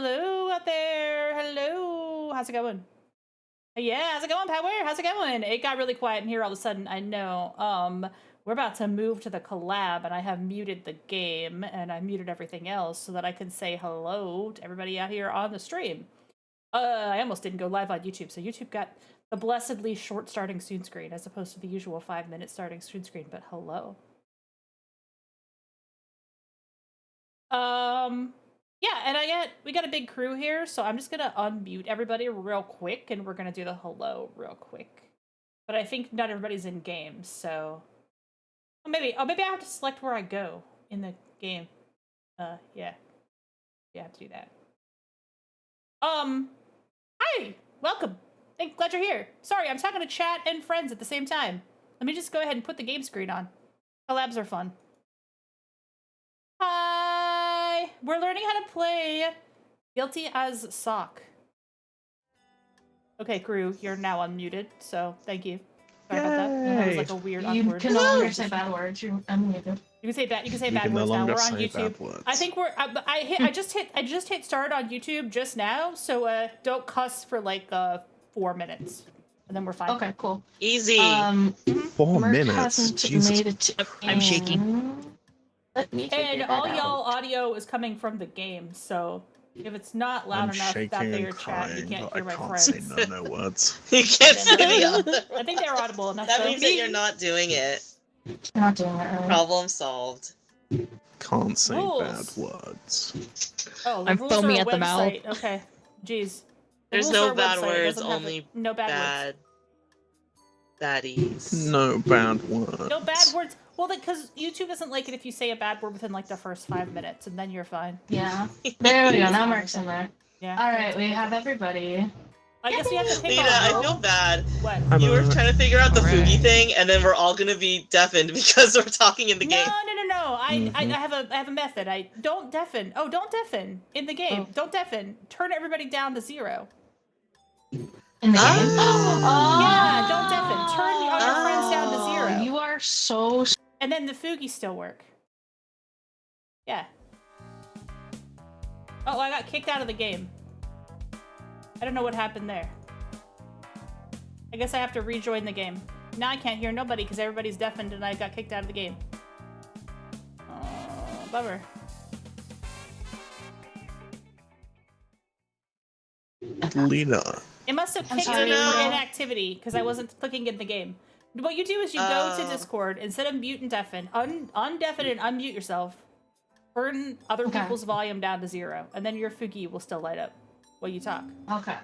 Hello out there. Hello. How's it going? Yeah, how's it going, Power? How's it going? It got really quiet in here all of a sudden. I know. We're about to move to the collab, and I have muted the game, and I muted everything else so that I can say hello to everybody out here on the stream. I almost didn't go live on YouTube, so YouTube got the blessedly short starting soon screen as opposed to the usual 5-minute starting soon screen, but hello. Yeah, and we got a big crew here, so I'm just gonna unmute everybody real quick, and we're gonna do the hello real quick. But I think not everybody's in game, so maybe I have to select where I go in the game. Yeah, I have to do that. Hi, welcome. Glad you're here. Sorry, I'm talking to chat and friends at the same time. Let me just go ahead and put the game screen on. Collabs are fun. Hi! We're learning how to play Guilty as Sock. Okay, crew, you're now unmuted, so thank you. Sorry about that. That was like a weird awkward. You can no longer say bad words. You're unmuted. You can say bad words now. We're on YouTube. I think we're. I just hit start on YouTube just now, so don't cuss for like 4 minutes, and then we're fine. Okay, cool. Easy. 4 minutes. Jesus. I'm shaking. And all y'all audio is coming from the game, so if it's not loud enough out there in chat, you can't hear my friends. I can't say no words. You can't say the other. I think they're audible enough. That means that you're not doing it. You're not doing it right. Problem solved. Can't say rules. bad words. Oh, I'm foamy at the mouth. Okay, jeez. There's no bad words, only no bad baddies. No bad words. No bad words. Well, because YouTube doesn't like it if you say a bad word within like the first 5 minutes, and then you're fine. Yeah. There we go. Now Mark's in there. Yeah. All right, we have everybody. I guess we have to pick Lita, I feel bad. What? You were trying to figure out the Fugi thing, and then we're all gonna be deafened because we're talking in the game. No. I have a method. Don't deafen. Oh, don't deafen in the game. Oh. Don't deafen. Turn everybody down to 0. In the game? Yeah, don't deafen. Turn all your friends down to 0. You are so... And then the Fugi still work. Yeah. Oh, I got kicked out of the game. I don't know what happened there. I guess I have to rejoin the game. Now I can't hear nobody because everybody's deafened and I got kicked out of the game. Oh, bummer. Lita. It must have kicked me for inactivity because I wasn't clicking in the game. What you do is you go to Discord, instead of mute and deafen, undeafen and unmute yourself, turn other people's volume down to 0, and then your Fugi will still light up while you talk. Okay.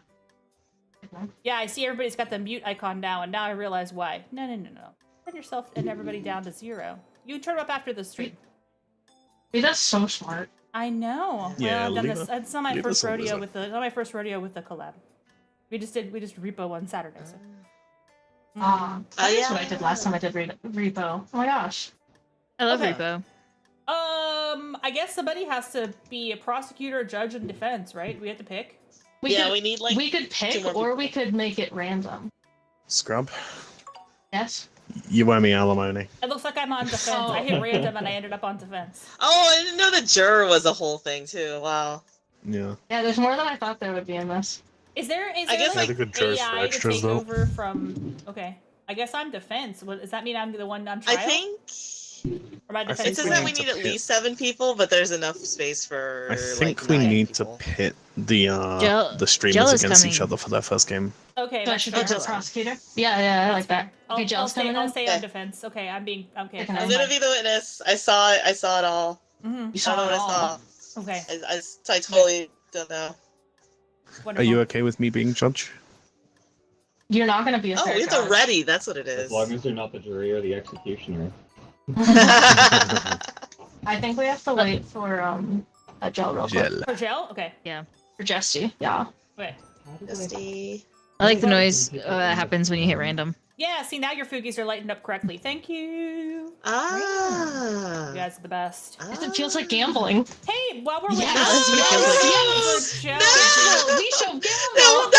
Yeah, I see everybody's got the mute icon now, and now I realize why. No. Turn yourself and everybody down to 0. You turn up after the stream. Dude, that's so smart. I know. Yeah, well, I've done this. It's not my first rodeo with the. Not my first rodeo with the collab. We just repo one Saturday. So. That's what I did last time I did repo. Oh my gosh. I love repo. I guess somebody has to be a prosecutor, judge, and defense, right? We have to pick. We could pick, or we could make it random. Scrub. Yes. You owe me alimony. It looks like I'm on defense. I hit random and I ended up on defense. Oh, I didn't know the juror was a whole thing too. Wow. Yeah. Yeah, there's more than I thought there would be in this. Is there I guess like AI to take over from? Okay, I guess I'm defense. Does that mean I'm the one on trial? I think. Or am I defense? It says that we need at least 7 people, but there's enough space for. I think we need to pit the streamers against each other for their first game. Okay, So I should be the prosecutor? Yeah, I like that. Okay, I'll stay on defense. Okay, I'm okay. I'm gonna be the witness. I saw it all. Mm-hmm. You saw it all. Okay. I totally don't know. Wonderful. Are you okay with me being judge? You're not gonna be a fair we have to ready. That's what it is. As long as they're not the jury or the executioner. I think we have to wait for a gel real quick. For gel? Okay. Yeah. For Jesty, yeah. Wait. Jesty. I like the noise that happens when you hit random. Yeah, see, now your Fugis are lightened up correctly. Thank you. Ah. You guys are the best. It feels like gambling. Hey, while we're waiting Yes, for Joe. we show gambling. No!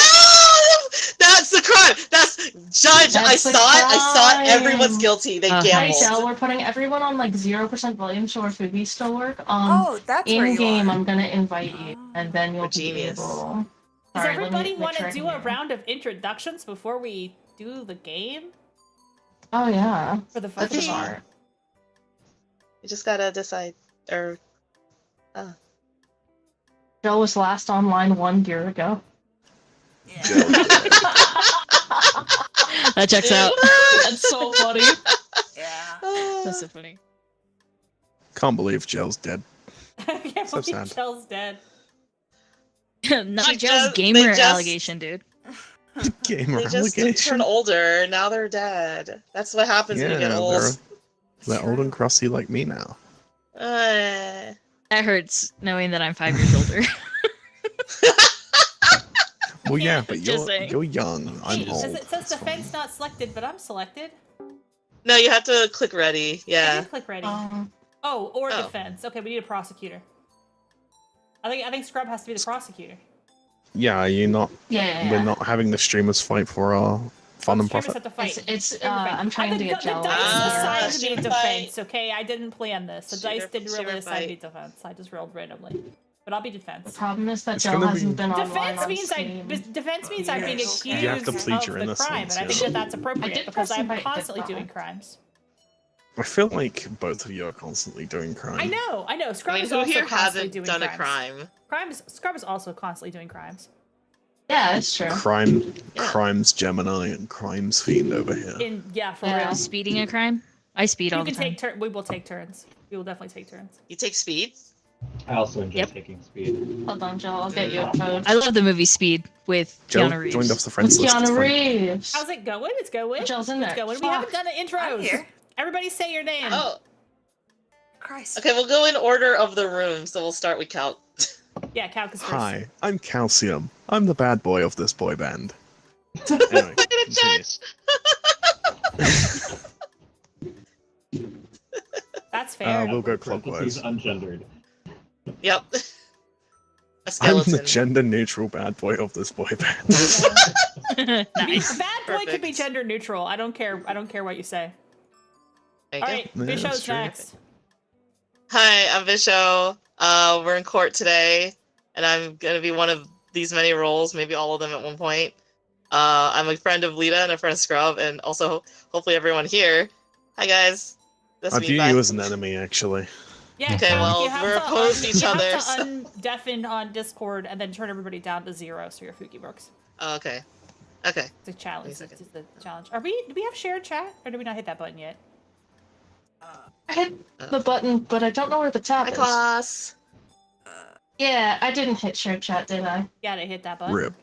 That's the crime! crime. That's Judge. That's I the saw it. I saw it. crime. Everyone's guilty. They Okay. Hey, gambled. Gyel, we're putting everyone on like 0% volume so our Fugi still work. Oh, that's where In you game, are. I'm gonna invite you, and then you'll We're be genius. able. Does Sorry, let me everybody make want sure to I can do a hear. round of introductions before we do the game? Oh yeah. For the Okay. fun. You just gotta decide. Or Gyel was last online 1 year ago. Yeah. That checks out. That's so funny. Yeah. That's so funny. Can't believe Gel's dead. I can't So believe sad. Chel's dead. Not She just just- gamer they just- allegation, dude. Gamer they just turn allegation. older. Now they're dead. That's what happens when you get old. They're old and crusty like me now. That hurts knowing that I'm 5 years older. Well, yeah, but Just saying. you're young. I'm Hey, old. it says It's fine. defense not selected, but I'm selected. No, you have to click ready. I Yeah. did click ready. Um, Or Oh. defense. Okay, we need a prosecutor. I think Scrub has to be the prosecutor. Yeah, you're not. yeah. We're not having the streamers fight for our fun and Streamers profit. have to fight. It's I'm trying to get The Gyel. dice Ah, assigned me shooter defense, fight. okay? I didn't plan this. The dice Shooter- didn't really shooter assign me fight. defense. I just rolled randomly. But I'll be The defense. problem is that It's Gyel gonna hasn't be- been online Defense on means Steam. defense means I'm being You accused have to plead of your the innocence, crime, and I think yeah. that that's I appropriate did because press I'm invite, constantly but- doing crimes. I feel like both of you are constantly doing crime. I know. Scrub I mean, is who also here constantly hasn't doing done a crimes. crime? Scrub is also constantly doing crimes. Yeah, it's true. Crimes Gemini and Crimes Fiend over here. For Yeah. real. Speeding a crime? I speed all You the can time. take we will take turns. We will definitely take turns. You take speed? I also enjoy Yep. taking speed. Hold on, Gyel. I'll get you a code. I love the movie Speed with Joe Keanu Reeves. joined off the friends It's list. It's Keanu fine. Reeves. How's it going? It's going. Gyel's in there. It's going. We Fuck. haven't done an I'm intros. here. Everybody say your name. Oh, Christ. okay. We'll go in order of the room. So we'll start with Cal. Yeah, Cal is first. Hi, I'm Calcium. I'm the bad boy of this boy band. Anyway, continue. That's fair. We'll go Parentheses clockwise. ungendered. Yep. A I'm skeleton. the gender-neutral bad boy of this boy band. Nice. Bad boy could be Perfect. gender neutral. I don't care. I don't care what you say. There you All go. right, Yeah, that's Bishop's true. next. Hi, I'm Bisho. We're in court today, and I'm gonna be one of these many roles, maybe all of them at one point. I'm a friend of Lita and a friend of Scrub, and also hopefully everyone here. Hi guys. That's I me. view Bye. you as an enemy, actually. Yeah. Okay, Cal, well, you have we're to opposed to each you other, have so- to undeafen on Discord and then turn everybody down to 0 so your Fuki works. Oh, okay. Okay. It's a challenge. Wait a It's a challenge. Do we have shared chat or did we not hit that button yet? I hit the button, but I don't know where the tab Hi, is. class. Yeah, I didn't hit share chat, did I? Yeah, they hit that button. Rip.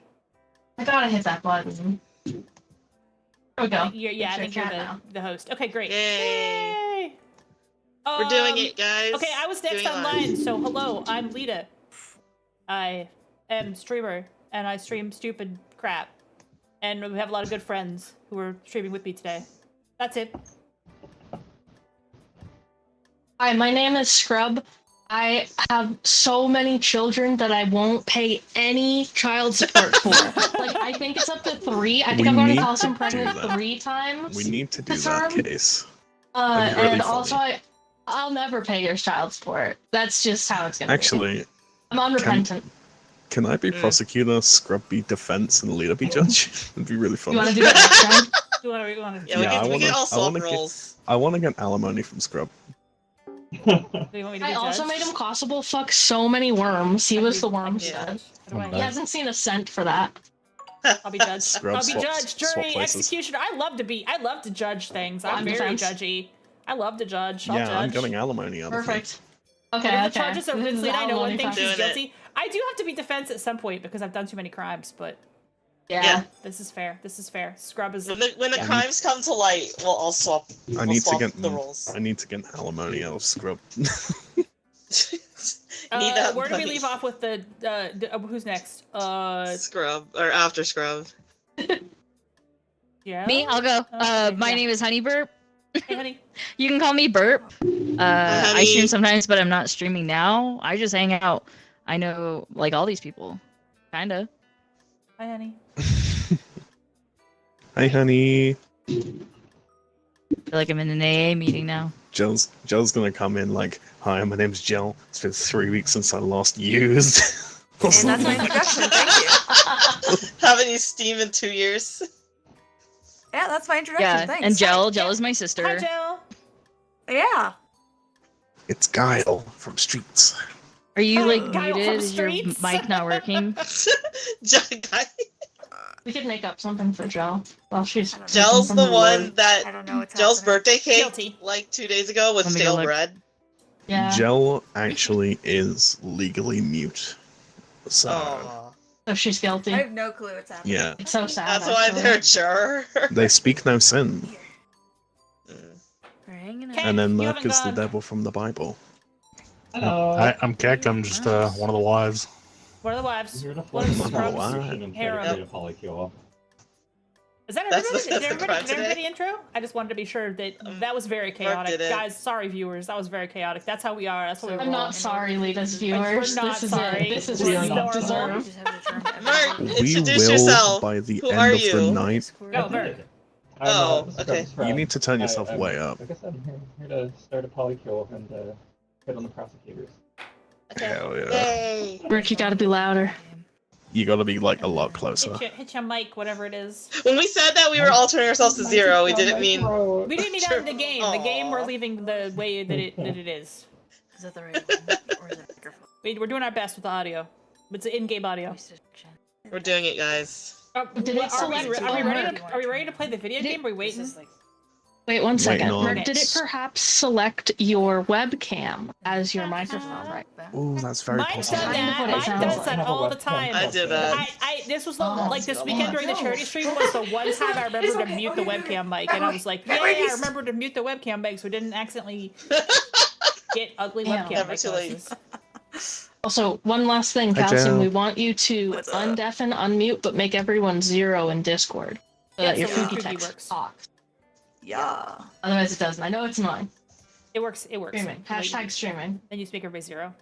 I gotta hit that button. There we go. Yeah, I Share think you're chat now. the host. Okay, great. Yay. We're doing it, guys. Okay, I was next Doing it online, live. so hello, I'm Lita. I am streamer, and I stream stupid crap. And we have a lot of good friends who are streaming with me today. That's it. Hi, my name is Scrub. I have so many children that I won't pay any child support for. Like, I think it's up to 3. I think We I've already need called him to pregnant do that. 3 times. We need to do This that term? case. That'd be really And funny. also, I'll never pay your child support. That's just how it's gonna be. Actually, I'm unrepentant. can I be prosecutor, Scrub be defense, and Leader be judge? It'd be really fun. You want to do that next time? Do you want to? Yeah, we Yeah, can, I we can wanna- all I swap wanna get- roles. I want to get alimony from Scrub. Do you want me to I be also judge? made him possible fuck so many worms. He was the worm Yeah. stud. How do I- He hasn't seen a cent for that. I'll be judge. Scrub I'll be swaps- judge, swap jury, places. executioner. I love to judge things. I'm I'm very defense. judgy. I love to judge. I'll Yeah, judge. I'm getting alimony out of it. Perfect. But Okay, if okay. the charges are This is Rinsley, I know one alimony thing time. she's Doing it. guilty. I do have to be defense at some point because I've done too many crimes, but Yeah. this is fair. This is fair. Scrub is When the Yeah. crimes come to light, we'll all swap. I we'll need to swap get the roles. I need to get alimony out of Scrub. Need that where do we money. leave off with the who's next? Scrub or after Scrub. Yeah. Me? I'll go. Okay, My yeah. name is HoneyBerp. Hey, honey. You can call me Burp. I Honey. stream sometimes, but I'm not streaming now. I just hang out. I know, like, all these people. Kinda. Hi, honey. Hi, honey. I feel like I'm in an AA meeting now. Jill's gonna come in like, hi, my name's Jill. It's been 3 weeks since I last used. And that's my introduction. Thank you. Haven't used Steam in 2 years. Yeah, that's my introduction. Yeah, Thanks. and Gyel is my sister. Hi, Jill. Yeah. It's Guile from Streets. Are you Hi, like Gyel muted? from Is your Streets. mic not working? Guy- We could make up something for Jill while she's. I don't know. Gel's the one that I don't know what's Gel's happening. birthday cake Guilty. like 2 days ago was Let me go stale look. bread. Yeah. Jill actually is legally mute. So, Aw. So she's guilty. I have no clue what's happening. yeah. It's so sad. That's why actually. they're a juror. They speak no sin. Mm. We're hanging out. Okay. And then You Merc haven't is the gone. devil from the Bible. Hello. Hi, I'm Kek. I'm just one of the wives. What are the wives? Here to What is Scrub? Scrub and Harem. try to create a polycule. Is that That's everybody? the- Did everybody, that's did the everybody intro? I just wanted to be sure that that was very chaotic. did it. Guys, sorry viewers, that was very chaotic. That's how we are. That's what we I'm roll. not sorry, Lita's We're viewers. not This is sorry. it. This is This what is you normal. deserve. Mark, We introduce will, yourself. by the Who end are of the you? night, Go, Merc. Oh, okay. you need to turn yourself way up. Like I said, I'm here to start a polycule and hit on the prosecutors. Hell yeah. Yay! Rick, you gotta be louder. You gotta be like a lot closer. Hit your mic, whatever it is. When we said that we were all turning ourselves to 0, we didn't mean. We didn't mean that in the game. The game we're Aw. leaving the way that it is. Is that the right one? Or is it a microphone? We're doing our best with the audio. It's in-game audio. We're doing it, guys. Did it Are we select ready? all Are we ready to play the video Did it- game? Are we waiting? Wait one second. on- Merc, did it perhaps select your webcam as your microphone right now? Oh, that's very Mine possible. does Kind of that. what it Mine sounds does like. that all the time. I did that. This was the, Oh, like this weekend during the charity stream was the one time I remembered to mute the webcam mic, and I was like, "Yay! I remembered to mute the webcam mic, so we didn't accidentally get ugly Yeah. webcam Never mic too late. noises." Also, one last thing, Hi, Calcium. Jill. We want you to What's up? undeafen, unmute, but make everyone 0 in Discord so Yeah, that your so Fuki Fuki text works. talks. Yeah. Otherwise, it doesn't. I know it's annoying. It works. It works. Streaming. Hashtag streaming. Then you just make everybody 0.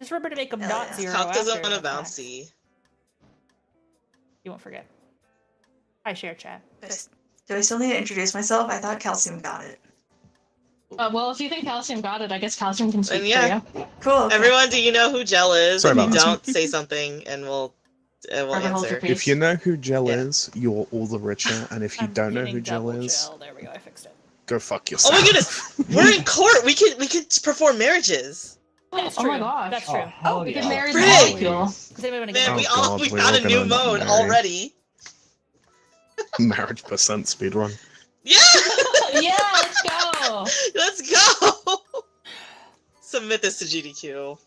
Just remember to make them Hell not yeah. 0. Cock doesn't after want to the fact. bouncy. You won't forget. Hi, share chat. Do I still need to introduce myself? I thought Calcium got it. Well, if you think Calcium got it, I guess Calcium can speak And yeah. for you. Cool. Okay. Everyone, do you know who Gel is? Sorry If you about this. don't, say something and we'll Trevor holds your answer. peace. If you know who Jill Yeah. is, you're all the richer, and if you I'm don't know hitting who Jill double is, gel. There we go. I fixed it. go fuck Oh yourself. my goodness! We're in court. We could perform marriages. That's Oh true. my gosh. That's Oh, true. hell We yeah. could marry the Frick! molecule. Does anybody want to Man, get we Oh God, we we're got all a new gonna mode marry. already. Marriage percent speedrun. Yeah! Yeah, let's go. Let's go! Submit this to GDQ. All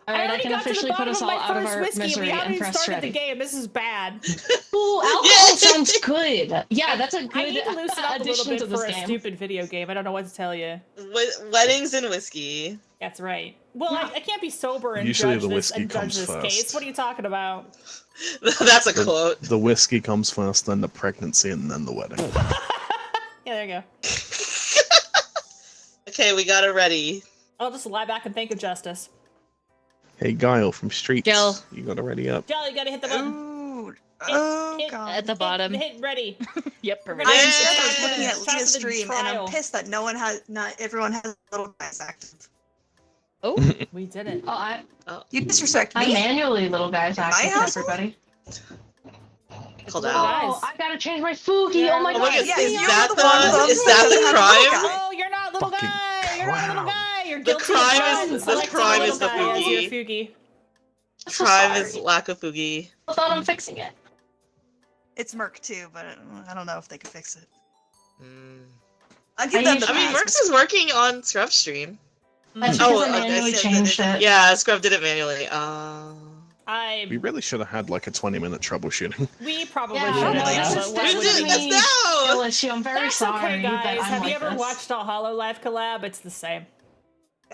I right, I already can got to the officially put bottom us of all my out of first our whiskey. We misery haven't and even press started the ready. game. This is bad. Ooh, alcohol Yay! sounds good. Yeah, that's a good I need to loosen up a little addition bit to this for a game. stupid video game. I don't know what to tell you. Weddings and whiskey. That's right. Well, I can't be sober and Usually judge the this whiskey and judge comes this first. case. What are you talking about? That's a quote. The whiskey comes first, then the pregnancy, and then the wedding. Yeah, there you go. Okay, we got it ready. I'll just lie back and think of justice. Hey, Guile from Streets. Jill. You gotta ready up. Jolly, you gotta hit the button. Ooh. Oh, hit- God. At the bottom. Hit ready. Yep, Ready. perfect. I'm Yeah. just looking at Time for Lita's the stream, and trial. I'm pissed that not everyone has little guys active. Oh, We did it. Oh, You disrespect I me. manually little guys In my active to household? everybody. Called Little out. guys. Oh, I gotta change my Fuki. Yeah. Oh my Oh my god. god, Yeah, is you're that the one of them the is who that doesn't the have a little crime? guy. Oh, you're not little Fucking guy. You're not a little crime. guy. You're The guilty crime of is- crime. the Selecting crime a is the little guy as your Fugi. Fugi. I'm so Crime sorry. is lack of Fugi. I thought I'm fixing it. It's Merc too, but I don't know if they can fix it. Mm. I'll give I them the I mean, pass. Merx is working on Scrub stream. That's Mm. Oh, because I okay, manually so changed the- it. Yeah, Scrub did it manually. We really should have had like a 20-minute troubleshooting. We probably Yeah, should no, have. that's but just- We're what would doing we- this now! Still issue. I'm very That's sorry okay, that guys. I'm Have like you ever this. watched a Hollow Life collab? It's the same.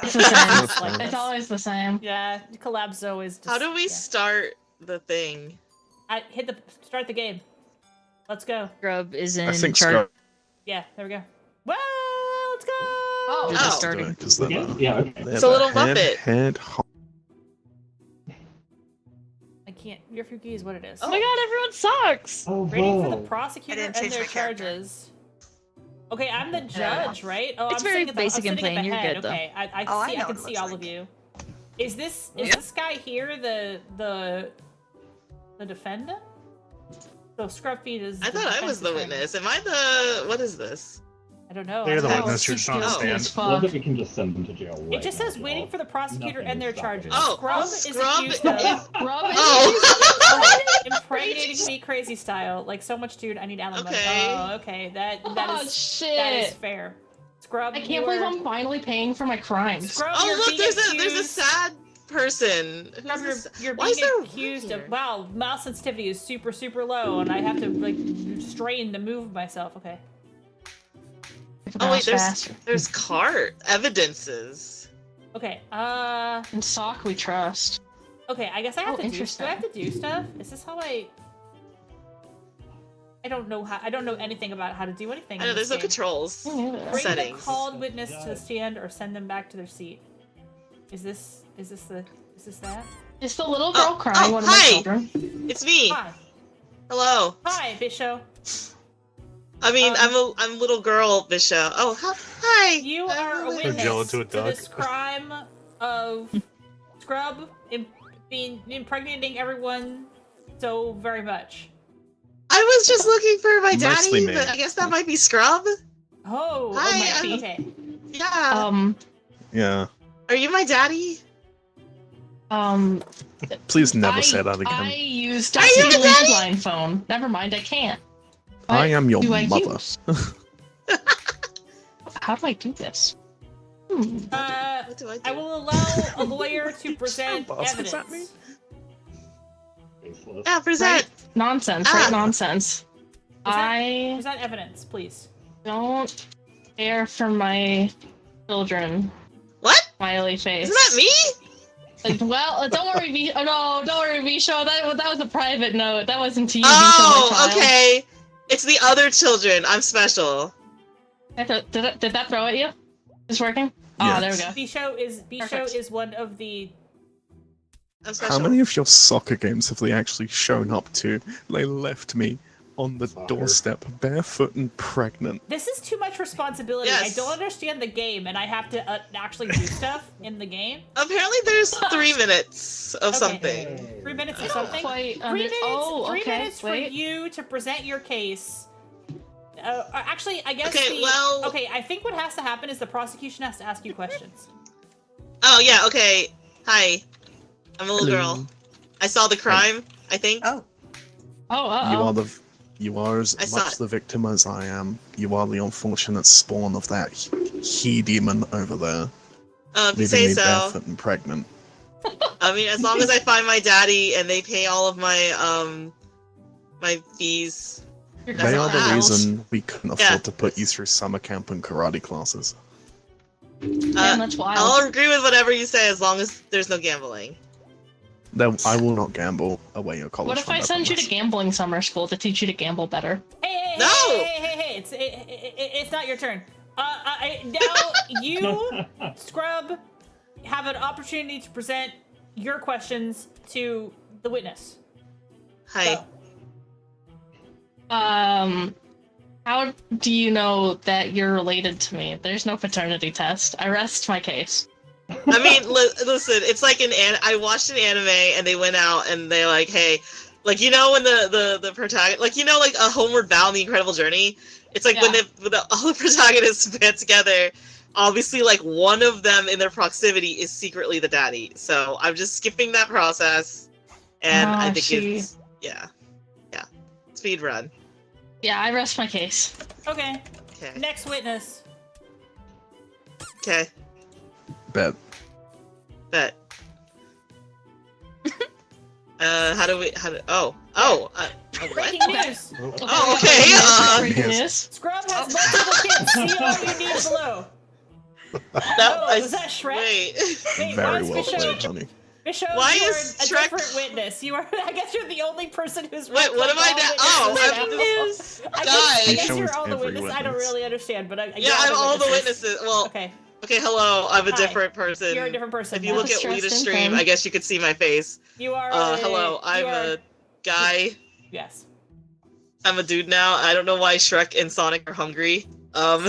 It's the same. It's like It's this. always the same. Yeah, collabs always. Just, How do we yeah. start the thing? I hit the start the game. Let's go. Scrub is in I think charge. Scrub Yeah, there we go. Well, let's go. Oh, Just Oh. starting. because they're Yeah, the, yeah, okay. they're It's a the little Muppet. head I can't. Your Fuki is what it is. Oh my god, everyone sucks! Oh, Waiting for the whoa. prosecutor I didn't and change their my character. charges. Okay, I'm the judge, right? Oh, It's I'm very sitting at the, basic I'm and sitting at plain, the you're head. good, though. Okay, I Oh, I see. I know can what it see looks all like. of you. Is this guy here the defendant? So ScrubFiend is. I the thought I was defense the attorney. witness. Am I the? What is this? I don't know. They're the I don't know. witness. You're just on the Guilty as stand. Love fuck. that we can just send them to jail right It just now, says waiting y'all. for the prosecutor Nothing and their is stopping charges. us. Oh, Scrub is Scrub accused is- of Oh. impregnating me crazy style. Like so much, dude. I need alimony. Okay. Oh, okay. That Oh is shit! fair. Scrub, I can't believe you're- I'm finally paying for my crimes. Scrub, Oh, you're look, being there's a accused. sad person. Scrub, Who's you're Why is being there a accused room of. Wow, mouse sensitivity is super, super low, and I have to like strain to move myself. Okay. Oh wait, Faster. there's evidences. Okay. In sock we trust. Okay. I guess I have Oh, to do. Do interesting. I have to do stuff? Is this how I? I don't know how. I don't know anything about how to do anything. I know in there's this no game. controls. Bring the Settings. called witness to the stand or send them back to their seat. Is this that? Is the little girl Oh, crying oh, one of my hi! children? It's me. Hi. Hello. Hi, Bisho. I mean, Um, I'm a little girl, Bishop. Oh, hi. You are a Really? witness Gyel into a to duck. this crime of Scrub impregnating everyone so very much. I was just looking for my Mostly daddy, me. but I guess that might be Scrub. Oh, Hi, my I'm- okay. Yeah. Yeah. Are you my daddy? Please never I, say that I again. used Are you Dusty the daddy? landline phone. Never mind, I can't. I am your do I mother. use? How do I do this? What do I do? I will allow a lawyer to present Bastards at me. evidence. Faceless. Yeah, present. Right? Nonsense, Ah. right? Nonsense. I Present evidence, please. don't care for my children. What? Smiley face. Isn't that me? Well, don't worry, no, don't worry, Bisho. That was a private note. That wasn't to you, Oh, Bisho, my child. okay. It's the other children. I'm special. Did that throw at you? It's working? Oh, there we go. Bisho Perfect. is one of the. I'm special. How many of your soccer games have they actually shown up to? They left me on the Soccer. doorstep, barefoot and pregnant. This is too much responsibility. Yes. I don't understand the game, and I have to actually do stuff in the game. Apparently, there's 3 minutes of Okay. something. 3 minutes or I don't something. quite 3 under- minutes. Oh, 3 okay, minutes for wait. you to present your case. Actually, I guess. Okay, well- Okay, I think what has to happen is the prosecution has to ask you questions. Oh yeah. Okay. Hi. I'm a little Hello. girl. I saw the crime. I think. Oh, You are as I saw much it. the victim as I am. You are the unfortunate spawn of that he demon over there, If you leaving say me so. barefoot and pregnant. I mean, as long as I find my daddy and they pay all of my my fees. You're That's They all are the that house. reason we couldn't afford Yeah. to put you through summer camp and karate classes. Damn, that's wild. I'll agree with whatever you say as long as there's no gambling. I will not gamble away your college What if fund, I send you to promise. gambling summer school to teach you to gamble better? Hey, No! hey! It's not your turn. Now you, Scrub, have an opportunity to present your questions to the witness. Hi. So, How do you know that you're related to me? There's no paternity test. I rest my case. I mean, listen, it's like I watched an anime and they went out and they're like, hey, like, you know, when the protagonist, like, you know, like a Homeward Bound, The Incredible Journey, it's like when all the protagonists band together, obviously, like, one of them in their proximity is secretly the daddy. So I'm just skipping that process, and I think it's, yeah, speed run. Yeah, I rest my case. okay, Okay. next witness. Okay. Bet. Bet. What? Breaking news. Oh, okay. Breaking Yes. news. Scrub has multiple kids. See all you need below. Was that Shrek? Wait. Wait, Very why is well Bishop? played, honey. Bishop, Why you is are a Shrek- different witness. You are. I guess you're the only person who's. Wait, what am I I I guess guys. you're Bishop all is the every witness. I don't witness. really understand, but Yeah, I'm all the witnesses. Well, Okay. Okay, hello. I'm a Hi. different person. You're a different person. If you now. look at Trust Lita's in stream, him. I guess you could see my face. You are. Hello. I'm a guy. Yes. I'm a dude now. I don't know why Shrek and Sonic are hungry. They're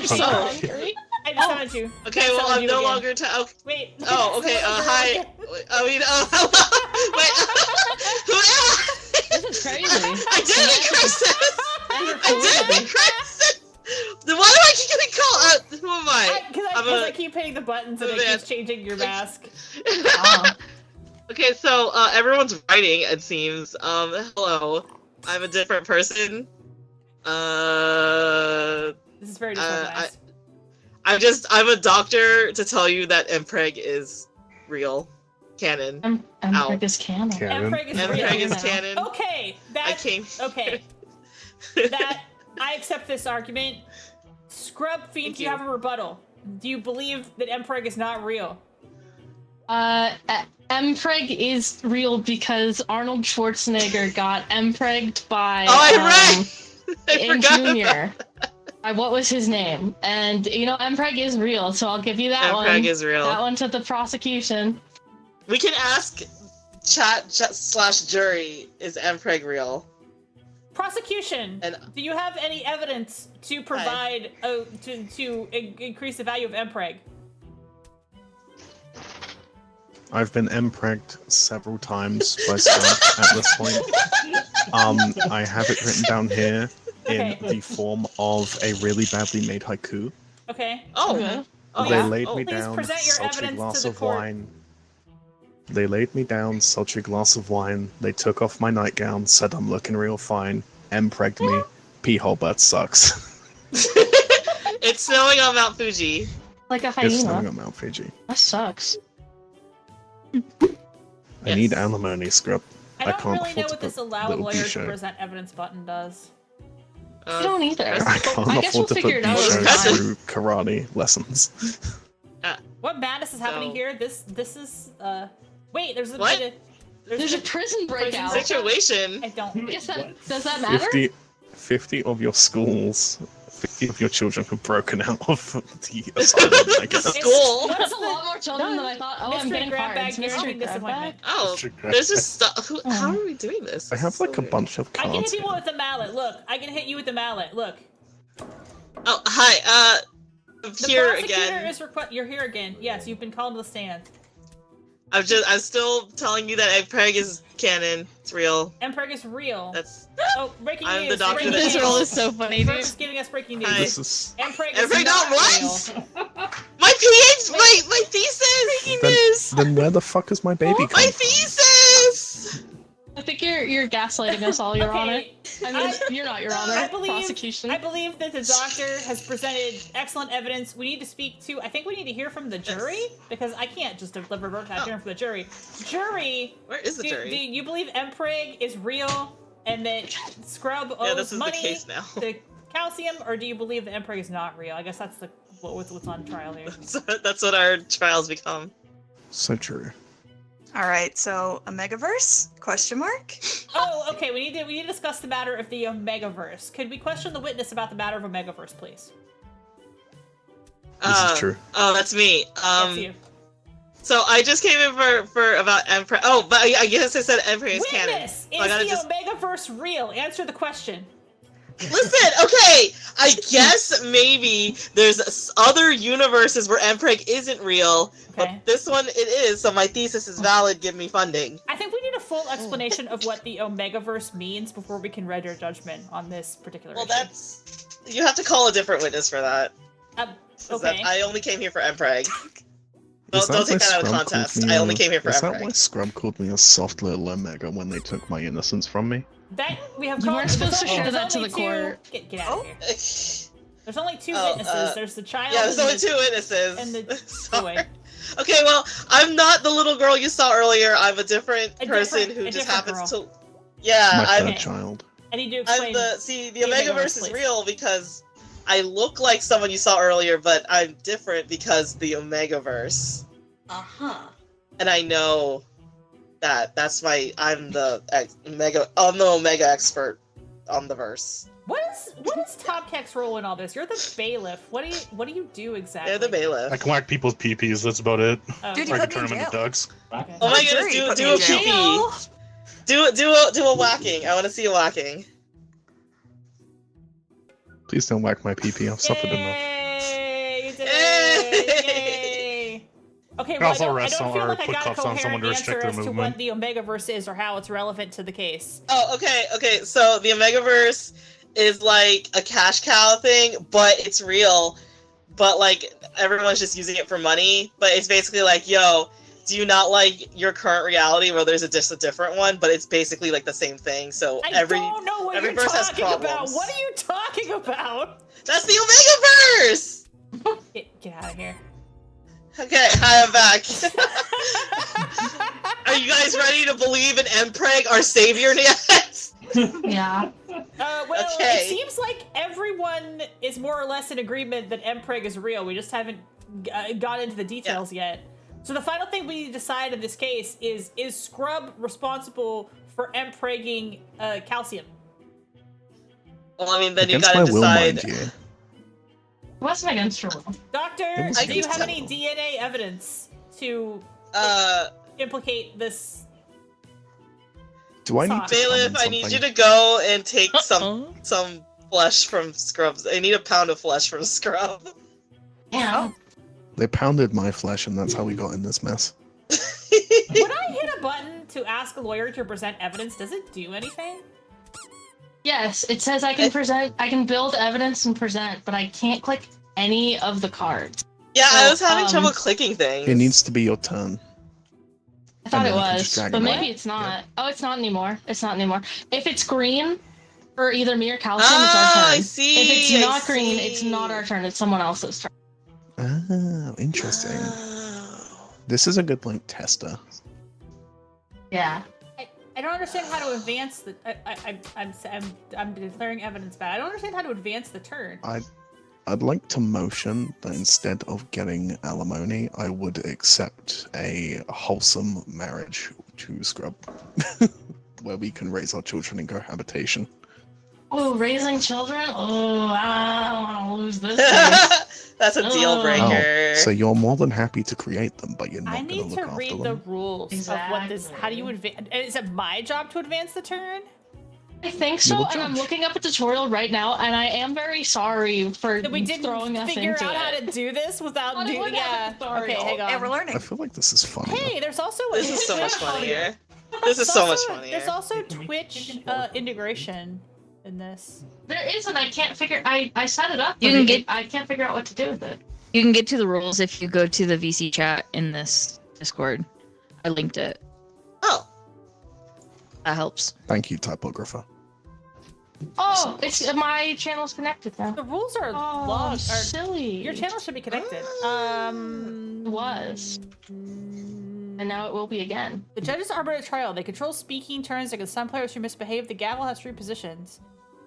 so Oh. hungry. I just found you. Okay, I well, found I'm you no again. longer. Okay. Wait. Oh, okay. It's the little girl Hi. again. I mean, hello. Wait. Who am I? This is crazy. I did it, Kristen. And you're I cool did with it, me. Kristen. Then why do I keep getting called? Who am I? Because I keep hitting the buttons and I'm it a- keeps changing your mask. Oh. Okay, so everyone's writing. It seems. Hello. I'm a different person. This is very disorganized. I'm a doctor to tell you that Mpreg is real. Canon. Mpreg is canon. Canon. Mpreg is Mpreg real. is canon. Okay, I came. okay. That I accept this argument. ScrubFiend, Thank do you you. have a rebuttal? Do you believe that Mpreg is not real? Mpreg is real because Arnold Schwarzenegger got Mpregged by Oh, I read. I in forgot. Junior. What was his name? And you know, Mpreg is real, so I'll give you that one. Mpreg is real. That one to the prosecution. We can ask chat/jury. Is Mpreg real? Prosecution. And Do you have any evidence to provide to increase the value of Mpreg? I've been empregged several times by Scrub at this point. I have it written down here in Okay. the form of a really badly made haiku. Okay. oh, Okay. oh They yeah. laid Oh. me Please down, present your sultry evidence glass to the of court. wine. They laid me down, sultry glass of wine. They took off my nightgown, said I'm looking real fine. Empregged me. Pee-hole butt sucks. It's snowing on Mount Fuji. Like a It's hyena. snowing on Mount Fiji. That sucks. I need alimony, Scrub. I I don't can't really know afford what to this put allow little lawyer to Bijou. present evidence button does. I don't either. I can't I guess afford to we'll put figure it out over Bijou time. through karate lessons. What madness is happening So- here? This is wait, there's a What? bit of, There's a prison breakout. Situation. I don't. Guess does that matter? 50 of your schools, 50 of your children have broken out of the asylum, I guess. School. That's a lot more children than I thought. Oh, I'm Mystery getting grab fired. bag It's mystery guaranteeing grab bag. disappointment. Oh, there's just stuff. How are we doing this? I have like a bunch of I can cards hit people here. with a mallet. Look, I can hit you with a mallet. Look. Oh, hi. I'm The here prosecutor again. is you're here again. Yes, you've been called to the stand. I'm still telling you that Mpreg is canon. It's real. Mpreg is real. That's. Oh, breaking I'm news. the doctor breaking that This news. role is so funny, Burp dude. is giving us breaking news. Hi. This is Mpreg is Mpreg, not what? real. My PhD, my thesis. then where the fuck is my baby My come from? thesis. I think you're gaslighting us all, Your Honor. Okay, I mean, you're not Your Honor. I believe Prosecution. I believe that the doctor has presented excellent evidence. We need to speak to. I think we need to hear from the jury because I can't just deliver verdict without hearing from the jury. Jury, Where is the do jury? you believe Mpreg is real and that Scrub Yeah, owes this is the money case now. to calcium, or do you believe that Mpreg is not real? I guess that's what's on trial here. So that's what our trials become. So true. All right, so a megaverse? Question mark? Oh, okay. We need to discuss the matter of the Omegaverse. Could we question the witness about the matter of Omegaverse, please? This is true. Oh, that's me. That's you. So I just came in for about Mpreg. Oh, but I guess I said Mpreg is canon. Witness, So I gotta is the just Omegaverse real? Answer the question. listen. Okay, I guess maybe there's other universes where Mpreg isn't real, Okay. but this one it is. So my thesis is valid. Give me funding. I think we need a full explanation of what the Omegaverse means before we can render judgment on this particular Well, issue. that's you have to call a different witness for that. 'Cause Okay. I only came here for Mpreg. Is Don't take why that out of Scrub called context. me I only a- came here for Is that why Mpreg. Scrub called me a soft little Omega when they took my innocence from me? That we have. You called- weren't supposed to there's share only- that to there's the only court. two- Get out of here. There's only two Oh, witnesses. There's the child. Yeah, there's and only the- two witnesses. And the Sorry. boy. Okay, well, I'm not the little girl you saw earlier. I'm a different A person different- who a just different happens girl. to. Yeah, My third I'm. Okay. child. I need to I'm explain. the the Omegaverse Omegaverse, is please. real because I look like someone you saw earlier, but I'm different because the Omegaverse, and I know that. That's why I'm the Omega expert. on the verse. What is TopKek's role in all this? You're the bailiff. What do you do exactly? They're the bailiff. I can whack people's peepees. That's about it. Oh, Dude, okay. Or I put can me turn in them into jail. ducks. Okay. Oh my Jury, goodness, put do me a in jail. pee-pee. Do a whacking. I want to see a whacking. Please don't whack my PP. I've suffered enough. Yay! You did Yay! it! Yay! Okay, Can well, also I arrest don't someone feel or like I put got a cuffs on someone coherent to restrict answer their as to what movement. the Omegaverse is or how it's relevant to the case. Oh, okay. So the Omegaverse is like a cash cow thing, but it's real. But like everyone's just using it for money. But it's basically like, yo, do you not like your current reality where there's just a different one? But it's basically like the same thing. So I every don't know what every you're verse has talking about. problems. What are you talking about? That's the Omegaverse. Get out of here. Okay, hi, I'm back. Are you guys ready to believe in Mpreg, our savior yet? Yeah. Well, Okay. it seems like everyone is more or less in agreement that Mpreg is real. We just haven't got into the details yet. So the final thing we need to decide in this case is Scrub responsible for Mpregging calcium? Well, I mean, then Against you my gotta will, mind decide. you. It wasn't against your will. Doctor, It was do you against have my any will. DNA evidence to implicate this? Do I need to Bailiff, comment I need you something? to go and take Uh-oh. some flesh from Scrubs. I need a pound of flesh from Scrub. Yeah. They pounded my flesh, and that's how we got in this mess. When I hit a button to ask a lawyer to present evidence, does it do anything? Yes, it says I can build evidence and present, but I can't click any of the cards. Yeah, So, I was having trouble clicking things. It needs to be your turn. I thought And it then you can was, just drag but them maybe out. it's not. Oh, it's not anymore. It's not anymore. If it's green for either me or Calcium, it's Ah, our I turn. see. If it's I not green, see. it's not our turn. It's someone else's turn. Oh, interesting. Oh. This is a good, like, tester. Yeah. I don't understand how to advance the. I'm declaring evidence bad. I don't understand how to advance the turn. I'd like to motion that instead of getting alimony, I would accept a wholesome marriage to Scrub, where we can raise our children in cohabitation. Oh, raising children? Oh, I don't want to lose this case. That's a deal Oh. breaker. So you're more than happy to create them, but you're not I going to need look to after read the them. rules of what this. How do you advance? Is it my job to advance the turn? I think You so, will and I'm judge. looking up a tutorial right now, and I am very sorry for That we throwing didn't us figure into out how it. to do this without But it doing. would have a Yeah. tutorial. Okay, hang Yeah, we're on. learning. I feel like this is funny. Hey, there's also a This is so much funnier. This is There's so much also- funnier. There's also Twitch integration in this. There is, and I can't figure. I set it up. You but can it- get- I can't figure out what to do with it. You can get to the rules if you go to the VC chat in this Discord. I linked it. Oh, That helps. Thank you, typographer. Oh, it's my channel's connected now. The rules are Oh, logged. Or silly. your channel should be connected. It was, and now it will be again. The judges arbiter at trial. They control speaking turns against some players who misbehave. The gavel has 3 positions.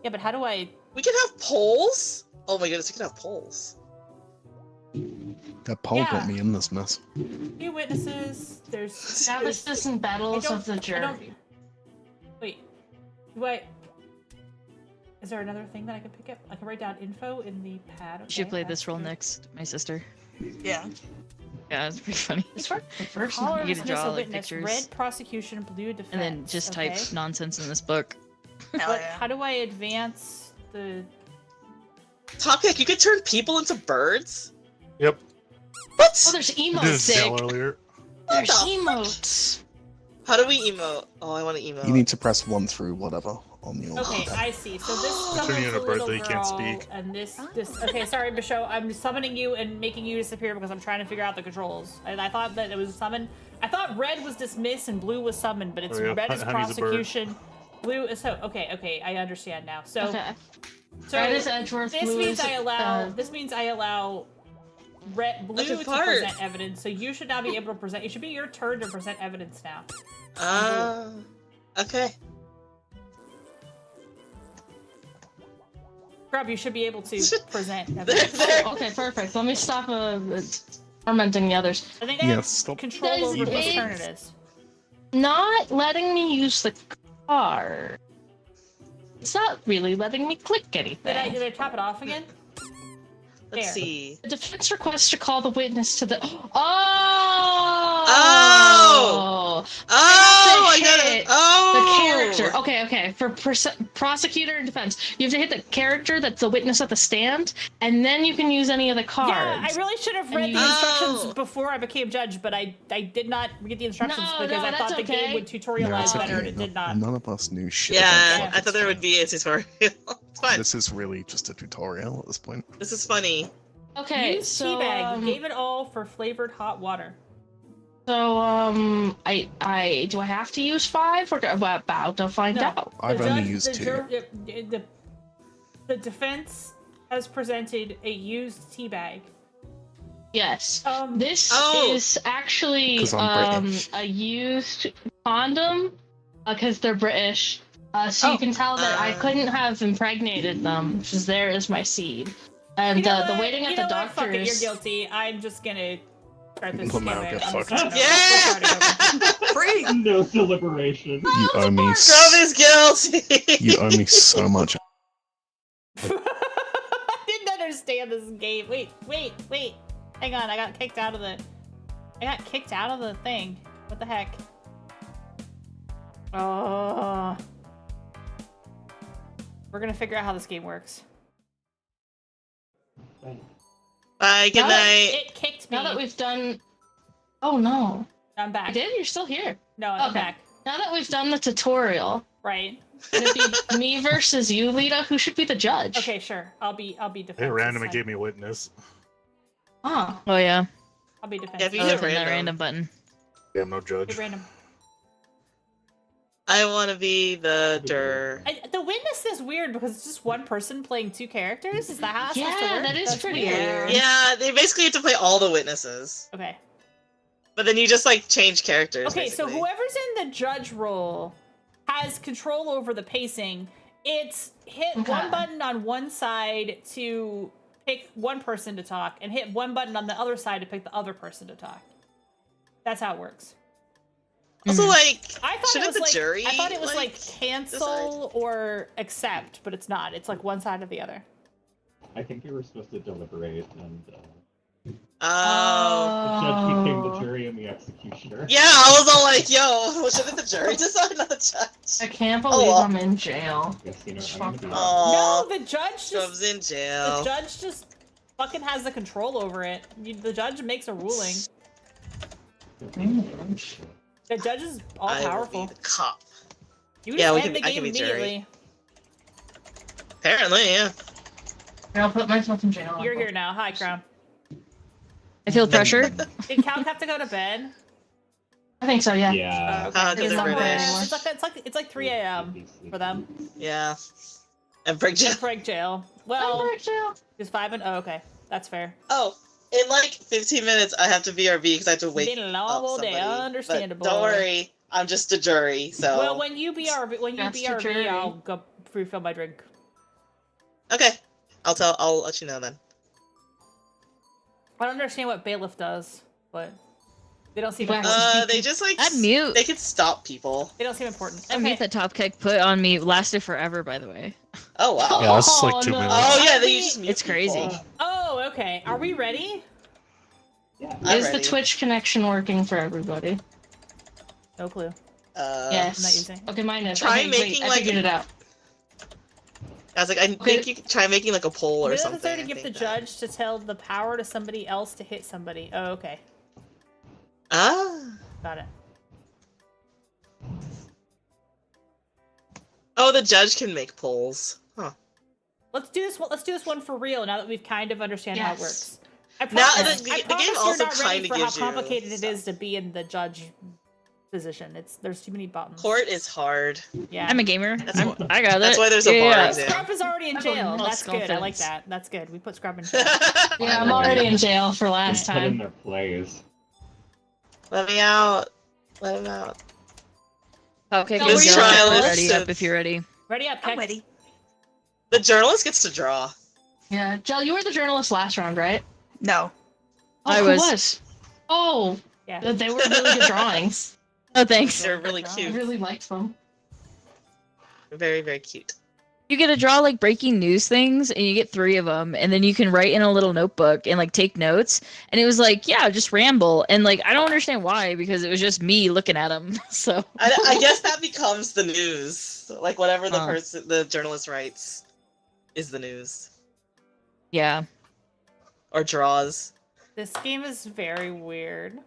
Yeah, but how do I? we can have polls? Oh my goodness, we can have polls. That poll Yeah. got me in this mess. Few witnesses. There's. Establish and battles of the jury. Wait. Do I? Is there another thing that I can pick up? I can write down info in the pad. You should Okay, play that's this role good. next, my sister. Yeah. Yeah, it's pretty funny. It's for the first Caller one. You get to dismiss draw, a like, witness. pictures. Red prosecution, blue defense. And then just type okay. nonsense in this book. Hell But yeah. how do I advance the? TopKek, you could turn people into birds? Yep. What? Oh, there's I did emotes. this Gyel earlier. There's What the- emotes. How do we emote? Oh, I want to emote. You need to press 1 through whatever on your Okay, pad. I see. So this Turn you summons into a a bird little that you can't girl, speak. and this. Okay, sorry, Bishoujou. I'm summoning you and making you disappear because I'm trying to figure out the controls. I thought that it was summoned. I thought red was dismiss and blue was summoned, but it's Oh, yeah. red is Honey's a bird. prosecution, blue is so. Okay, I understand now. So, Okay. so Red is Edgeworth. this blue means is, I allow. This means I allow. Blue That's a to part. present evidence, so you should now be able to present. It should be your turn to present evidence now. Okay. Scrub, you should be able to present There, evidence. there. Okay, perfect. Let me stop tormenting the others. I think I have Yes, stop. control Does over whose it- turn it is. Not letting me use the card. It's not really letting me click anything. Did I top it off again? Let's There. see. The defense requests to call the witness to the. Oh! Oh! Oh! I got it. hit Oh! The character. Okay. For prosecutor and defense, you have to hit the character that's the witness at the stand, and then you can use any of the cards. Yeah, I really should have read And the you- instructions before I became judge, but I did not read the instructions No, because I that's thought the game okay. would tutorialize it's better, okay. and it did not. None of us knew shit. Yeah, about I thought there would be a tutorial. It's fine. This is really just a tutorial at this point. This is funny. Okay, Use so teabag. You gave it all for flavored hot water. so I do I have to use 5 or I'm about to find No. out? I've The only judge- used the 2. jur- the defense has presented a used teabag. Yes. Um, This Oh. is actually 'Cause I'm British. a used condom because they're British. So you can tell that I couldn't have impregnated them because there is my seed. And you know the what? waiting at You the know what? Fuck it, doctor's. you're guilty. I'm just gonna start this Well, now campaign. get I'm just fucked. starting Yeah! over. Free. No deliberation. You owe me. Scrub is guilty! You owe me so much. I didn't understand this game. Wait. Hang on, I got kicked out of the thing. What the heck? Oh. We're gonna figure out how this game works. Bye, good Now- night. It kicked me. Now that we've done. Oh no! I'm back. I did. You're still here. No, I'm Okay. back. Now that we've done the tutorial, Right. would it be me versus you, Lita? Who should be the judge? Okay, sure. I'll be defense. It random this and time. gave me witness. Oh. Oh yeah. I'll be defense. Yeah, if you I hit love that random. random button. Yeah, I'm no judge. Hit random. I want to be the juror. The witness is weird because it's just one person playing 2 characters. Is that how it's supposed to Yeah, work? that is That's pretty weird. Yeah, they basically have to play all the witnesses. Okay. But then you just like change characters. Okay, so basically. whoever's in the judge role has control over the pacing. It's hit Okay. one button on one side to pick one person to talk, and hit one button on the other side to pick the other person to talk. That's how it works. Also, like, I thought it shouldn't was the like jury? I thought it was like cancel decide? or accept, but it's not. It's like one side or the other. I think you were supposed to deliberate, and Oh. the judge became the Oh. jury and the executioner. Yeah, I was all like, yo, shouldn't the jury decide, not the I judge? can't believe well. I'm in jail. Yes, you know, Fuck I'm gonna be Aw. No, the judge Scrub's just in jail. the judge just fucking has the control over it. The judge makes a ruling. The judge is all I will powerful. be the cop. You Yeah, just we end can- the I can game be jury. immediately. Apparently, yeah. I'll put myself in jail. You're here now. Hi, Crown. I feel pressured. Did Cal have to go to bed? I think so, yeah. Yeah. Okay. Ah, It's they're somewhere- British. it's like 3 a.m. for them. Yeah. And break jail. In Frank jail. I'm Well, in jail. it's 5 and okay, that's fair. Oh, in like 15 minutes, I have to BRB because I have to wake Been a long up old day, somebody. understandable. But don't worry, I'm just a jury, so. Well, when you BRB, That's the jury. I'll go refill my drink. Okay. I'll let you know then. I don't understand what bailiff does, but they don't seem Wax. important. They just like. That mute. They can stop people. They don't seem important. That Okay. mute that TopKek put on me lasted forever, by the way. Oh, wow. Yeah, it's Oh, like 2 no. minutes. Oh, yeah, Are they we- just mute It's crazy. people. Oh, okay. Are we ready? Yeah. I'm Is the ready. Twitch connection working for everybody? No clue. Yes. I'm not using. Okay, mine is. Try okay, making, wait, I like, figured it out. I was like, I think you could try making like a poll or It is something. necessary to I give the think that- judge to tell the power to somebody else to hit somebody. Oh, okay. Ah. Got it. Oh, the judge can make polls. Huh. Let's do this. Let's do this one for real. Now that we've kind of understand how it Yes. works. I Now, promise, the I game promise also you're not ready kinda for how gives you complicated it is stuff. to be in the judge position. There's too many buttons. Court is hard. Yeah. I'm a gamer. That's I got it. that's why there's a bar Yeah. exam. Scrub is already in I'm going jail. nuts, That's good. I like Skulfins. that. That's good. We put Scrub in jail. Yeah, I'm already in jail for last Put in time. their plays. Let me out. Let him out. TopKek No, is we're trial is ready to- up if you're ready. Ready up, I'm Keck. ready. The journalist gets to draw. Yeah, Jel, you were the journalist last round, right? No. Oh, I who was. Oh, Yeah. they were really good drawings. Oh, thanks. They're really I cute. really liked them. Very, very cute. You get to draw like breaking news things, and you get 3 of them, and then you can write in a little notebook and like take notes. And it was like, yeah, just ramble, and like I don't understand why, because it was just me looking at them. So I guess that becomes the news. Like whatever the Huh. the journalist writes is the news yeah, or draws. This game is very weird.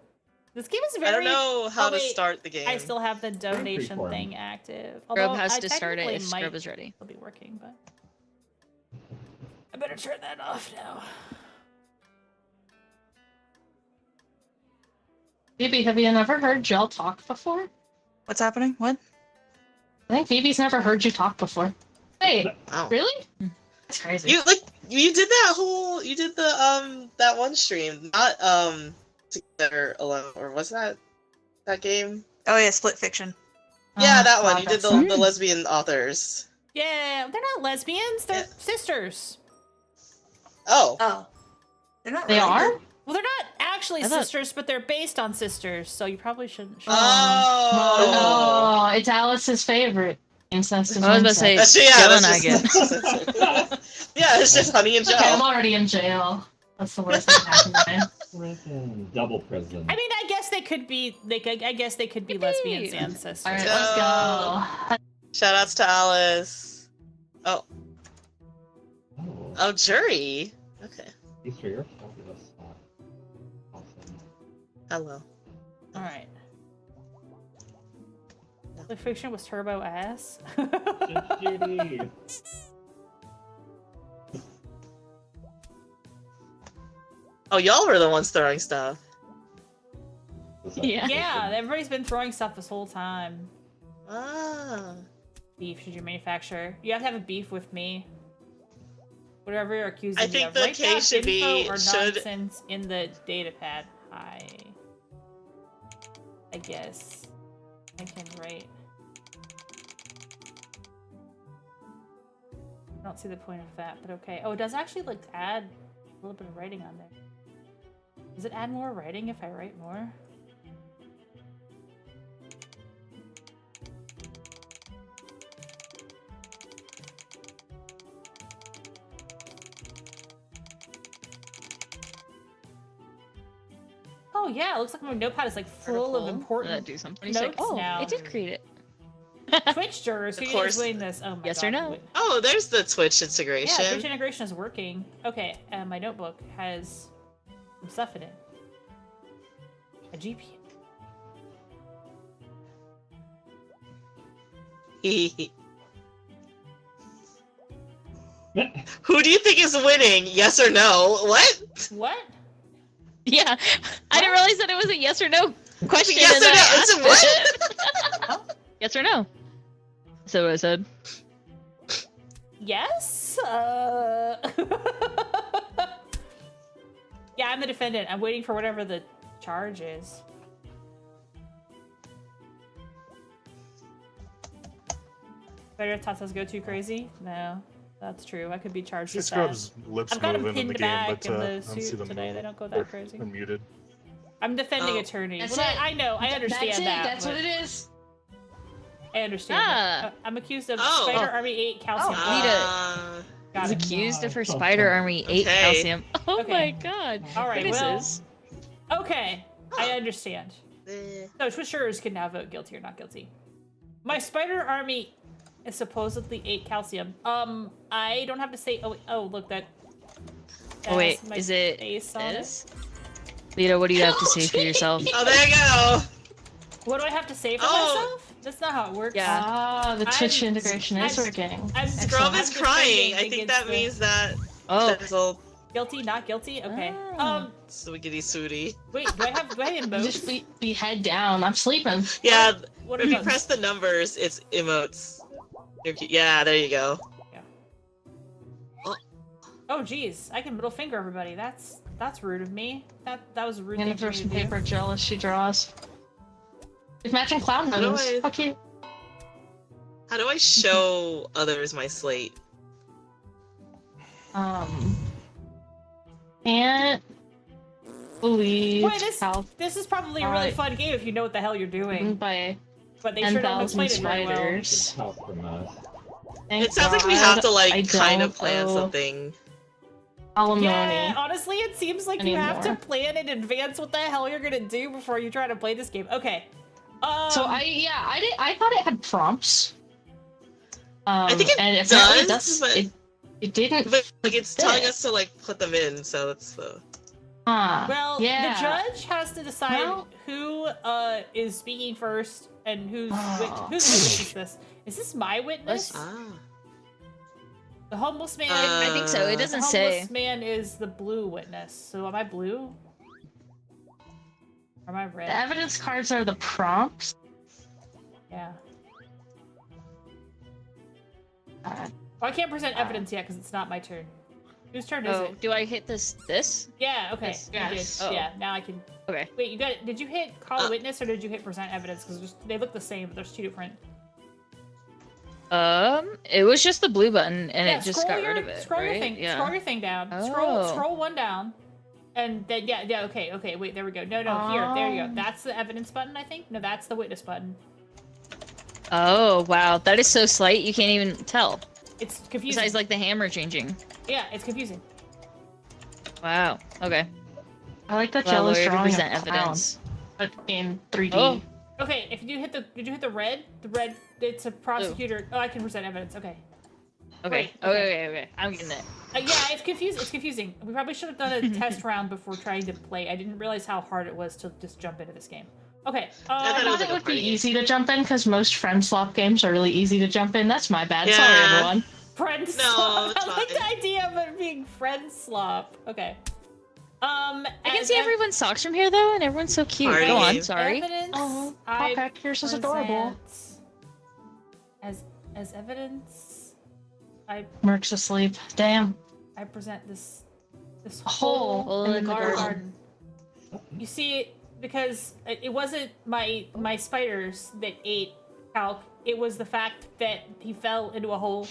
This game is very. I don't know how Oh, to wait, start the game. I still have the donation freeform. thing active. Scrub Although has I to start it technically if Scrub might is ready. still be working, but I better turn that off now. Phoebe, have you never heard Gyel talk before? What's happening? What? I think Phoebe's never heard you talk before. Wait, Oh. really? That's crazy. You did the that one stream, not Together Alone, or was that game? Oh yeah, Split Fiction. Yeah, that one. wow, You did that's the lesbian authors. Yeah, they're not lesbians. They're Yeah. sisters. Oh. Oh, they're not. They really are? good. Well, they're not actually I thought- sisters, but they're based on sisters. So you probably shouldn't. Oh. Oh, it's Alice's favorite. Incest is I was about to say, incest. Jill and that's I just- yeah, it's just Honey and Okay, I'm Joe. already in jail. That's the worst thing that happened to me. Prison. Double prison. I mean, I guess they could be. I guess they could be lesbians and sisters. Alright, Go. let's go. Shoutouts to Alice. Oh, Oh, Jury. Okay. Easter, you're fabulous. Awesome. Hello. All right. The fiction was turbo ass. Judy. Oh, y'all were the ones throwing stuff. Yeah. Yeah, everybody's been throwing stuff this whole time. Ah. Beef should you manufacture? You have to have a beef with me. Whatever you're accusing I me think of. the Write down case should be- info or should- nonsense in the data pad. I guess I can write. I don't see the point of that, but okay. Oh, it does actually like add a little bit of writing on there. Does it add more writing if I write more? Oh yeah, it looks like my notepad is like full of Article. important Did that do something? notes He's like, oh, now. it did create it. Twitch jurors. Of Who course. is doing this? Oh my Yes god. or no? Wait. Oh, there's the Twitch Yeah, integration. Twitch integration is working. Okay, my notebook has some stuff in it. A GPU. Who do you think is winning? Yes or no? What? What? Yeah, I didn't realize that it was a yes or no question. Yes and or then no? I It's a asked what? it. Yes or no? So what I said. Yes? Yeah, I'm the defendant. I'm waiting for whatever the charge is. Better Tata's go too crazy? No, that's true. I could be charged See with that. Scrub's lips I've got him moving in the pinned game, back but in I the don't see suit them today. move. They don't go They're- that crazy. They're muted. I'm defending Oh. attorney. That's Well, it. I know. I understand That's it. that. That's but what it is. I understand. Ah. that. I'm accused of Oh. Spider Army 8 calcium. Uh, Got He's it. accused of her No. Spider Army 8 Okay. calcium. Oh Okay. my god. All right, well- Witnesses. Okay, I understand. eh. So Twitch jurors can now vote guilty or not guilty. My Spider Army is supposedly 8 calcium. I don't have to say. Oh, look that. Oh wait, has my is it face on it. this? Lita, what do you have to say for yourself? Oh, there you go. What do I have to say for Oh. myself? That's not how it works. Yeah. Ah, the Twitch I'm- integration is I'm- working. I'm Scrub I'm is crying. I defending think against that the- means that Oh, that's all guilty, not guilty. Okay. Ah. swiggity sooty. Wait. Do I have emotes? Just be head down. I'm sleeping. Yeah, What if you emotes? press the numbers, it's emotes. Yeah, there you go. Oh, geez. I can middle finger everybody. That's rude of me. That was a rude I'm thing gonna for throw me some to do. paper gel as she draws. It's matching clown How do nose. I- How cute. How do I show others my slate? Can't believe Boy, how this is probably a really Alright. fun game if you know what the hell you're doing. by But they sure don't 10,000 explain it very well. spiders. House from us. Thank It sounds like we God have to I like kind of don't plan owe something. alimony. Yeah, honestly, it seems like you have to Anymore. plan in advance what the hell you're gonna do before you try to play this game. Okay. So I thought it had prompts. I think it and apparently does, but it didn't. but like it's telling fit. us to like put them in, so that's the. Well, yeah. the judge has to decide Well- who is speaking first and whose Oh. witness is this? Is this my witness? Ah. The homeless man. I think so. It the doesn't homeless say. man is the blue witness. So am I blue? Or am I red? The evidence cards are the prompts. Yeah. Uh, Oh, I can't present evidence yet because it's not my turn. Whose turn is Oh, it? do I hit this? Yeah. Okay. Yes, You yes. did. Oh. Yeah. Now I can. Okay. Wait, you got it. Did you hit call a witness or did you hit present evidence? Because they look the same, but there's two different. It was just the blue button, and Yeah, it just scroll got rid your- of it. Scroll right? your thing. Yeah. Scroll your thing down. Oh. Scroll one down, and then yeah. Okay. Wait, there we go. No. Here, there you go. That's the evidence button, I think. No, that's the witness button. Oh wow, that is so slight you can't even tell. It's confusing. Besides, like the hammer changing. Yeah, it's confusing. Wow. Okay. I like that Well, Jello's lawyer to drawing present a clown, evidence. but in 3D. Oh. Okay, if you hit the, did you hit the red? The red. It's a prosecutor. Oh, I can present evidence. Okay. Okay. Right, Okay. I'm getting it. Yeah, it's confusing. It's confusing. We probably should have done a test round before trying to play. I didn't realize how hard it was to just jump into this game. Okay. I it was thought like it a would be party. easy to jump in because most friend swap games are really easy to jump in. That's my bad. Sorry, Yeah. everyone. Friend No, slop. it's I like fine. the idea of it being friend slop. Okay. I can see everyone's socks from here though, and everyone's so cute. Party Go on. game. Sorry. Evidence. Oh, I TopKek, yours is adorable. present- As evidence, Merc's asleep. Damn. I present this A hole Hole in the in the garden. garden. You see, because it wasn't my spiders that ate Calc. It was the fact that he fell into a hole.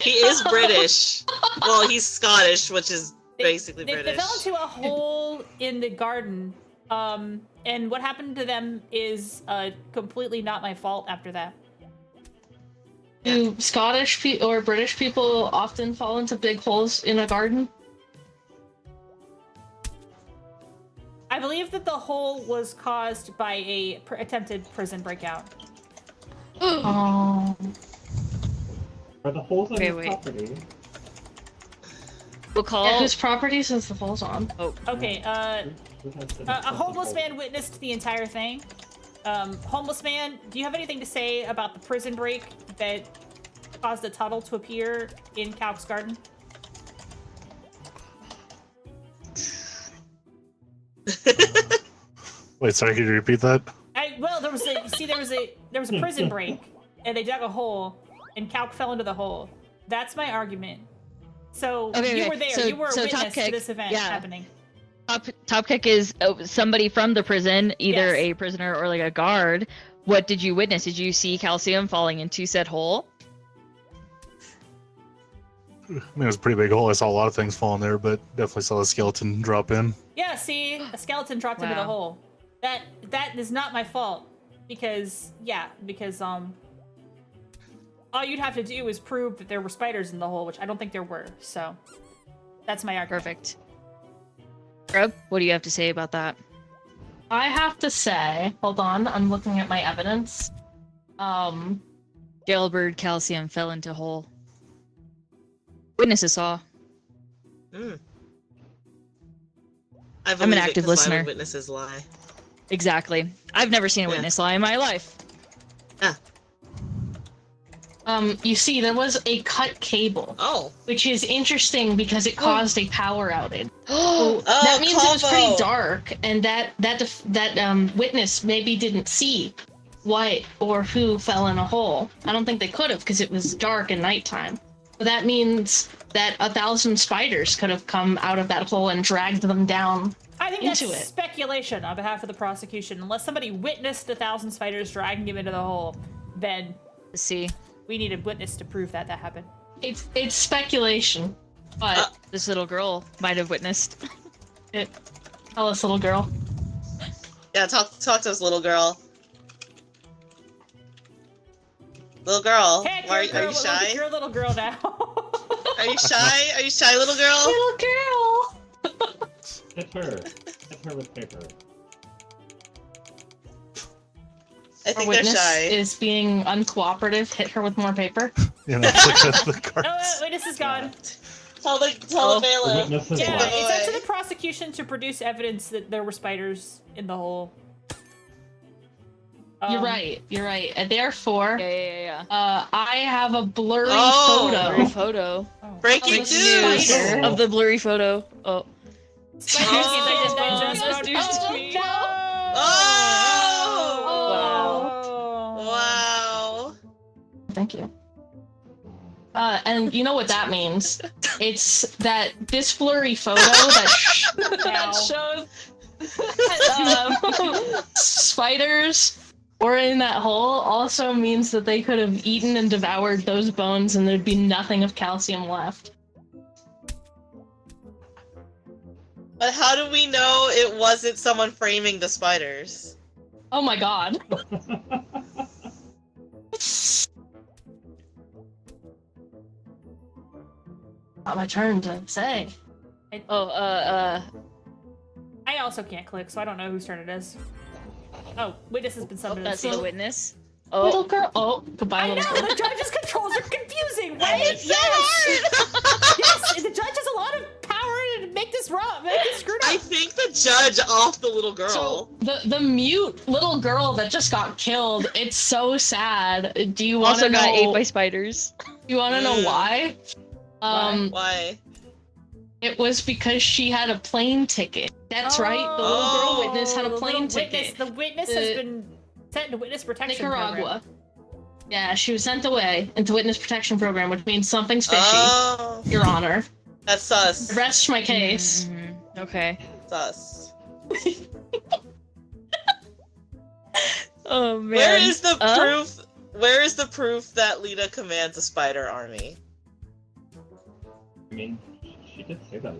He is British. Well, he's Scottish, which is basically They British. fell into a hole in the garden. And what happened to them is completely not my fault after that. Do Scottish or British people often fall into big holes in a garden? I believe that the hole was caused by a attempted prison breakout. Oh. Are the holes on Okay, your wait. property? We'll call. Yeah, whose property since the hole's on? Okay, Who has the a homeless man witnessed the entire thing. Homeless man, do you have anything to say about the prison break that caused a tunnel to appear in Calc's garden? Wait, sorry, could you repeat that? Well, there was a prison break, and they dug a hole, and Calc fell into the hole. That's my argument. So Okay, you okay. were there. So- you were a so witness to TopKek, this event yeah. happening. TopKek is somebody from the prison, either Yes. a prisoner or like a guard. What did you witness? Did you see calcium falling into said hole? I mean, it was a pretty big hole. I saw a lot of things fall in there, but definitely saw the skeleton drop in. Yeah, see, a skeleton dropped into the Wow. hole. That is not my fault because all you'd have to do is prove that there were spiders in the hole, which I don't think there were. So that's my argument. Perfect. Scrub, what do you have to say about that? I have to say, hold on, I'm looking at my evidence. Jailbird calcium fell into hole. Witnesses saw. I I'm an believe it, active 'cause why listener. would witnesses lie? Exactly. I've never seen a Yeah. witness lie in my life. You see, there was a cut cable, Oh. which is interesting because it caused a power outage. Oh, That means it was pretty combo. dark, and that witness maybe didn't see what or who fell in a hole. I don't think they could have because it was dark and nighttime. But that means that 1,000 spiders could have come out of that hole and dragged them down. I think that's into it. speculation on behalf of the prosecution. Unless somebody witnessed 1,000 spiders dragging him into the hole, then See, we need a witness to prove that happened. It's speculation, but this little girl might have witnessed. tell us, little girl. Yeah, talk to us, little girl. Little girl. Heck, Are you're a you girl, shy? You're a little girl now. Are you shy? Are you shy, little girl? Little girl. Hit her. Hit her with paper. I Our think they're witness shy. is being uncooperative. Hit her with more paper. You know, look at the Oh, cards. witness is gone. Tell the Oh. The bailiff. witness is Yeah, Give left. them it's up to away. the prosecution to produce evidence that there were spiders in the hole. You're right. You're right. And therefore, Yeah. I have a blurry Oh. Blurry photo photo. Breaking Of the news. spider. Of the blurry photo. Oh. Spiders Oh. in the digest Oh, bone. that's Oh, me. no! Oh. Wow. Thank you. And you know what that means? It's that this blurry photo that shows spiders were in that hole also means that they could have eaten and devoured those bones and there'd be nothing of calcium left. But how do we know it wasn't someone framing the spiders? Oh my god. Not my turn to say. Oh, I also can't click, so I don't know whose turn it is. Oh, witness has been summoned. that's to the the witness. Little Oh, girl. Oh, goodbye, I know, little girl. the judge's controls are confusing, right? It's so Yes! hard. Yes, the judge has a lot of power to make this wrong, make this screwed I up. think the judge off the little girl. So the mute little girl that just got killed, it's so sad. Do you want also to know? got ate by spiders. You want to know why? Why? It was because she had a plane ticket. That's right. The little Oh. girl witness had a The plane little ticket. The witness has been sent to witness protection Nicaragua. program. Yeah, she was sent away into witness protection program, which means something's fishy. Oh, Your Honor. that's sus. Rest my case. Mhm. Okay. Sus. Oh man. Where is the proof? Where is the proof that Lita commands a spider army? I mean, she did say that.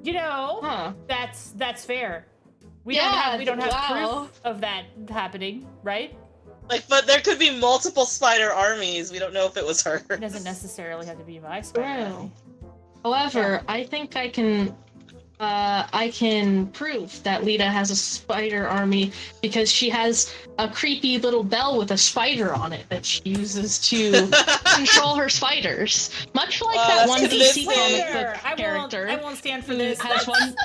You know, Huh. that's fair. We Yeah, don't have wow. proof of that happening, right? Like, but there could be multiple spider armies. We don't know if it was her. It doesn't necessarily have to be my spider. True. However, I think I can prove that Lita has a spider army because she has a creepy little bell with a spider on it that she uses to control her spiders. Much like Wow, that that's one convincing. DC comic Spider! book character I won't stand for who this. has one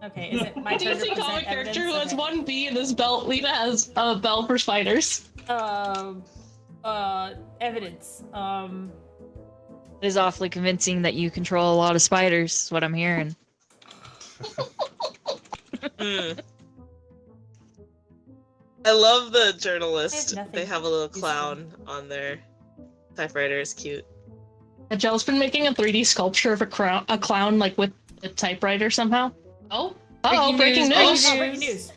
Okay, is it my turn to DC present comic character who evidence? has one bee in his belt. Lita has a bell for spiders. Evidence. It is awfully convincing that you control a lot of spiders, is what I'm hearing. I love the journalist. I have They nothing have a little useful. clown on their typewriter. It's cute. Gel's been making a 3D sculpture of a clown like with a typewriter somehow. Oh, breaking news. Oh, breaking news.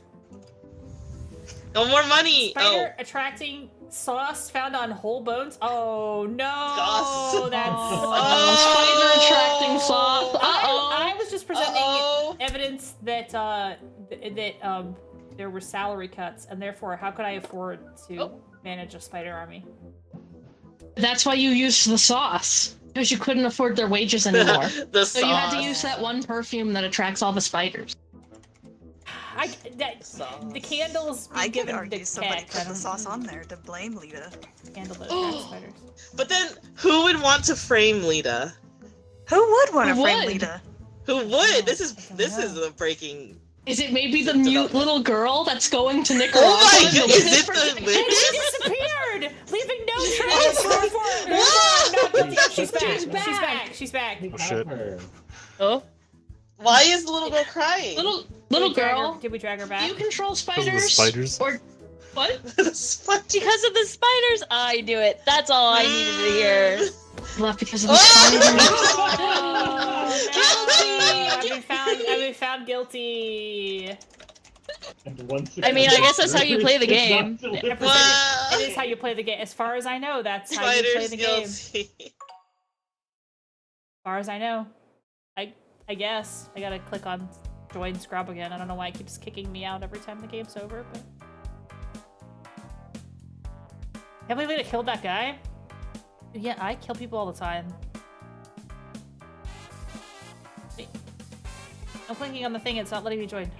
No more money. Spider attracting sauce found on whole bones. Oh no, Sauce. that's. Spider attracting sloth. I was just presenting Uh-oh. evidence that there were salary cuts, and therefore, how could I afford to manage a spider army? That's why you used the sauce. Because you couldn't afford their wages anymore. The So you had to sauce. use that one perfume that attracts all the spiders. The candles. I could given argue the somebody cat, put the sauce on there to blame Lita. Candle that attracts spiders. But then, who would want to frame Lita? Who would want to Who frame would? Lita? Who would? This is I don't know. a breaking. Is it maybe the mute little girl that's going to Nicaragua? Oh my to god! witness Is it protection? the And she witness? disappeared, leaving no trace. She's back. We Oh, have shit. her. Oh, Why is the little girl crying? Little Did we drag her- girl, Did we drag her do back? you control Because of the spiders? spiders. Or what? The spider. because of the spiders, I do it. That's all I needed to hear. Left because of the Oh! spiders. Oh, no. I've been found guilty. And once I mean, I guess that's how you play the it's not game. delivered. Wow. It is how you play the game. As far as I know, that's how you play Spider's the game. As guilty. far as I know. I guess. I gotta click on join Scrub again. I don't know why it keeps kicking me out every time the game's over, but Can't believe I killed that guy. Yeah, I kill people all the time. Wait. I'm clicking on the thing, it's not letting me join.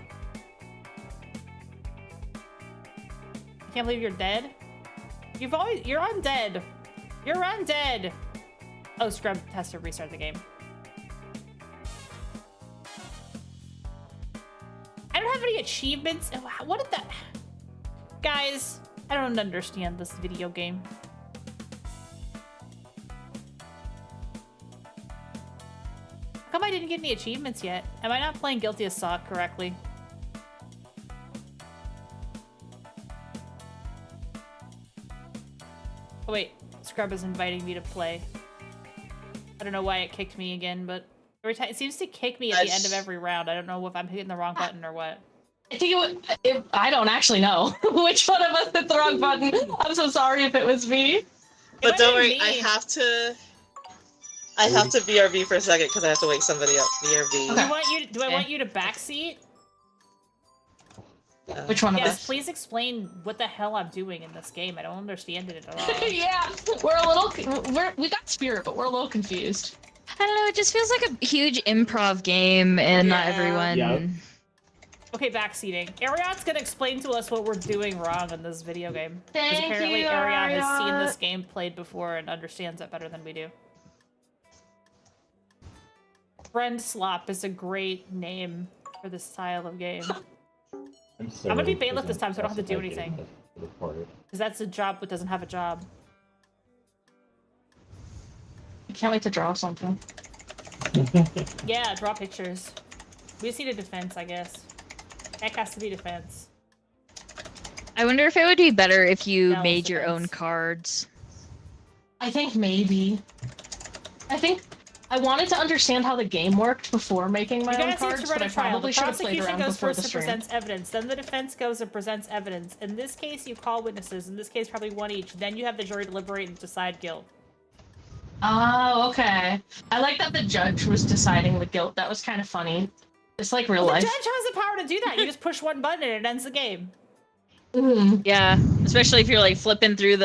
I can't believe you're dead. You're undead. You're undead. Oh, Scrub has to restart the game. I don't have any achievements. What did that... Guys, I don't understand this video game. How come I didn't get any achievements yet? Am I not playing Guilty as Sought correctly? Oh wait, Scrub is inviting me to play. I don't know why it kicked me again, but every time it seems to kick me at the end of every round. I don't know if I'm hitting the wrong button or what. I think I don't actually know which one of us hit the wrong button. I'm so sorry if it was me. But don't worry, I have to BRB for a second because I have to wake somebody up. BRB. Okay. Do I want you to backseat? Which one of Yes, us? please explain what the hell I'm doing in this game. I don't understand it at all. Yeah, we got spirit, but we're a little confused. I don't know, it just feels like a huge improv game and not everyone... Yep. Okay, backseating. Ariadne's gonna explain to us what we're doing wrong in this video game. Because Thank apparently you, Ariadne has seen Ariadne. this game played before and understands it better than we do. Friend Slop is a great name for this style of game. I'm gonna be bailiff this time, so I don't have to do anything. Because Because that's a job that doesn't have a job. I can't wait to draw something. Yeah, draw pictures. We just need a defense, I guess. Heck has to be defense. I wonder if it would be better if you No, made it's your own defense. cards. I think maybe. I wanted to understand how the game worked before making my You own guys need cards, to but run I a trial. probably The should have played prosecution around goes before first the and stream. presents evidence. Then the defense goes and presents evidence. In this case, you call witnesses. In this case, probably one each. Then you have the jury deliberate and decide guilt. Oh, okay. I like that the judge was deciding the guilt. That was kind of funny. It's like real The life. judge has the power to do that. You just push one button and it ends the game. Yeah, especially if you're like flipping through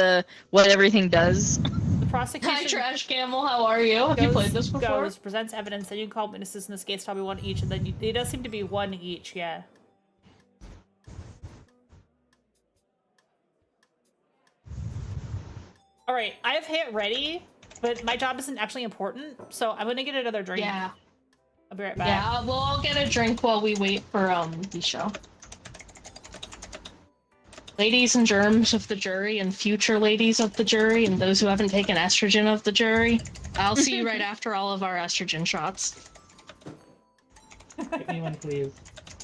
what everything does. The Hi, prosecution Trash Camel. How are you? Have you played this before? goes, presents evidence. Then you call witnesses. In this case, probably one each. And then it does seem to be one each. Yeah. All right, I've hit ready, but my job isn't actually important, so I'm gonna get another drink. Yeah. I'll be right back. Yeah, we'll all get a drink while we wait for the show. Ladies and germs of the jury, and future ladies of the jury, and those who haven't taken estrogen of the jury, I'll see you right after all of our estrogen shots. Give me one, please.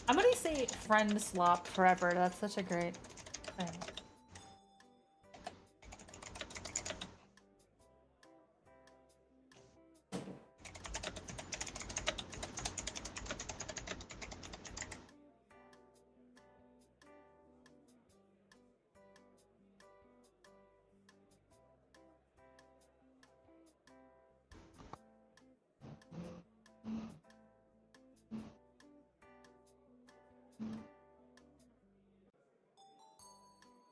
I'm gonna say friend slop forever. That's such a great thing.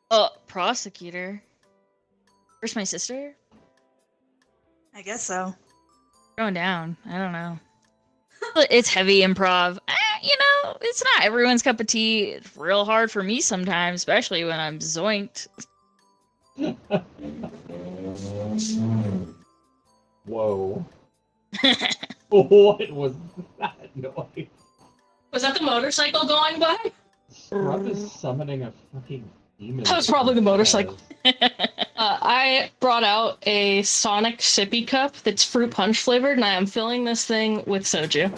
Oh, prosecutor. Where's my sister? I guess so. Going down. I don't know. It's heavy improv. You know, it's not everyone's cup of tea. It's real hard for me sometimes, especially when I'm zoinked. Whoa. What was that noise? Was that the motorcycle going by? Scrub is summoning a fucking demon. That was probably the motorcycle. I brought out a Sonic sippy cup that's fruit punch flavored, and I am filling this thing with soju.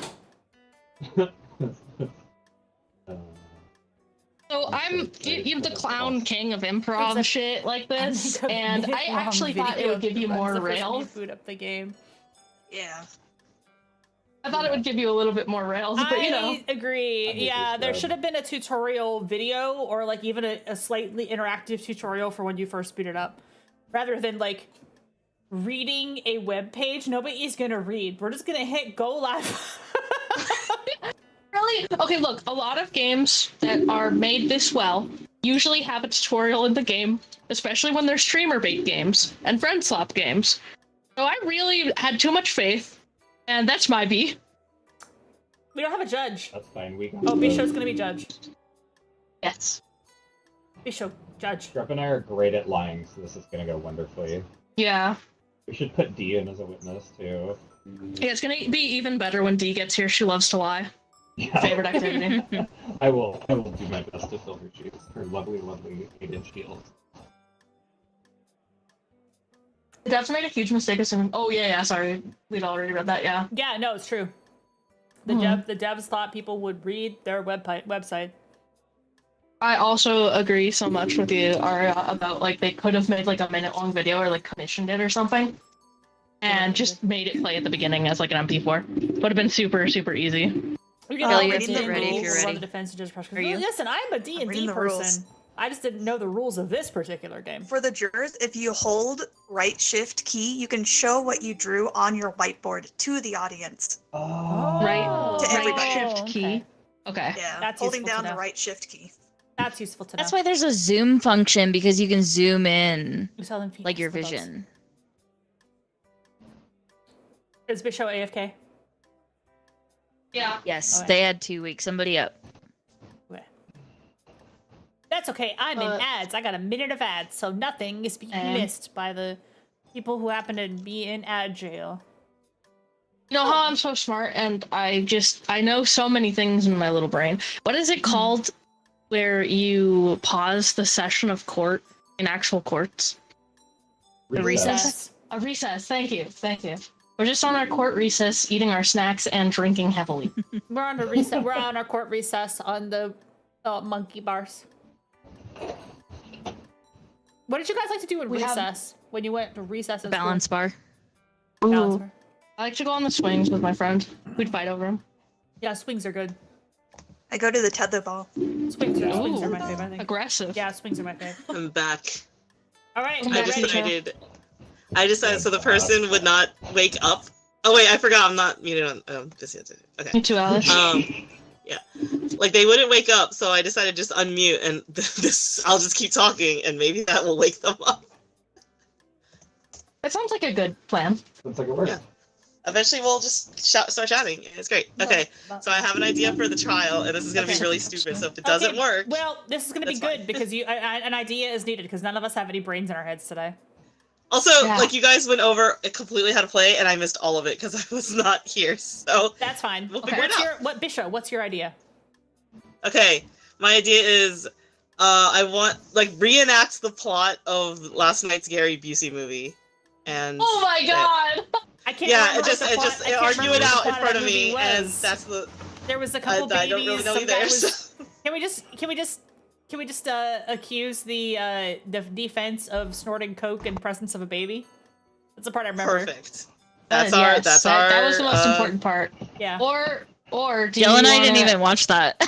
So I'm the clown king of improv It's a- shit like I this, think I've and made it I wrong actually thought it video would give you because more the first time you rails. boot up the game. Yeah. I thought it would give you a little bit more rails, but you know. I agree. I'm with Yeah, you, there Scrub. should have been a tutorial video or like even a slightly interactive tutorial for when you first boot it up. Rather than like reading a web page, nobody's gonna read. We're just gonna hit go live. Really? Okay, look, a lot of games that are made this well usually have a tutorial in the game, especially when there's streamer bait games and friend swap games. So I really had too much faith, and that's my B. We don't have a judge. That's fine. We got Oh, Bishop's gonna be judge. Yes. Bishop, judge. Scrub and I are great at lying, so this is gonna go wonderfully. Yeah. We should put D in as a witness too. Yeah, it's gonna be even better when Dee gets here. She loves to lie. Yeah. Favorite activity. I will do my best to fill her shoes. Her lovely 8-inch heels. The devs made a huge mistake assuming. Oh yeah, sorry, we'd already read that. Yeah. Yeah, no, it's true. The devs thought people would read their website. I also agree so much with you, Aria, about like they could have made like a minute-long video or like commissioned it or something, and just made it play at the beginning as like an MP4. Would have been super easy. We Kelly, you have reading to the get ready if rules. you're Run ready. the defense and just Are you? Listen, I'm a D&D reading the rules. person. I just didn't know the rules of this particular game. For the jurors, if you hold right shift key, you can show what you drew on your whiteboard to the audience. Oh. Right. To Right everybody. shift key. Okay. Okay. Yeah, That's holding useful to down the know. right shift key. That's useful to know. That's why there's a zoom function, because you can zoom in You tell them feet like your for those. vision. Is Bishop AFK? Yeah. Yes, Okay. they had 2 weeks. Somebody up. Okay. That's okay. I'm in ads. I got a minute of ads, so nothing is being missed by the people who happen to be in ad jail. You know how I'm so smart and I know so many things in my little brain. What is it called where you pause the session of court in actual courts? The recess. A recess. Thank you. We're just on our court recess, eating our snacks and drinking heavily. We're on a recess. We're on our court recess on the monkey bars. What did you guys like to do in recess when you went to recess? Balance bar. Balance Ooh. bar. I like to go on the swings with my friend. We'd fight over them. Yeah, swings are good. I go to the tetherball. Swings are Ooh. my favorite. I think. Aggressive. Yeah, swings are my favorite. I'm back. All right, I we're I ready. decided so the person would not wake up. Oh wait, I forgot I'm not muted on this yet. Okay. Me too, Alice. Yeah. Like they wouldn't wake up, so I decided to just unmute and I'll just keep talking and maybe that will wake them up. That sounds like a good plan. Looks like it worked. Yeah. Eventually we'll just start chatting. It's great. Okay. So I have an idea for the trial and this is going to be really stupid. So if it doesn't work, Well, this is going to be that's good fine. because an idea is needed because none of us have any brains in our heads today. also, Yeah. like you guys went over completely how to play and I missed all of it because I was not here. So That's fine. We'll figure it out. Bishop? What's your idea? okay, my idea is I want reenact the plot of last night's Gary Busey movie. And Oh my god! I can't. yeah, remember what the plot- I can't argue remember it what the out in plot front of that me, movie and was. that's the. There was a couple I babies. don't really know some guy either. was- So. Can we just accuse the defense of snorting coke in presence of a baby? That's the part I remember. Perfect. That's our. Yes, That's that, our. that was the most important part. Yeah. Or do Jill and you I didn't wanna- even watch that.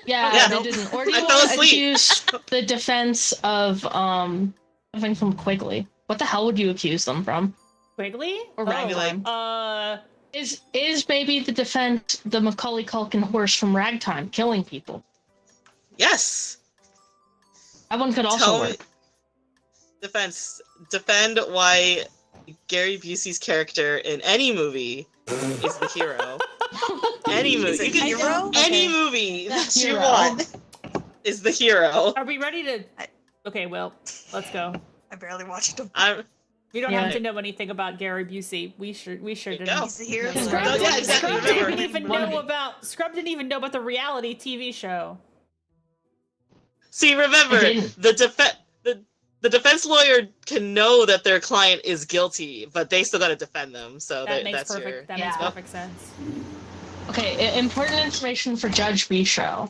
Yeah, Yeah. they didn't. Or do I you fell want to asleep. accuse the defense of something from Quigley? What the hell would you accuse them from? Quigley? Or Ragtime. Is maybe the defense the Macaulay Culkin horse from Ragtime killing people? Yes. That one could also Tell me. work. Defend why Gary Busey's character in any movie is the hero. Any movie. Is it You can- hero? Any Okay. movie that you Hero. want is the hero. Are we ready to? Okay, well, let's go. I barely watched him. We don't Yeah. have to know anything about Gary Busey. We sure There you didn't. go. He's the hero. Yeah. Scrub, Oh, yeah, exactly. Scrub Remember. didn't even One of know it. about. Scrub didn't even know about the reality TV show. See, remember, I didn't. the defense lawyer can know that their client is guilty, but they still got to defend them. So That makes that's perfect. your. That Yeah. makes perfect sense. Okay, important information for Judge Bishow.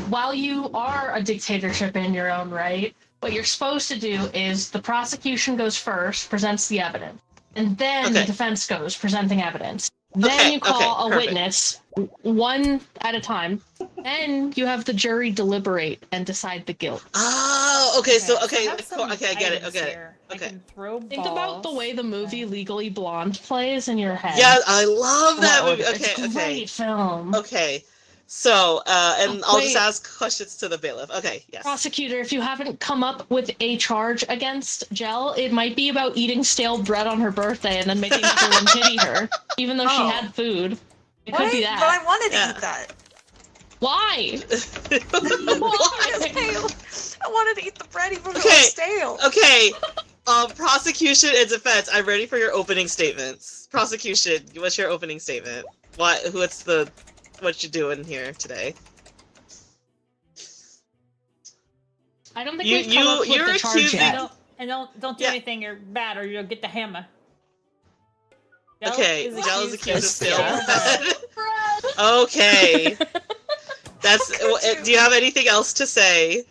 While you are a dictatorship in your own right, what you're supposed to do is the prosecution goes first, presents the evidence, and then the Okay. defense goes, presenting evidence. Then you call a perfect. witness, one at a time. Then you have the jury deliberate and decide the guilt. Oh, okay. So I okay, have some okay, I get it. items Okay. here. I Okay. can throw Think about the balls. way the movie Legally Blonde plays in your head. Yeah, I love that What movie. order? Okay, It's a okay, great film. okay. So, and I'll just Wait. ask questions to the bailiff. Okay, yes. Prosecutor, if you haven't come up with a charge against Gyel, it might be about eating stale bread on her birthday and then making everyone pity her, even though she Oh. had food. It What? could be But that. I wanted to Yeah. eat that. Why? Why? I wanted to eat the bread even though it Okay. was stale. Okay, prosecution and defense, I'm ready for your opening statements. Prosecution, what's your opening statement? What you doing here today? I don't think You- we've come up with you're the charge accusing- yet. Don't do Yeah. anything or bad, or you'll get the hammer. Okay, is Gyel is accused of stale stale bread. bread. Okay. That's. Do you have anything else to say?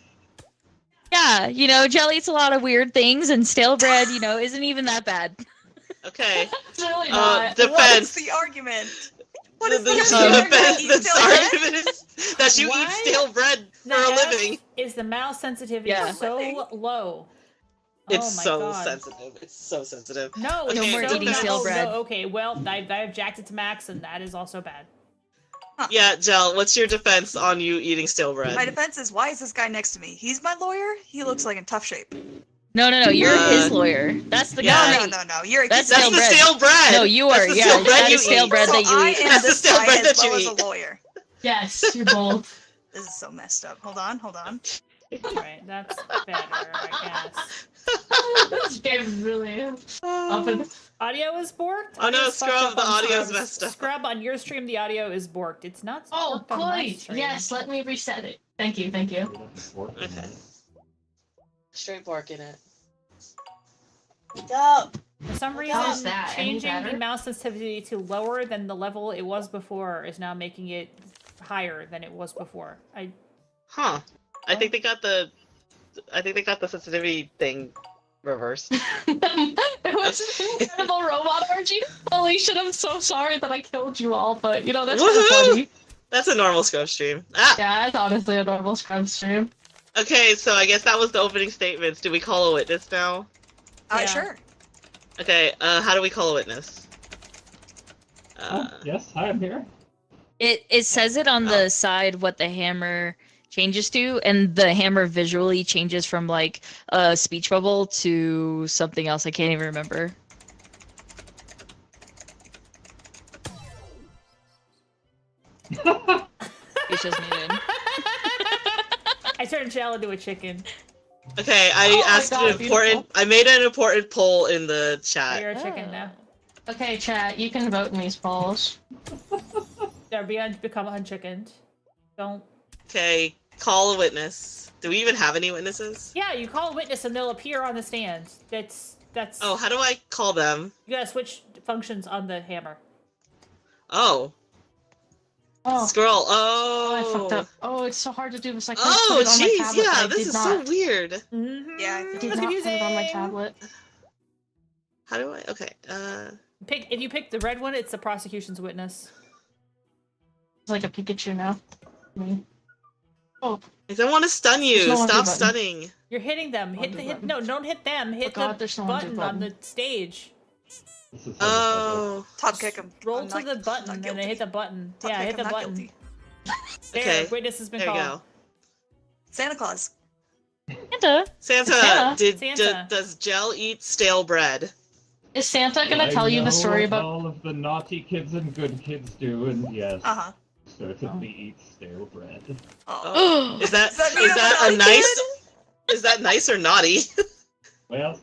Yeah, you know, Gyel eats a lot of weird things, and stale bread, you know, isn't even that bad. Okay. It's really not. What is Defense. the argument? What is the The argument? defense. Eat The stale bread? argument is that you eat Why? stale bread for The a F living. Is the mouse sensitivity Yeah. so low? It's oh my so God. sensitive. It's so sensitive. No, No it's more so eating no, stale bread. No, okay, well, I've jacked it to max, and that is also bad. Yeah, Gyel, what's your defense on you eating stale bread? My defense is, why is this guy next to me? He's my lawyer? He looks like in tough shape. No, you're Uh, his lawyer. That's the yeah. guy. No. You're That's That's stale the bread. stale bread. No, you are. That's the Yeah, stale bread that you is stale eat. bread so that you I eat. am That's the this stale guy bread as that you well as eat. a lawyer. Yes, you're both. This is so messed up. Hold on. Right, that's better, I guess. This game really is. Up in- Audio is borked? Oh no, Audio's fucked Scrub, up the on audio's Scrub's. messed up. Scrub, on your stream, the audio is borked. It's not Oh, borked on my great. stream. Yes, let me reset it. Thank you. Okay. Straight bark in it. Stop. For some How is reason, that? Any changing the better? mouse sensitivity to lower than the level it was before is now making it higher than it was before. Huh. I think they got the sensitivity thing reversed. It was an incredible robot orgy. Holy shit, I'm so sorry that I killed you all, but you know, that's kind of Woohoo! funny. That's a normal Scrub stream. Ah! Yeah, it's honestly a normal Scrub stream. Okay, so I guess that was the opening statements. Do we call a witness now? Yeah. Sure. Okay, how do we call a witness? Yes, hi, I'm here. It says it on the side what the hammer changes to, and the hammer visually changes from like a speech bubble to something else. I can't even remember. It's just muted. I turned Gyel into a chicken. Okay, I Oh my asked God, an important. beautiful. I made an important poll in the chat. You're a chicken now. Okay, chat, you can vote in these polls. They're become unchickened. Don't. Okay, call a witness. Do we even have any witnesses? Yeah, you call a witness and they'll appear on the stand. That's. Oh, how do I call them? You gotta switch functions on the hammer. Oh, Oh, scroll. oh, I Oh. fucked up. Oh, it's so hard to do this. I couldn't Oh, put it on my jeez, tablet, yeah, but I this did is not. so weird. Mm-hmm. Yeah, I I feel did that. not put it on my tablet. How do I? Okay. If you pick the red one, it's the prosecution's witness. It's like a Pikachu now. Oh, I don't want to stun you. There's no Stop undo button. stunning. You're hitting them. Hit Undo the hit. button. No, don't hit them. Hit God, the there's no undo button on button. the stage. This is Oh. TopKek him. Roll I'm to not- the not button and then guilty. hit the button. TopKek, Yeah, hit I'm the not button. guilty. There, Okay, witness has been there you called. go. Santa Claus. Santa. Santa, Santa. does Gyel eat stale bread? is Santa gonna I tell you know the story what about? all of the naughty kids and good kids do, and yes, Uh-huh. certainly eat stale bread. Oh. Is that Does that mean is I'm that a a naughty nice? Is that nice or naughty? Well,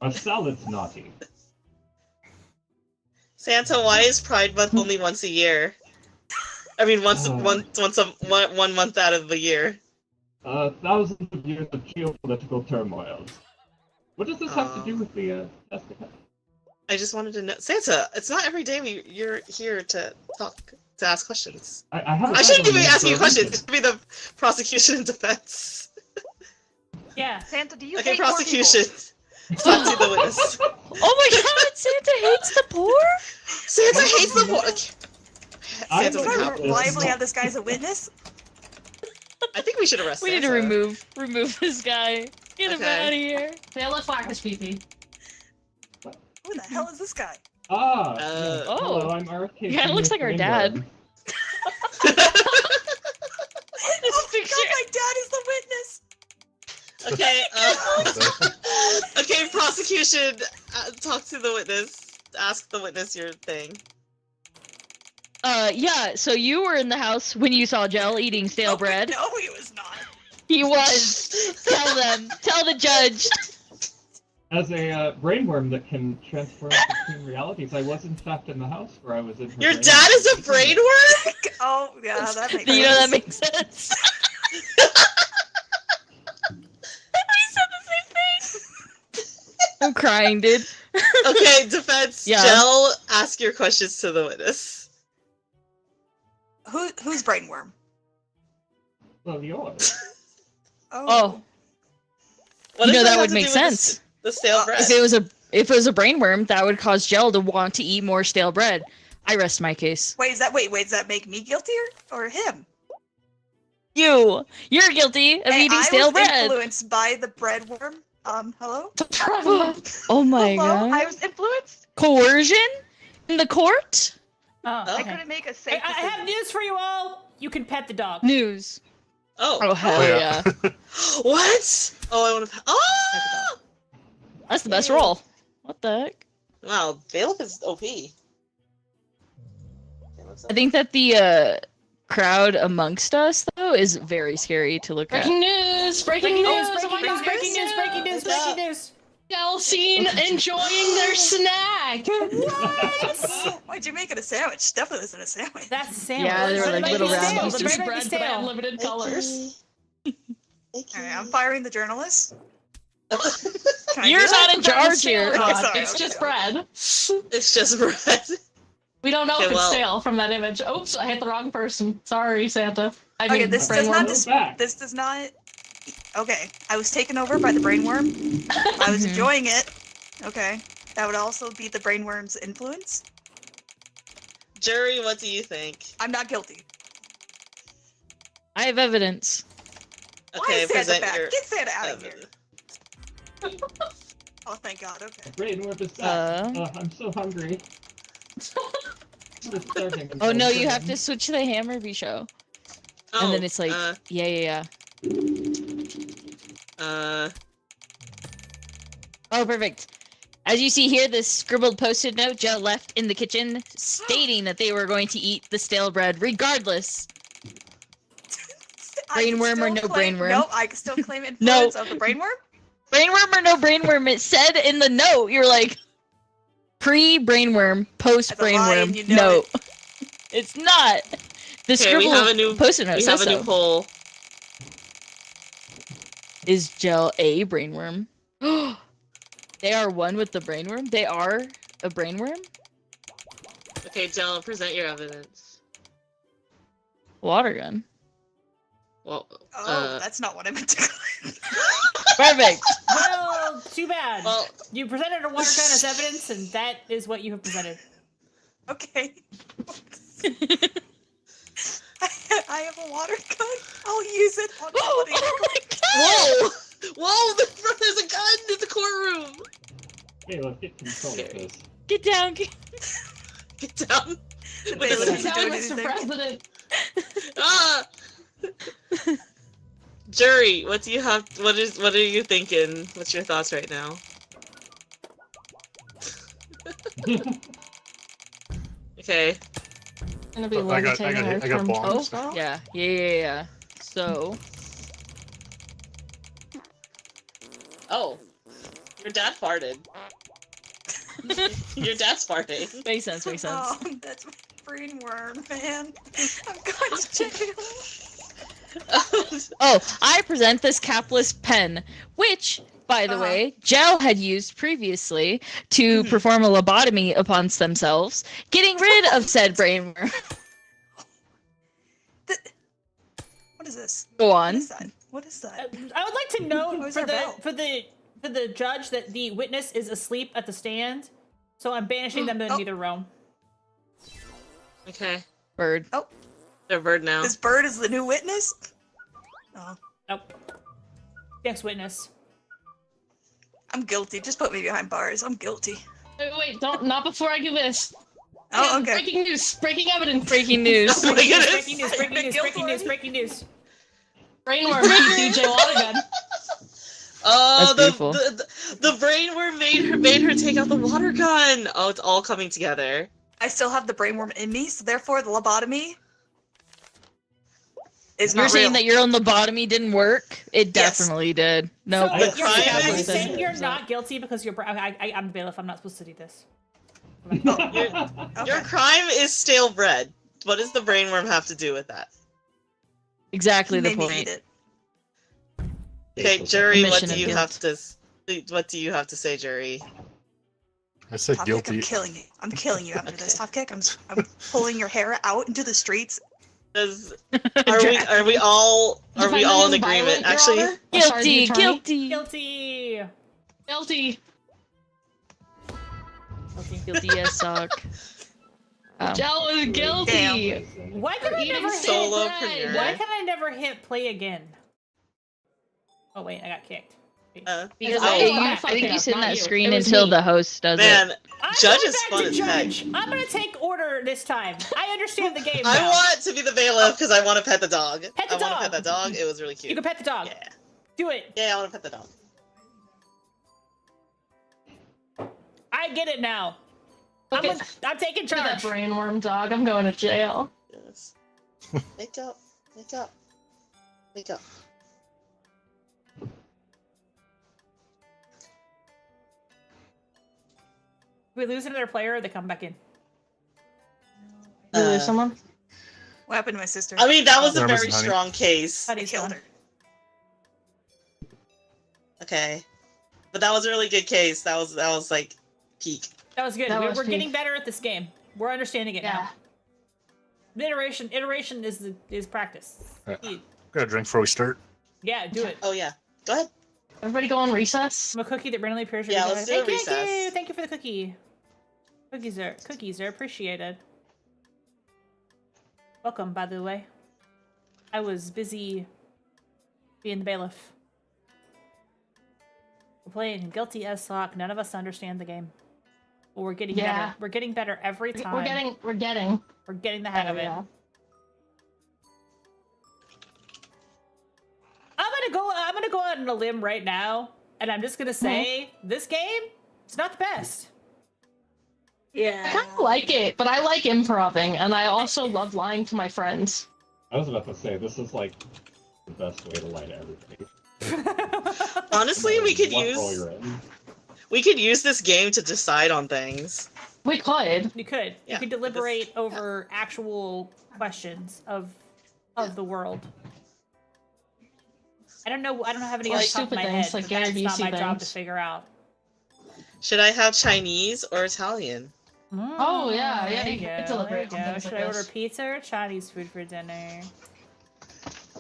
a salad's naughty. Santa, why is Pride Month only once a year? I mean, one month out of the year. Thousands of years of geopolitical turmoil. What does this have to Oh. do with the festival? I just wanted to know, Santa. It's not every day you're here to talk, to ask questions. I haven't. I shouldn't had even one ask you for a questions. It reason. should be the prosecution and defense. Yeah. Santa, do you Okay, hate poor prosecution. people? Talk to the witness. Oh my God! Santa hates the poor. Santa hates the poor. I Santa's Do a don't I know. cop. reliably have this guy as a witness? I think we should arrest We need Santa. to remove this guy. Get him Okay. out of here. They look like his pee. Who the hell is this guy? Ah, Uh, yes. Oh. Hello, I'm Arcade. Yeah, it looks like our dad. Oh my god, my dad is the witness! Okay, okay, prosecution, talk to the witness. Ask the witness your thing. Yeah, so you were in the house when you saw Gyel eating stale bread. No, he was not. He was. Tell them. Tell the judge. As a brainworm that can transfer between realities, I was in fact in the house where I was in. Your dad is a brainworm? Oh, yeah, that makes sense. You know that makes sense. We said the same thing. I'm crying, dude. Okay, defense. Yeah. Gyel, ask your questions to the witness. Who's brainworm? Well, yours. Oh. What You does know that have would to make do with sense. The stale bread. If it was a brainworm, that would cause Gyel to want to eat more stale bread. I rest my case. Wait, does that make me guilty or him? You're guilty of eating stale I was bread. influenced by the breadworm. Hello? Oh my Hello? god. I was influenced? Coercion in the court? Oh, I okay. couldn't make a I safe decision. have news for you all. You can pet the dog. News. Oh. Oh hell yeah. What? Oh, I want to. Oh! That's the best roll. What the heck? Wow, Bailiff is OP. I think that the crowd amongst us though is very scary to look at. Breaking news! Breaking news! Oh my God, Breaking news! Breaking news! Breaking news! Gyel seen enjoying their snack. Why'd you make it a sandwich? Definitely wasn't a sandwich. That's a sandwich. Yeah, they were The like bread little might be round stale. pieces. The bread might be Bread, but I have stale. limited colors. Alright, I'm firing the journalist. Can I You're do that? not in charge here. Okay, sorry, It's okay. just bread. It's just bread. We don't know Okay, if it's well- stale from that image. Oops, I hit the wrong person. Sorry, Santa. I Okay, mean, this does brainworm. not Back. this does not. Okay, I was taken over by the brainworm. I was enjoying it. Okay, that would also be the brainworm's influence. Jury, what do you think? I'm not guilty. I have evidence. Okay, Why is Santa present back? your Get Santa out of here. evidence. Oh, thank God. Okay. Brainworm is back. I'm so hungry. Just starting. Oh no, you have to switch to the hammer show. Oh, And then it's like, yeah. Oh, perfect. As you see here, this scribbled post-it note Gyel left in the kitchen stating that they were going to eat the stale bread regardless. I can Brainworm or still no claim- brainworm? Nope, I can still claim influence of the brainworm. Brainworm or no brainworm, it said in the note, you're like, pre-brainworm, That's a lie, post-brainworm, and you know no. it. It's not. The Okay, we have a scribbled new post-it note we says have a new so. poll. Is Gyel a brainworm? They are one with the brainworm? They are a brainworm? Okay, Gyel, present your evidence. Water gun. Well, Oh, that's not what I meant to claim. Perfect. Well, too bad. well, You presented a water gun as evidence, and that is what you have presented. Okay. I have a water gun. I'll use it on somebody. Oh my god! whoa, whoa! There's a gun in the courtroom. Okay, let's get control of this. Get down. Get down. Wait, What let is me it? do Down, anything. Mr. President. Ah! Jury, what do you have? What are you thinking? What's your thoughts right now? Okay. Gonna be I got levitating our term bombs. tomorrow. Yeah. So, Oh, your dad farted. Your dad's farting. makes sense. Oh, that's my brainworm, man. I'm going to jail. Oh, I present this capless pen, which, by the way, Gyel had used previously to perform a lobotomy upon themselves, getting rid of said brainworm. What is this? Go What on. is that? What is that? I would like to note Where's for our bell? the judge that the witness is asleep at the stand, so I'm banishing them to Oh. neither realm. Okay, Bird. they're bird now. This bird is the new witness? Oh, Nope. Next witness. I'm guilty. Just put me behind bars. I'm guilty. Wait, don't, not before I do this. Oh, okay. Breaking news. Breaking evidence. Breaking news. Oh my goodness. Breaking news, breaking news, breaking news, breaking news. Brainworm beat DJ water gun. Oh, That's beautiful. the brainworm made her take out the water gun. Oh, it's all coming together. I still have the brainworm in me, so therefore the lobotomy is You're not saying real. that your own lobotomy didn't work? It Yes. definitely did. No, So I- you're, The crime saying, is- saying you're not guilty because you're. I'm the bailiff. I'm not supposed to do this. Okay. Your crime is stale bread. What does the brainworm have to do with that? exactly He the made me point. eat it. Okay, jury, what Admission do of you guilt. have to say, jury? I said TopKek, guilty. I'm killing you. I'm killing you after this, TopKek. I'm pulling your hair out into the streets. Does are we all in Defendant is agreement? violent, Your Actually, Honor? I'm sorry, the Guilty, attorney. guilty, Guilty. Guilty. guilty as suck. Gyel is guilty. Why can I Eating never solo bread. premiere. Why can I never hit play again? Oh wait, I got kicked. Because Oh, I fucked think it you up, sit in not that you. screen It was until me. the host does it. man, I'm Judge going is back fun to as heck. judge. I'm gonna take order this time. I understand the game. I now. want to be the bailiff because I want to pet the dog. Pet the I want to dog. pet that dog. It was really You cute. can pet the dog. Yeah, Do it. yeah, I want to pet the dog. I get it now. Look I'm, at I'm taking look at that charge. brainworm dog. I'm going to jail. Yes. Wake up! Wake up! Wake up! We lose another player, or they come back in. You lose someone? What happened to my sister? I mean, that was a There, very Mrs. Honey. strong case. I Honey's killed gone. her. Okay, but that was a really good case. That was like peak. That was good. That was We're peak. getting better at this game. We're understanding it Yeah. now. Iteration is practice. Yeah. Got a drink before we start. Yeah, do it. Oh yeah, go ahead. Everybody go on recess. I'm a cookie that randomly appears. Yeah, your let's do Thank a you, thank you, recess. thank you for the cookie. Cookies are appreciated. Welcome, by the way. I was busy being the bailiff. We're playing guilty as fuck. None of us understand the game. But we're getting Yeah. better. We're getting better every time. We're getting. We're getting the hang of it. Yeah. I'm gonna go out on a limb right now, and I'm just gonna say this game, it's not the best. I kind of like it, but I like improving, and I also love lying to my friends. I was about to say, this is like the best way to lie to everybody. Honestly, we could What role use you're in. this game to decide on things. We could. You could. Yeah, You could deliberate over actual questions of the world. I don't know. I don't have any Or off the top of stupid my things, head. like But that's Gary not my Busey job to things. figure out. Should I have Chinese or Italian? Oh, yeah, There you you can go. There deliberate you on go. things Should like I order this. pizza or Chinese food for dinner?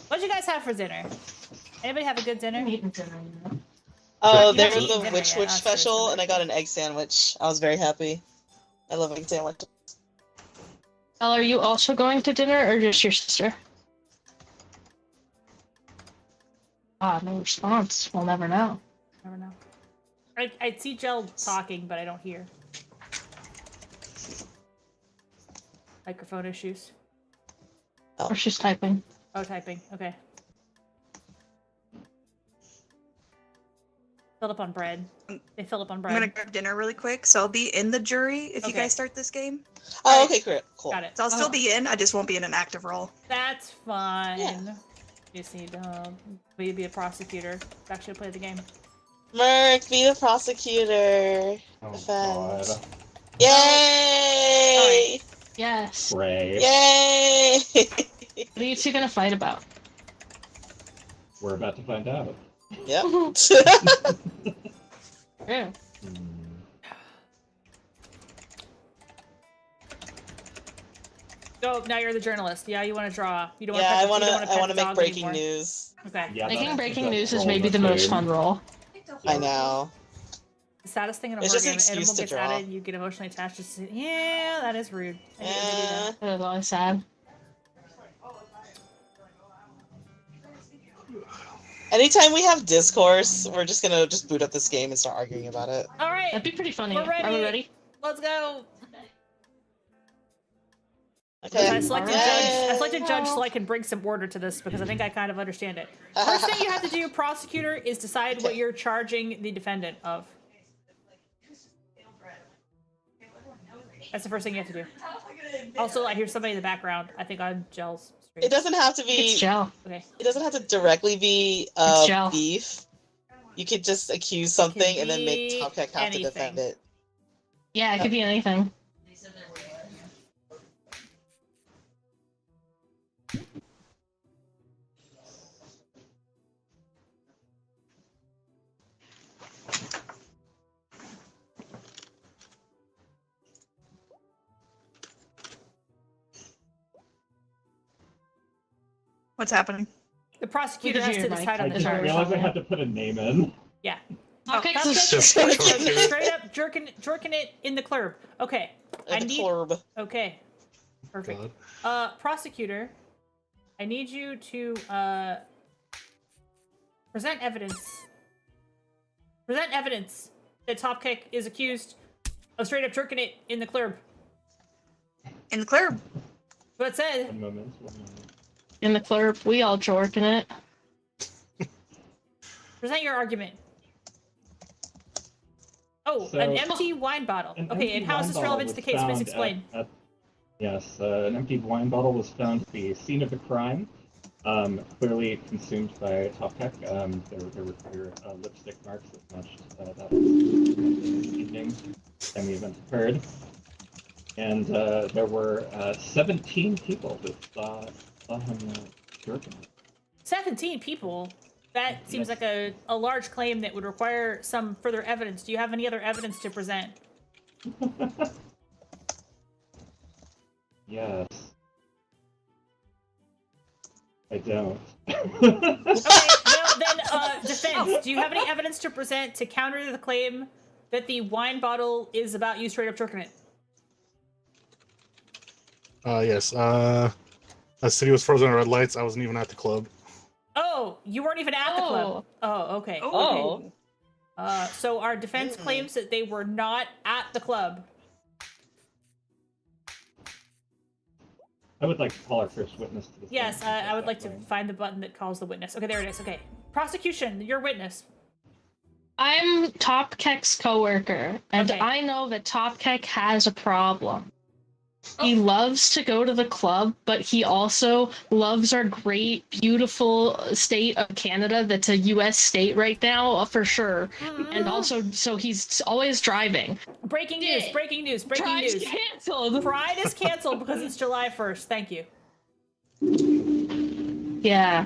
What'd you guys have for dinner? Anybody have a good dinner? I'm eating dinner, you know? Oh, You there haven't was eaten a dinner Witch yet. Witch Oh, special, seriously. and I got an egg sandwich. I was very happy. I love egg sandwiches. Elle, are you also going to dinner, or just your sister? No response. We'll never know. Never know. I see Jill talking, but I don't hear. Microphone issues. Or she's typing. Oh, typing. Okay. Filled up on bread. They filled up on I'm bread. gonna grab dinner really quick, so I'll be in the jury if you Okay. guys start this game. Oh, okay, great, cool. Got it. So I'll still be in. I just won't be in an active role. That's fine. Yeah. You just need to be a prosecutor to actually play the game. Merc, be the prosecutor. Oh Defend. god. Yay! Yes. Ray. Yay! What are you two gonna fight about? We're about to find out. Yep. Yeah. Hmm. Oh, now you're the journalist. Yeah, you want to draw. You don't Yeah, I want wanna to make dog breaking anymore. news. Okay. Yeah, Making that's breaking the news best is role maybe in the most game. fun role. I know. The saddest thing in a It's horror just an game, an excuse animal to gets draw. added, you get emotionally attached. Just yeah, that is rude. I hate when they do Yeah. that. That is always sad. Anytime we have discourse, we're just gonna boot up this game and start arguing about it. All right, That'd be pretty funny. We're ready. Are we ready? let's go. Okay. I selected Yay. judge so I can bring some order to this because I think I kind of understand it. First thing you have to do, prosecutor, is decide what you're charging the defendant of. That's the first thing you have to do. Also, I hear somebody in the background. I think on Gel's stream. It doesn't have to be. It's Gyel. Okay. It doesn't have to directly be It's Gyel. beef. You could just accuse something and then make TopKek have anything. to defend it. Yeah, it could be anything. What's happening? The prosecutor We can has to hear your decide mic. on I the just charge. realized I had to put a name in. Yeah. Okay. TopKek Just is straight up jerking it in the club. Okay. I The need. club. Okay. Perfect. God. Prosecutor, I need you to present evidence. Present evidence that TopKek is accused of straight up jerking it in the club. In the clear. What it said. One moment. In the club, we all jorking it. Present your argument. Oh, So- an empty wine bottle. An Okay, empty and how is wine this bottle relevant to the was case? Please found explain. Yes, an empty wine bottle was found at the scene of the crime, clearly consumed by TopKek. There were clear lipstick marks that matched that evening, and the event occurred. And there were 17 people that saw him jerking it. 17 people? That seems Yes. like a large claim that would require some further evidence. Do you have any other evidence to present? Yes. I don't. Okay, well then, defense, do you have any evidence to present to counter the claim that the wine bottle is about you straight up jerking it? Yes. The city was frozen at red lights. I wasn't even at the club. Oh, you weren't even at the club. Oh, okay. Oh. Okay. So our defense claims that they were not at the club. I would like to call our first witness to this. Yes, I would like to find the button that calls the witness. Okay, there it is. Okay. Prosecution, your witness. I'm TopKek's coworker, and Okay. I know that TopKek has a problem. He Oh. loves to go to the club, but he also loves our great, beautiful state of Canada that's a US state right now, for sure. And also, so he's always driving. Breaking news, breaking news, breaking Pride's news. canceled. Pride is canceled because it's July 1st. Thank you. Yeah.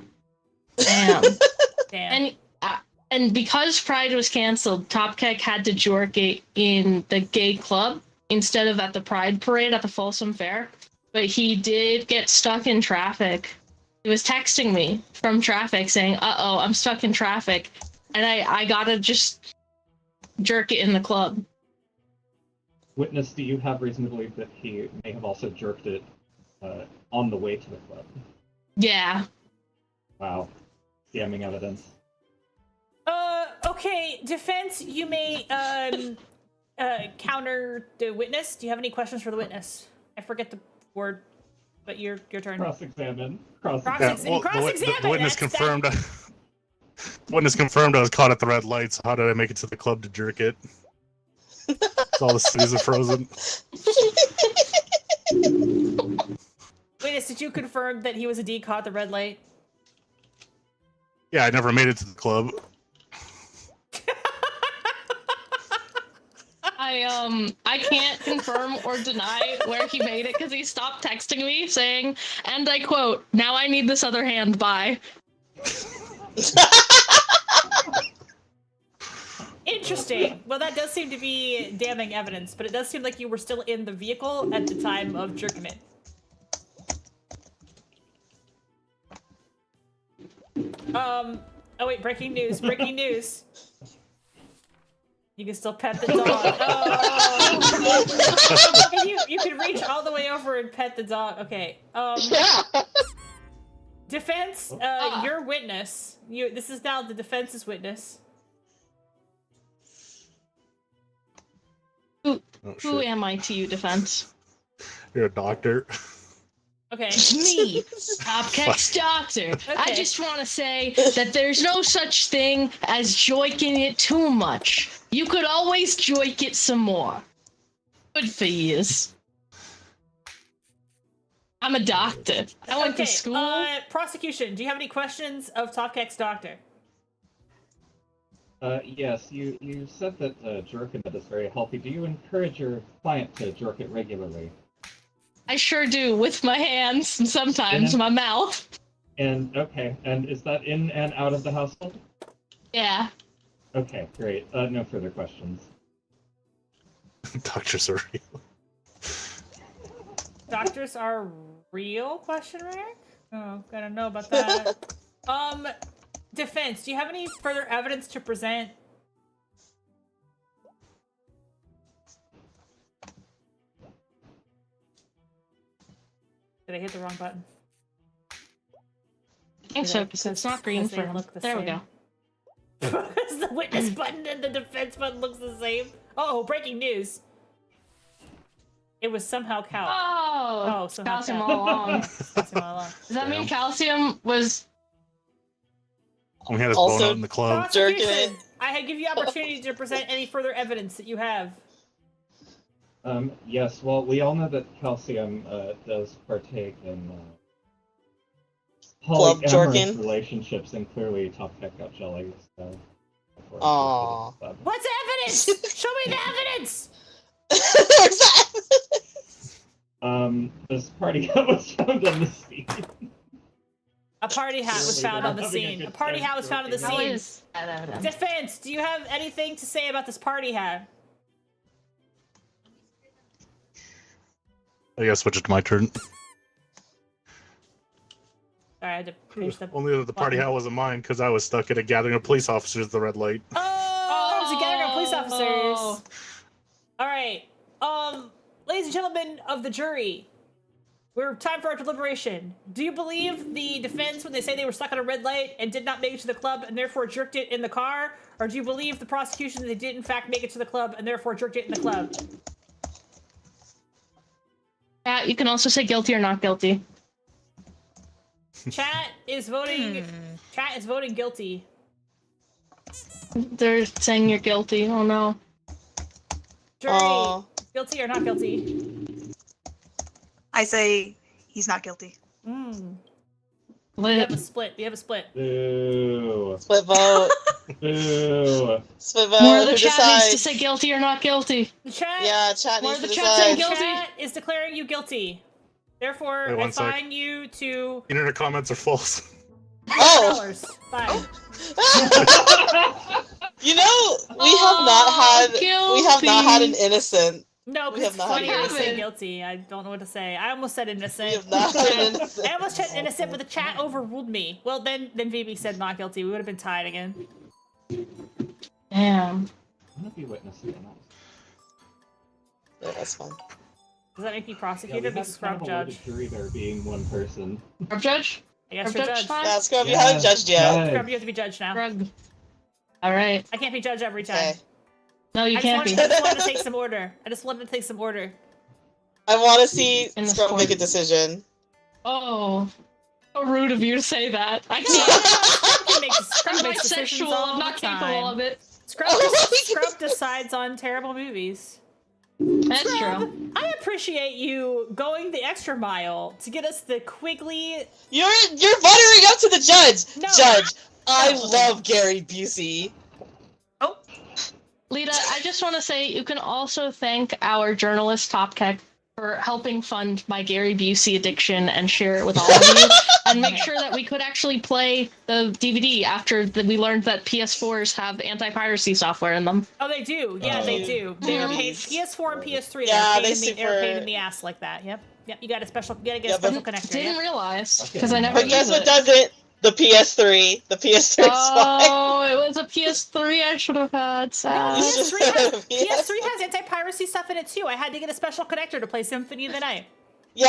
Damn. Damn. And because Pride was canceled, TopKek had to jork it in the gay club instead of at the Pride parade at the Folsom Fair. But he did get stuck in traffic. He was texting me from traffic saying, "Uh-oh, I'm stuck in traffic." And I gotta just jerk it in the club. Witness, do you have reason to believe that he may have also jerked it on the way to the club? Yeah. Wow. Damning evidence. Okay, defense, you may counter the witness. Do you have any questions for the witness? I forget the word, but your turn. Cross-examine. Yeah, Cross-examine. the witness confirmed. Witness confirmed I was caught at the red lights. How did I make it to the club to jerk it? All the cities are frozen. Witness, did you confirm that he was indeed caught at the red light? Yeah, I never made it to the club. I can't confirm or deny where he made it because he stopped texting me saying, and I quote, "Now I need this other hand, bye." Interesting. Well, that does seem to be damning evidence, but it does seem like you were still in the vehicle at the time of jerking it. Oh wait, breaking news, breaking news. You can still pet the dog. Oh. you can reach all the way over and pet the dog. Okay. Defense, your witness. This is now the defense's witness. Who am I to you, defense? You're a doctor. Okay. Me, TopKek's doctor. I Okay. just want to say that there's no such thing as joiking it too much. You could always joik it some more. Good for years. I'm a doctor. I went to school. Prosecution, do you have any questions of TopKek's doctor? Yes, you said that jerking it is very healthy. Do you encourage your client to jerk it regularly? I sure do, with my hands and sometimes my mouth. And okay, and is that in and out of the household? Yeah. Okay, great. No further questions. Doctors are real. Doctors are real? Question mark? Oh, gotta know about that. Defense, do you have any further evidence to present? Did I hit the wrong button? I think so, because it's not green for him. There we go. Because the witness button and the defense button looks the same. Oh, breaking news. It was somehow calc. Oh, somehow calcium calc. all along. Calcium all along. Does that mean calcium was... We had his Also, bone out in the club. Prosecution, I give you opportunity to present any further evidence that you have. Yes, well, we all know that calcium does partake in Club polyamorous jerking. relationships, and clearly TopKek got jelly. So Aww. What's the evidence? Show me the evidence! This party hat was found on the scene. A party hat was found on the scene. A party hat was found on the How scene. is that evidence? Defense, do you have anything to say about this party hat? I guess switch it to my turn. Sorry, I had to finish the... Only that the party hat wasn't mine because I was stuck at a gathering of police officers at the red light. Oh, it was a gathering of police officers. All right. Ladies and gentlemen of the jury, we're time for our deliberation. Do you believe the defense when they say they were stuck at a red light and did not make it to the club and therefore jerked it in the car? Or do you believe the prosecution that they did in fact make it to the club and therefore jerked it in the club? Yeah, you can also say guilty or not guilty. Chat is voting. Chat is voting guilty. They're saying you're guilty. Oh no. Jury, guilty or not guilty? I say he's not guilty. We have a split. We have a split. Boo. Split vote. Boo. Split vote. More of the Who chat decides? needs to say guilty or not guilty. The chat. Yeah, chat More needs of to the chat saying decide. guilty. Chat is declaring you guilty. Therefore, Wait, I one sec. fine you to Internet comments are false. Oh! $100. Fine. You know, we have not had an innocent. No, We because have it's not funnier had to say it. guilty. I don't know what to say. I almost said We innocent. have not had an innocent. I almost said innocent, but the chat overruled me. Well, then VB said not guilty. We would have been tied again. Damn. I'm gonna be witnessing that. Yeah, that's fine. Does that make me Yeah, we prosecutor? Be had scrub kind of a judge. loaded jury there being one person. Scrub judge? I guess Scrub you're judge judge. time? Yeah, Scrub, you haven't judged yet. Judge. Scrub, you have to be judged now. Scrub. Alright. I can't be judged every time. Okay. No, you I can't be. just wanted to take some order. I just wanted to take some order. I want to see In the Scrub make a court. decision. Oh. So rude of you to say that. I No, can't. Scrub can make, I'm Scrub makes decisions bisexual. all I'm not the time. capable of it. Scrub decides on terrible movies. That's Scrub, true. I appreciate you going the extra mile to get us the Quigley. You're buttering up to the judge. No. Judge, I No. love Gary Busey. Lita, I just want to say you can also thank our journalist TopKek for helping fund my Gary Busey addiction and share it with all of you, and make sure that we could actually play the DVD after we learned that PS4s have anti-piracy software in them. Oh, they do. Yeah, they do. They are paid. Jeez. PS4 and PS3. Yeah, they're they they're a pain super- in the ass like that. Yep. Yep. You got a special. You gotta get Yeah, a special but- connector. Didn't Yep. realize because I never But guess used what it. doesn't? The PS3. The PS3 is fine. Oh, it was a PS3 I should have had. Sad. PS3 has anti-piracy stuff in it too. I had to get a special connector to play Symphony of the Night. Yeah,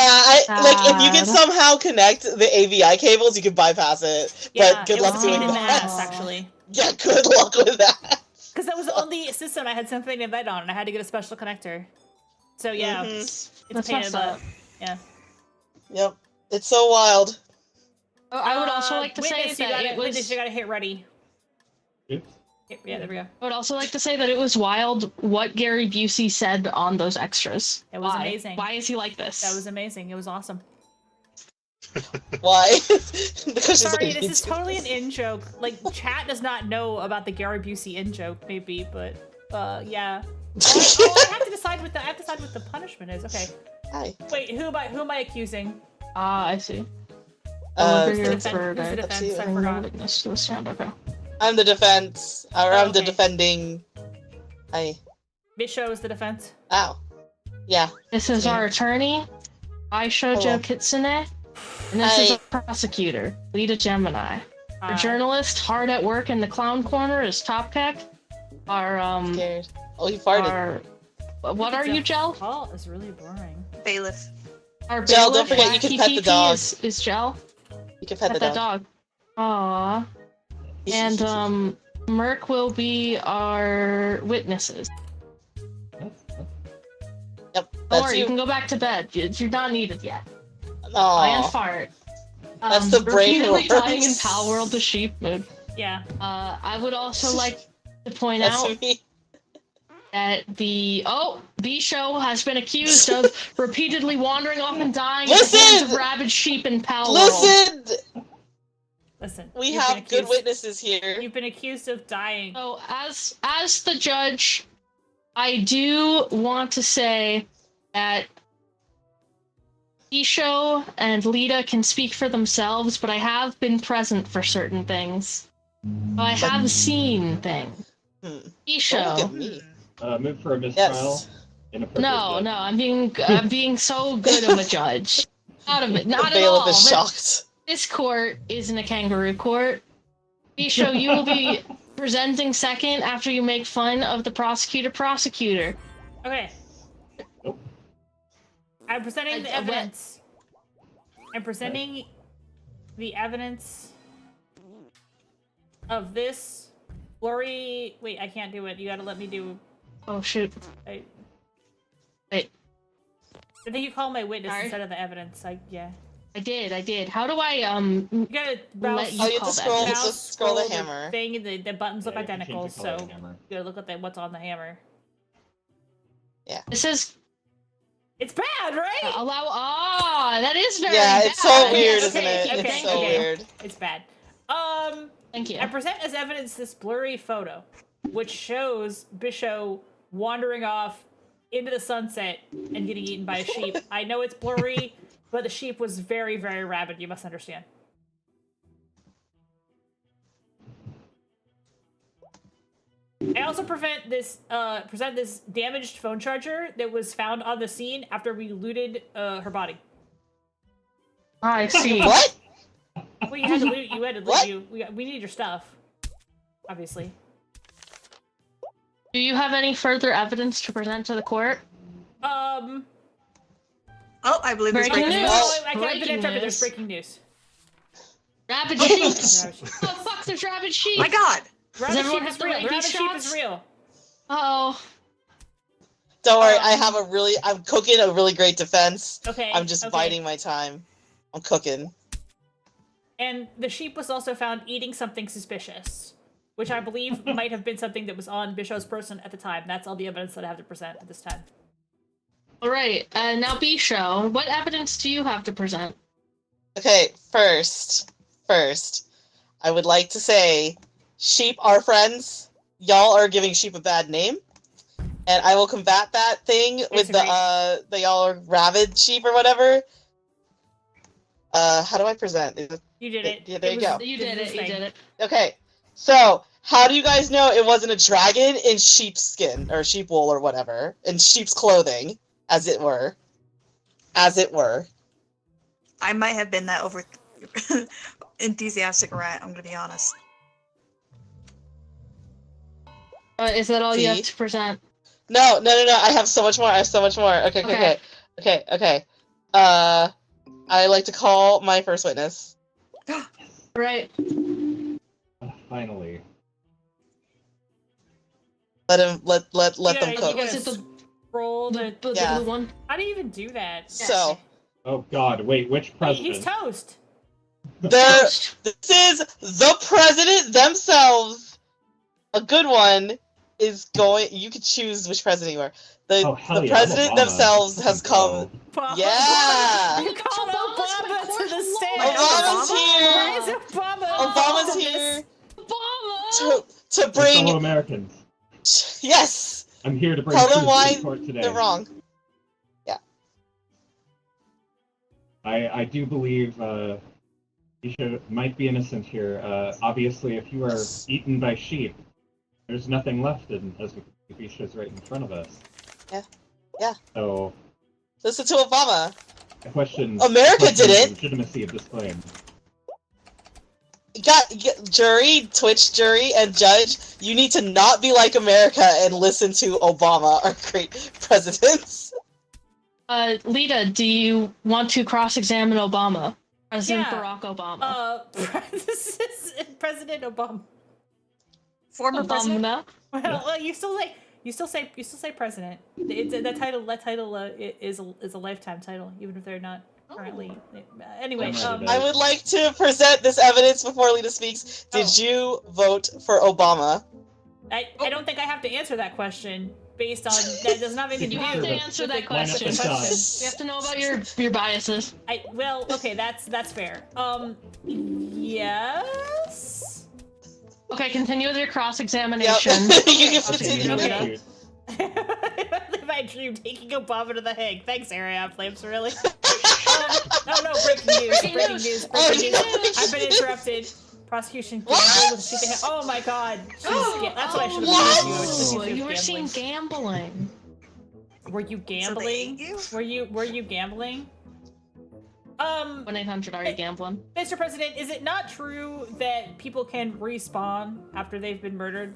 like if you can Sad. somehow connect the AVI cables, you can bypass it. Yeah, But good it luck was a pain doing in the that. ass actually. Yeah, good luck with that. Because that was the only system I had Symphony of the Night on, and I had to get a special connector. So yeah, Mhm. it's a That's pain in the butt. messed up. Yeah. Yep. It's so wild. Oh, I would also like to say Witness, that it was. Witness, you gotta hit ready. Oops. Yeah, there we go. I would also like to say that it was wild what Gary Busey said on those extras. It was Why? amazing. Why is he like this? That was amazing. It was awesome. Why? Because she's Sorry, like, this is totally an in joke. Like, chat does not know about the Gary Busey in joke, maybe, but yeah. I have to decide what the punishment is. Okay. Hi. Wait, who am I accusing? Ah, I see. Who's the Trigger defense? for Who's the the- Up to defense? you. I forgot. Witness to the stand. Okay. I'm the defense. Or I'm the Okay. defending. Bisho is the defense. Ow. Yeah. This is our attorney, BishoujouKitsune, and this is Hi. our prosecutor, Lita Gemini. Our Hi. journalist, hard at work in the clown corner, is TopKek. Our Scared. Oh, he farted. what are you, Gel? Paul is really boring. Bailiff. Our Gel, don't bailiff, forget you can pet the TPP dog. Is Gel. You can pet the That dog. dog. Aww. And Merc will be our witnesses. Yep. Don't That's worry, you you. can go back to bed. You're not needed yet. And Aw. fart. That's the brain repeatedly dying in worms. Pal World the sheep mood. Yeah. I would also like to point That's out me. that B-Show has been accused of repeatedly wandering off and dying at the hands Listen! of rabid sheep in Pal World. Listen! Listen. We you've have been good accused- witnesses here. You've been accused of dying. So as the judge, I do want to say that B-Show and Lita can speak for themselves, but I have been present for certain things. So I have seen things. Hmm. Don't look B-Show. at me. Move for a mistrial. Yes. Inappropriate No, judge. no, I'm being so good of a judge. Not The at bailiff all. is But shocked. this court isn't a kangaroo court. B-Show, you will be presenting second after you make fun of the prosecutor. Okay. Nope. I'm presenting the what? evidence. I'm presenting the evidence of this blurry. Wait, I can't do it. You gotta let me do. Oh shoot. I Wait, think you call my witness Sorry? instead of the evidence. Yeah. I did. How do I You gotta mouse. Let you Oh, you have call to that scroll. evidence. Just scroll the hammer. Thing, and the buttons look Yeah, you can identical, change the color so of the hammer. you gotta look at what's on the hammer. This is It's bad, right? allow that is very Yeah, it's so bad. weird, Yes, isn't okay, it? okay, It's thank so you. weird. It's bad. Thank you. I present as evidence this blurry photo, which shows Bisho wandering off into the sunset and getting eaten by a sheep. I know it's blurry, but the sheep was very, very rabid. You must understand. I also present this damaged phone charger that was found on the scene after we looted her body. I see. What? Well, you had to loot. You had to loot. What? We needed your stuff, obviously. Do you have any further evidence to present to the court? Oh, I believe there's Breaking breaking news. news. Oh, I can't Breaking interrupt it. There's news. breaking news. Rabid sheep. Rabid Oh fuck! There's rabid sheep. My God! everyone sheep have is the real. rabies Rabid sheep shots? is real. Oh. Don't worry, I'm cooking a really great defense. Okay. I'm just okay. biding my time. I'm cooking. And the sheep was also found eating something suspicious, which I believe might have been something that was on Bisho's person at the time. That's all the evidence that I have to present at this time. All right. Now, B-Show, what evidence do you have to present? Okay, first, I would like to say, sheep are friends. Y'all are giving sheep a bad name, and I will combat that thing with the y'all are rabid sheep or whatever. How do I present? You did it. Yeah, there you go. You did it. You did it. Okay, so how do you guys know it wasn't a dragon in sheep's skin or sheep wool or whatever, in sheep's clothing, as it were? As it were. I might have been that over enthusiastic rat, I'm gonna be honest. Is that all you have See? to present? No. I have so much more. Okay. I like to call my first witness. Right. Finally. Let them You cook. gotta Was it the scroll the. blue Yeah. one? How do you even do that? So, Oh God! Wait, which president? He's toast. This is the president themselves. A good one is going. You could choose which president you are. The president Obama. themselves has come. Obama. Yeah. You called Obama to the stand. Obama's here. Why is Obama? Obama's here Obama. to bring. Fellow Americans. Yes. I'm here to bring Tell them truth why to the court today. they're wrong. I do believe Bisha might be innocent here. Obviously, if you are eaten by sheep, there's nothing left, as Bisha's right in front of us. Yeah. So, Listen to Obama. I question America did the it. legitimacy of this claim. Got jury, Twitch jury, and judge. You need to not be like America and listen to Obama, our great presidents. Lita, do you want to cross-examine Obama? President Yeah. Barack Obama. This is President Obama. Former president. Obama? Well, you still say president. That title is a lifetime title, even if they're not currently. Anyway, I would like to present this evidence before Lita speaks. Did you vote for Obama? I don't think I have to answer that question based on that. Does not have anything to You do. have to with answer the that question. Question. We have to know about your biases. Well, okay, that's fair. Yes. Okay, continue with your cross-examination. You can Continue. continue. If I dream taking Obama to the Hague. Thanks, Area Flames, really. No, breaking news. I've been interrupted. Prosecution gambled with sheep. Oh my god. That's what I should have been. You were seen gambling. Were you gambling? So Were you gambling? 1-800, are you gambling? Mr. President, is it not true that people can respawn after they've been murdered?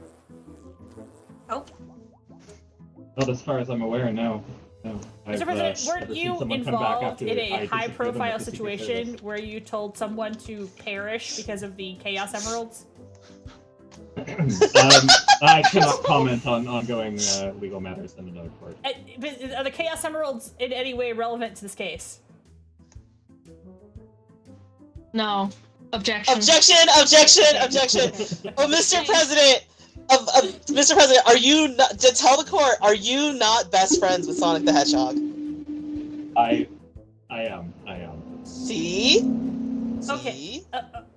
Oh. Not as far as I'm aware, no. Mr. President, weren't never seen you someone come back involved after in I a disappeared them high-profile with the Secret situation Service. where you told someone to perish because of the Chaos Emeralds? I cannot comment on ongoing legal matters in another court. But are the Chaos Emeralds in any way relevant to this case? No. Objection. Objection! Oh, Mr. President! Mr. President, are you not, to tell the court, are you not best friends with Sonic the Hedgehog? I am. See? Okay.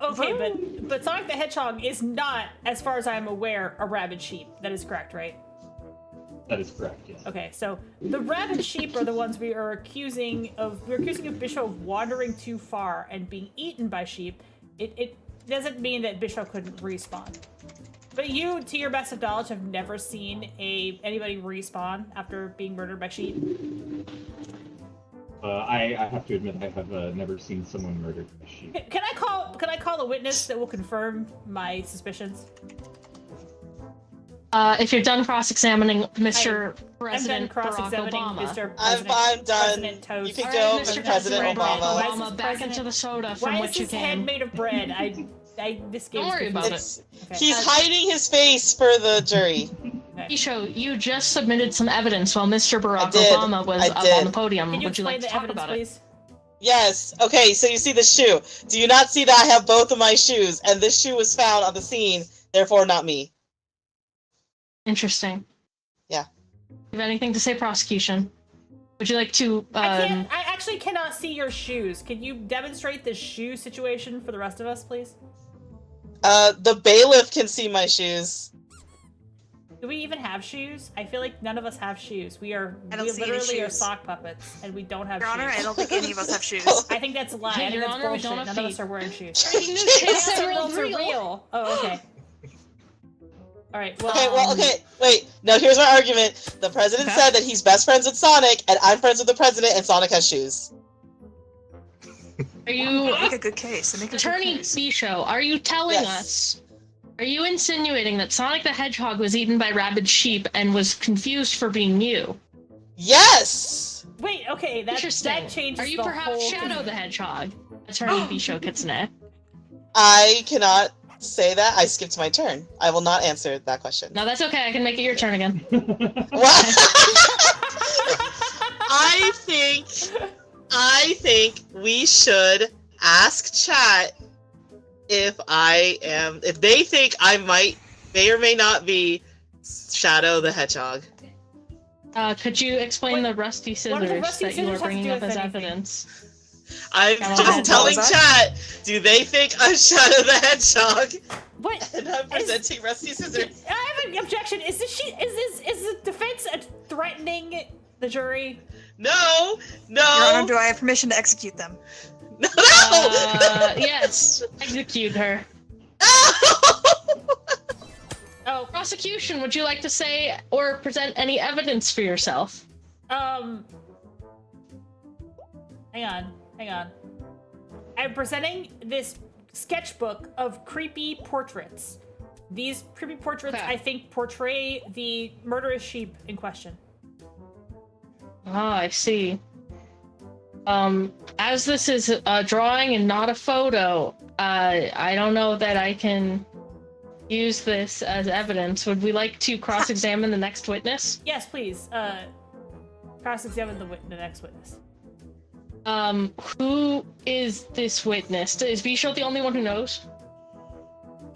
Okay, but Sonic the Hedgehog is not, as far as I'm aware, a rabid sheep. That is correct, right? That is correct, yes. Okay, so the rabid sheep are the ones we're accusing of Bishop of wandering too far and being eaten by sheep. It doesn't mean that Bishop couldn't respawn. But you, to your best of knowledge, have never seen anybody respawn after being murdered by sheep? I have to admit I have never seen someone murdered by sheep. Can I call a witness that will confirm my suspicions? If you're done cross-examining Mr. I'm President done Barack cross-examining Obama. Mr. I'm President, done. President Toast. You can All go, right, Mr. Mr. President Why is Obama. this Back president- into the soda Why from is which you his head came. made of bread? This game Don't is worry about confusing. it. He's hiding his face for the jury. Bisho, you just submitted some evidence while Mr. Barack did. Obama was I up did. on the podium. Can you Would you explain like to the talk evidence, about it? please? Yes. Okay, so you see the shoe. Do you not see that I have both of my shoes? And this shoe was found on the scene, therefore not me. Interesting. Yeah. You have anything to say, prosecution? Would you like to? I actually cannot see your shoes. Can you demonstrate the shoe situation for the rest of us, please? The bailiff can see my shoes. Do we even have shoes? I feel like none of us have shoes. We don't see any literally are shoes. sock puppets, and we don't have Your shoes. Honor, I don't think any of us have shoes. I think that's a lie. I think Your that's Honor, we bullshit. don't have None of feet. us are wearing shoes. Breaking news, Chaos Chaos Emeralds Emeralds are real. real. Oh, okay. All right. Well, Okay, well, okay, wait. No, here's my argument. The president Okay. said that he's best friends with Sonic, and I'm friends with the president, and Sonic has shoes. Are you, Make a good case. Make a good Attorney case. Bisho? Are you telling Yes. us? Are you insinuating that Sonic the Hedgehog was eaten by rabid sheep and was confused for being you? Yes! wait. Okay, that changes. Are you the perhaps whole Shadow the Hedgehog? Attorney BishoujouKitsune. I cannot say that. I skipped my turn. I will not answer that question. No, that's okay. I can make it your turn again. What? I think we should ask chat if they think I may or may not be Shadow the Hedgehog. Could you explain the rusty what do the scissors rusty that you were scissors have to bringing do up with as anything? evidence? I'm Oh, just telling what was chat, do they think I'm Shadow the Hedgehog? What? And I'm presenting rusty scissors. I have an objection. Is the defense threatening the jury? No! Your Honor, do I have permission to execute them? No! Yes. Execute her. Oh, Prosecution, would you like to say or present any evidence for yourself? hang on. I'm presenting this sketchbook of creepy portraits. These creepy portraits, Okay. I think, portray the murderous sheep in question. Ah, I see. As this is a drawing and not a photo, I don't know that I can use this as evidence. Would we like to cross-examine the next witness? Yes, please. Cross-examine the next witness. Who is this witness? Is Bishoujou the only one who knows?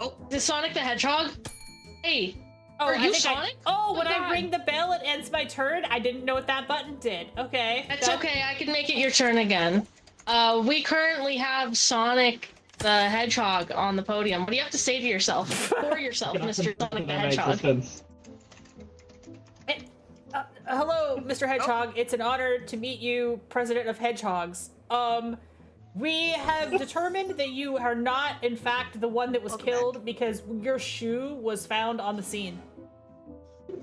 Oh. Is this Sonic the Hedgehog? Hey, are I you think Sonic? when Oh, I God. ring the bell, it ends my turn. I didn't know what that button did. Okay. That's okay, I can make it your turn again. We currently have Sonic the Hedgehog on the podium. What do you have to say to yourself? For yourself, Mr. Sonic the Hedgehog. Hello, Mr. Hedgehog. It's an honor to meet you, President of Hedgehogs. We have determined that you are not, in fact, the one that was killed because your shoe was found on the scene.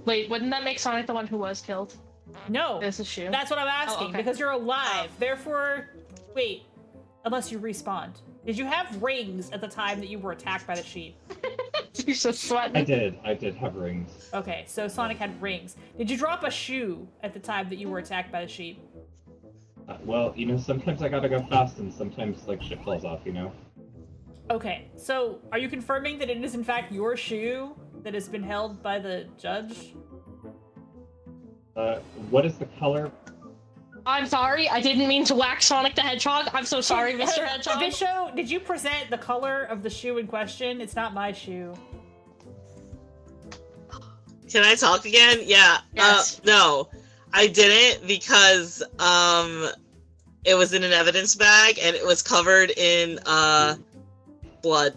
Wait, wouldn't that make Sonic the one who was killed? No. It's a shoe. That's what I'm asking, okay. because you're alive. Therefore, wait, unless you respawned. Did you have rings at the time that you were attacked by the sheep? You're so sweating. I did have rings. Okay, so Sonic had rings. Did you drop a shoe at the time that you were attacked by the sheep? Well, you know, sometimes I gotta go fast and sometimes, like, shit falls off, you know? Okay, so are you confirming that it is in fact your shoe that has been held by the judge? What is the color? I'm sorry, I didn't mean to whack Sonic the Hedgehog. I'm so sorry, Mr. Hedgehog. Bishoujou, did you present the color of the shoe in question? It's not my shoe. Can I talk again? Yeah. Yes. No, I didn't because it was in an evidence bag and it was covered in blood.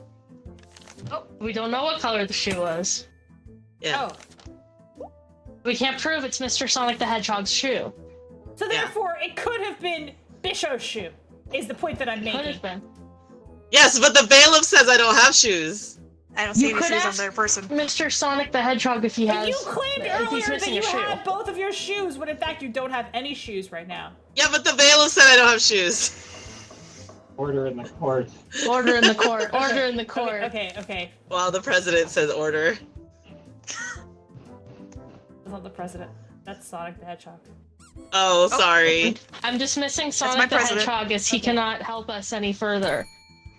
Oh, we don't know what color the shoe was. Yeah. Oh, We can't prove it's Mr. Sonic the Hedgehog's shoe. so therefore it could have been Bishoujou's shoe, is the point that I'm Could making. have been. Yes, but the bailiff says I don't have shoes. I don't see You any could shoes on ask their person. Mr. Sonic the Hedgehog if he But has. you claimed if he's earlier that missing you a shoe. had both of your shoes, when in fact you don't have any shoes right now. Yeah, but the bailiff said I don't have shoes. Order in the court. Order in the court. Order in the court. Okay. While the president says order. That's not the president. That's Sonic the Hedgehog. Oh, sorry. I'm dismissing my Sonic the president. Hedgehog as he cannot help us any further.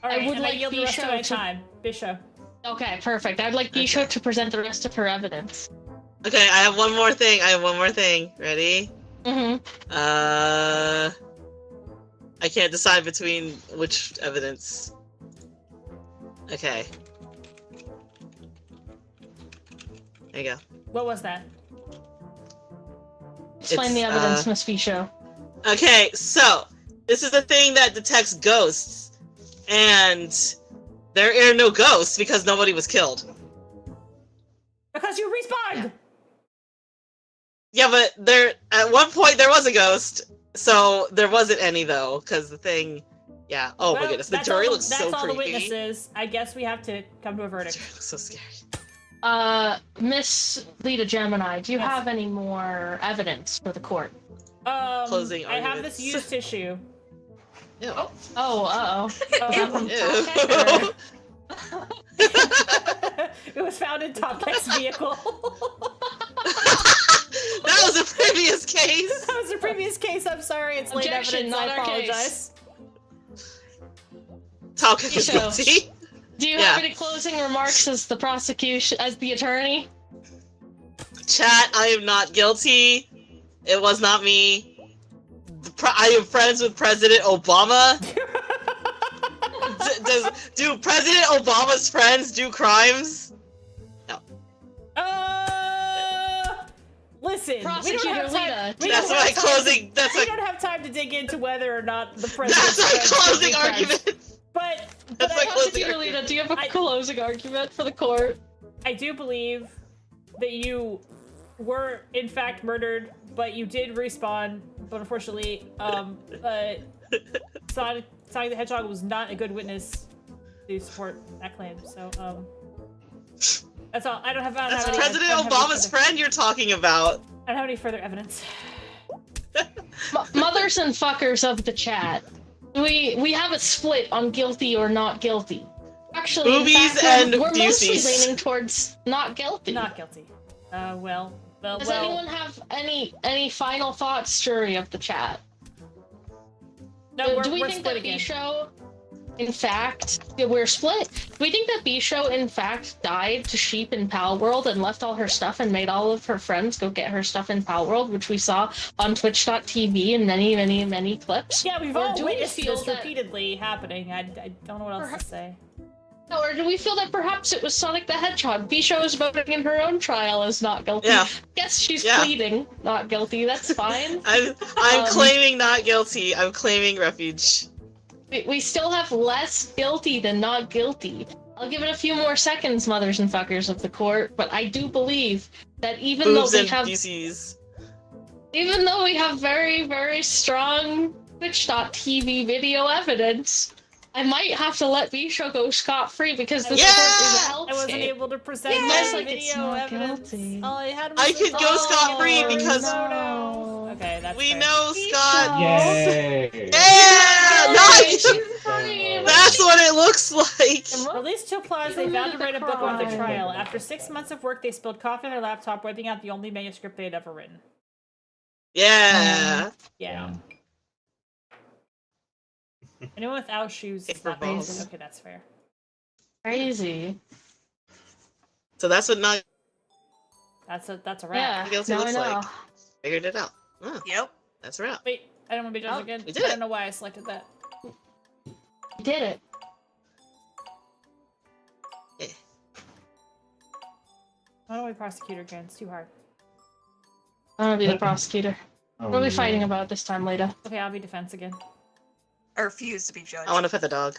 Alright, would and I like yield the rest of my Bishoujou to- time. Bishoujou. Okay, perfect. I'd like Bishoujou to present the rest of her evidence. Okay, I have one more thing. Ready? Mm-hmm. I can't decide between which evidence. Okay. There you go. What was that? Explain It's, the evidence, Miss Bishoujou. Okay, so this is the thing that detects ghosts, and there are no ghosts because nobody was killed. Because you respawned! Yeah, but at one point there was a ghost, so there wasn't any though, because the thing. Yeah. Oh my Well, goodness, the that's jury all- looks so That's all the creepy. witnesses. I guess we have to come to a The verdict. jury looks so scary. Miss Lita Gemini, do you Yes. have any more evidence for the court? Closing I have this arguments. used tissue. Ew. Oh, uh-oh. Ew. It was found in TopKek's vehicle. That was a previous case. That was a previous case. I'm sorry. It's late Objection, evidence. not I our apologize. TopKek is So- guilty. Do you Yeah. have any closing remarks as the prosecution, as the attorney? Chat, I am not guilty. It was not me. I am friends with President Obama. Do President Obama's friends do crimes? No. Listen, we don't Prosecutor have time. Lita, We That's don't my have time closing. That's we my. don't have time to dig into whether or not the president's That's my friends closing do crimes. argument. But That's I my have closing to Prosecutor argument. Lita, do you have a closing argument for the court? I do believe that you were in fact murdered, but you did respawn. But unfortunately, Sonic the Hedgehog was not a good witness to support that claim. So, that's all. I don't have That's any, President I don't have any Obama's further- friend you're talking about. I don't have any further evidence. Mothers and fuckers of the chat. We have a split on guilty or not guilty. Actually, in Boobies fact, and we're mostly Busey's. leaning towards not guilty. Not guilty. Well. Does anyone have any final thoughts, jury of the chat? No, Do we we're think split that again. Bisho, in fact, we're split? Do we think that Bisho, in fact, died to sheep in Pal World and left all her stuff and made all of her friends go get her stuff in Pal World, which we saw on Twitch.tv in many, many, many clips? Yeah, we've Or all do we witnessed feel this that- repeatedly happening. I don't know what else to say. Or do we feel that perhaps it was Sonic the Hedgehog? Bisho is voting in her own trial as not guilty. Yeah. Guess she's Yeah. pleading not guilty. That's fine. I'm claiming not guilty. I'm claiming refuge. We still have less guilty than not guilty. I'll give it a few more seconds, mothers and fuckers of the court, but I do believe that Boobs and DCs. even though we have very, very strong Twitch.tv video evidence, I might have to let Bisho go scot-free because this court is a hellscape. I wasn't able to present It my looks like it's video not evidence. guilty. All I had was I the could go photo. scot-free because no. Okay, that's we fair. know Scott. Yay! Yeah, nice. She's free. That's what it looks like. Released to applause, they vowed to write a book about their trial. After 6 months of work, they spilled coffee on their laptop, wiping out the only manuscript they had ever written. Yeah. Yeah. Anyone without shoes is Paper not balls. guilty. Okay, that's fair. Crazy. So that's what not That's a wrap. Yeah, guilty now I looks know. like. Figured it out. Oh, Yep. that's a wrap. Wait, I don't want to be judged Oh, again. we did I it. don't know why I selected that. You did it. Why don't we prosecutor again? It's too hard. I want to be the prosecutor. Oh, What are we no. fighting about this time, Lita? Okay, I'll be defense again. I refuse to be judged. I want to pet the dog.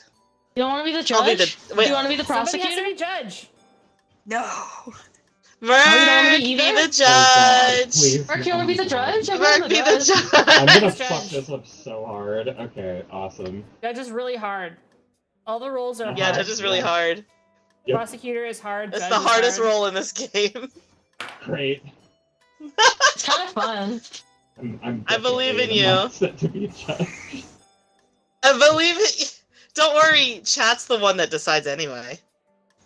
You don't want to be the judge? I'll be the- wait. Do you want to be the Somebody prosecutor? has to be judge. No. Merc, you don't wanna be be either? the judge. Please. Mark, you want to be the judge? I'm Merc, be the judge. I'm gonna Judge. fuck this up so hard. Okay, awesome. Judge is really hard. All the roles are Yeah, hard. judge is really hard. Yep. Prosecutor is hard. It's judge the is hardest hard. role in this game. Great. It's kind of fun. I'm I believe in definitely you. not set to be a judge. I believe it. Don't worry, chat's the one that decides anyway.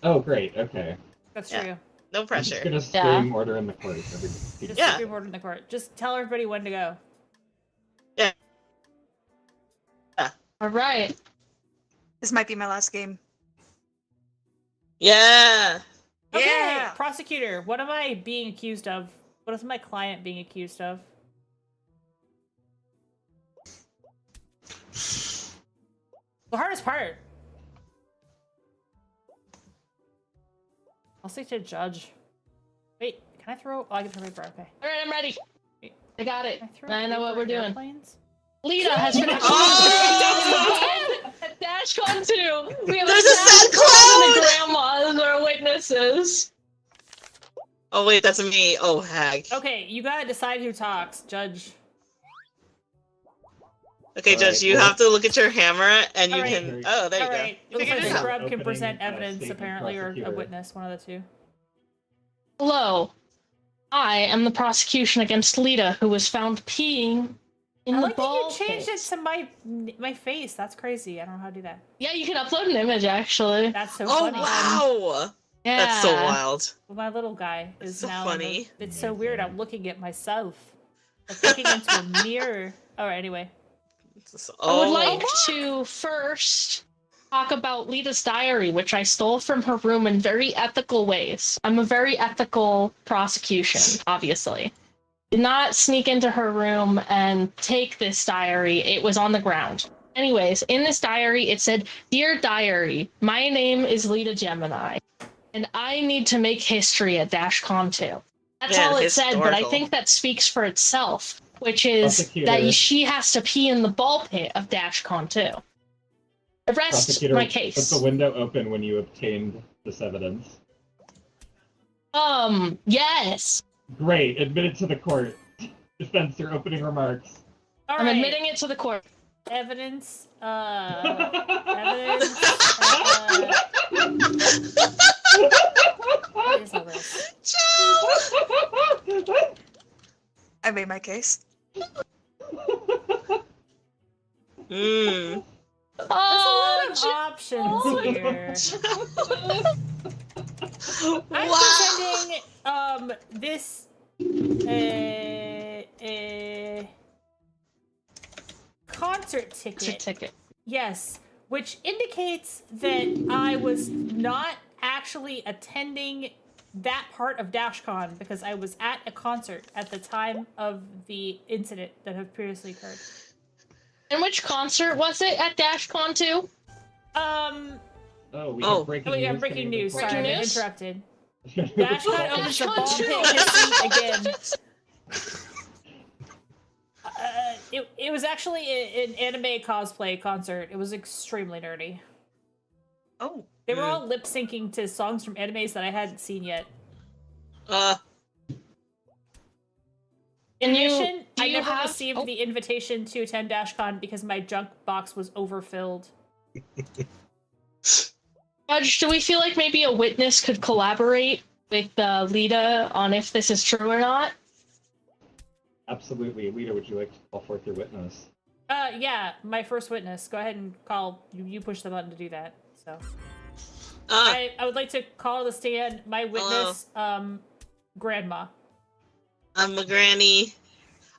Oh, great. Okay. That's Yeah. true. No I'm pressure. just gonna Yeah. scream order in the court. Just Yeah. Supreme Court in the court. Just tell everybody when to go. All right. This might be my last game. Yeah. Okay, Yeah. prosecutor, what am I being accused of? What is my client being accused of? The hardest part. I'll stick to judge. Wait, can I throw? Oh, I can throw paper. Okay. All right, I'm ready. I got it. Can I throw I know what paper we're at doing. airplanes? Lita has been accused Oh! at DashCon 2. We have There's a sad and the cloud! grandmas are witnesses. Oh wait, that's me. Oh hag. Okay, you gotta decide who talks. Judge. Okay, Judge, Alright, you well- have to look at your hammer and you Alright. can. Oh, there you Alright, go. You looks like figured it out. Scrub can Opening, present evidence, statement, apparently, or a prosecutor. witness, one of the two. Hello. I am the prosecution against Lita, who was found peeing in I the like that ball you changed pit. it to my face. That's crazy. I don't know how to do that. Yeah, you can upload an image, actually. That's so Oh funny. wow, Yeah. that's so wild. My little guy is so now. funny. It's so weird. I'm looking at myself. I'm looking into a mirror. All right. Anyway. I would Oh, like to first talk about Lita's diary, which I stole from her room in very ethical ways. I'm a very ethical prosecution, obviously. did not sneak into her room and take this diary. It was on the ground. Anyways, in this diary, it said, "Dear Diary, my name is Lita Gemini, and I need to make history at DashCon 2. That's Man, all it said, but I historical. think that speaks for itself, which is Prosecutor. that she has to pee in the ball pit of DashCon 2. The rest, Prosecutor, my put case. the window open when you obtained this evidence. Yes. Great, admit it to the court. Defense, your opening remarks. All I'm right. admitting it to the court. Evidence. Evidence. What is all this? I made my case. Hmm. There's a lot of options here. I'm presenting this concert ticket. Yes, which indicates that I was not actually attending that part of DashCon because I was at a concert at the time of the incident that had previously occurred. And which concert was it at DashCon 2? Oh, we have breaking news. Yeah, breaking news. Sorry, Breaking I've been news? interrupted. DashCon opens the ball pit hissing again. It was actually an anime cosplay concert. It was extremely nerdy. Oh. They were all lip syncing to songs from animes that I hadn't seen yet. In addition, I never received the invitation to attend DashCon because my junk box was overfilled. Judge, do we feel like maybe a witness could collaborate with Lita on if this is true or not? Absolutely. Lita, would you like to call forth your witness? Yeah, my first witness. Go ahead and call. You push the button to do that. So, I would like to call to the stand my witness, Grandma. I'm a granny.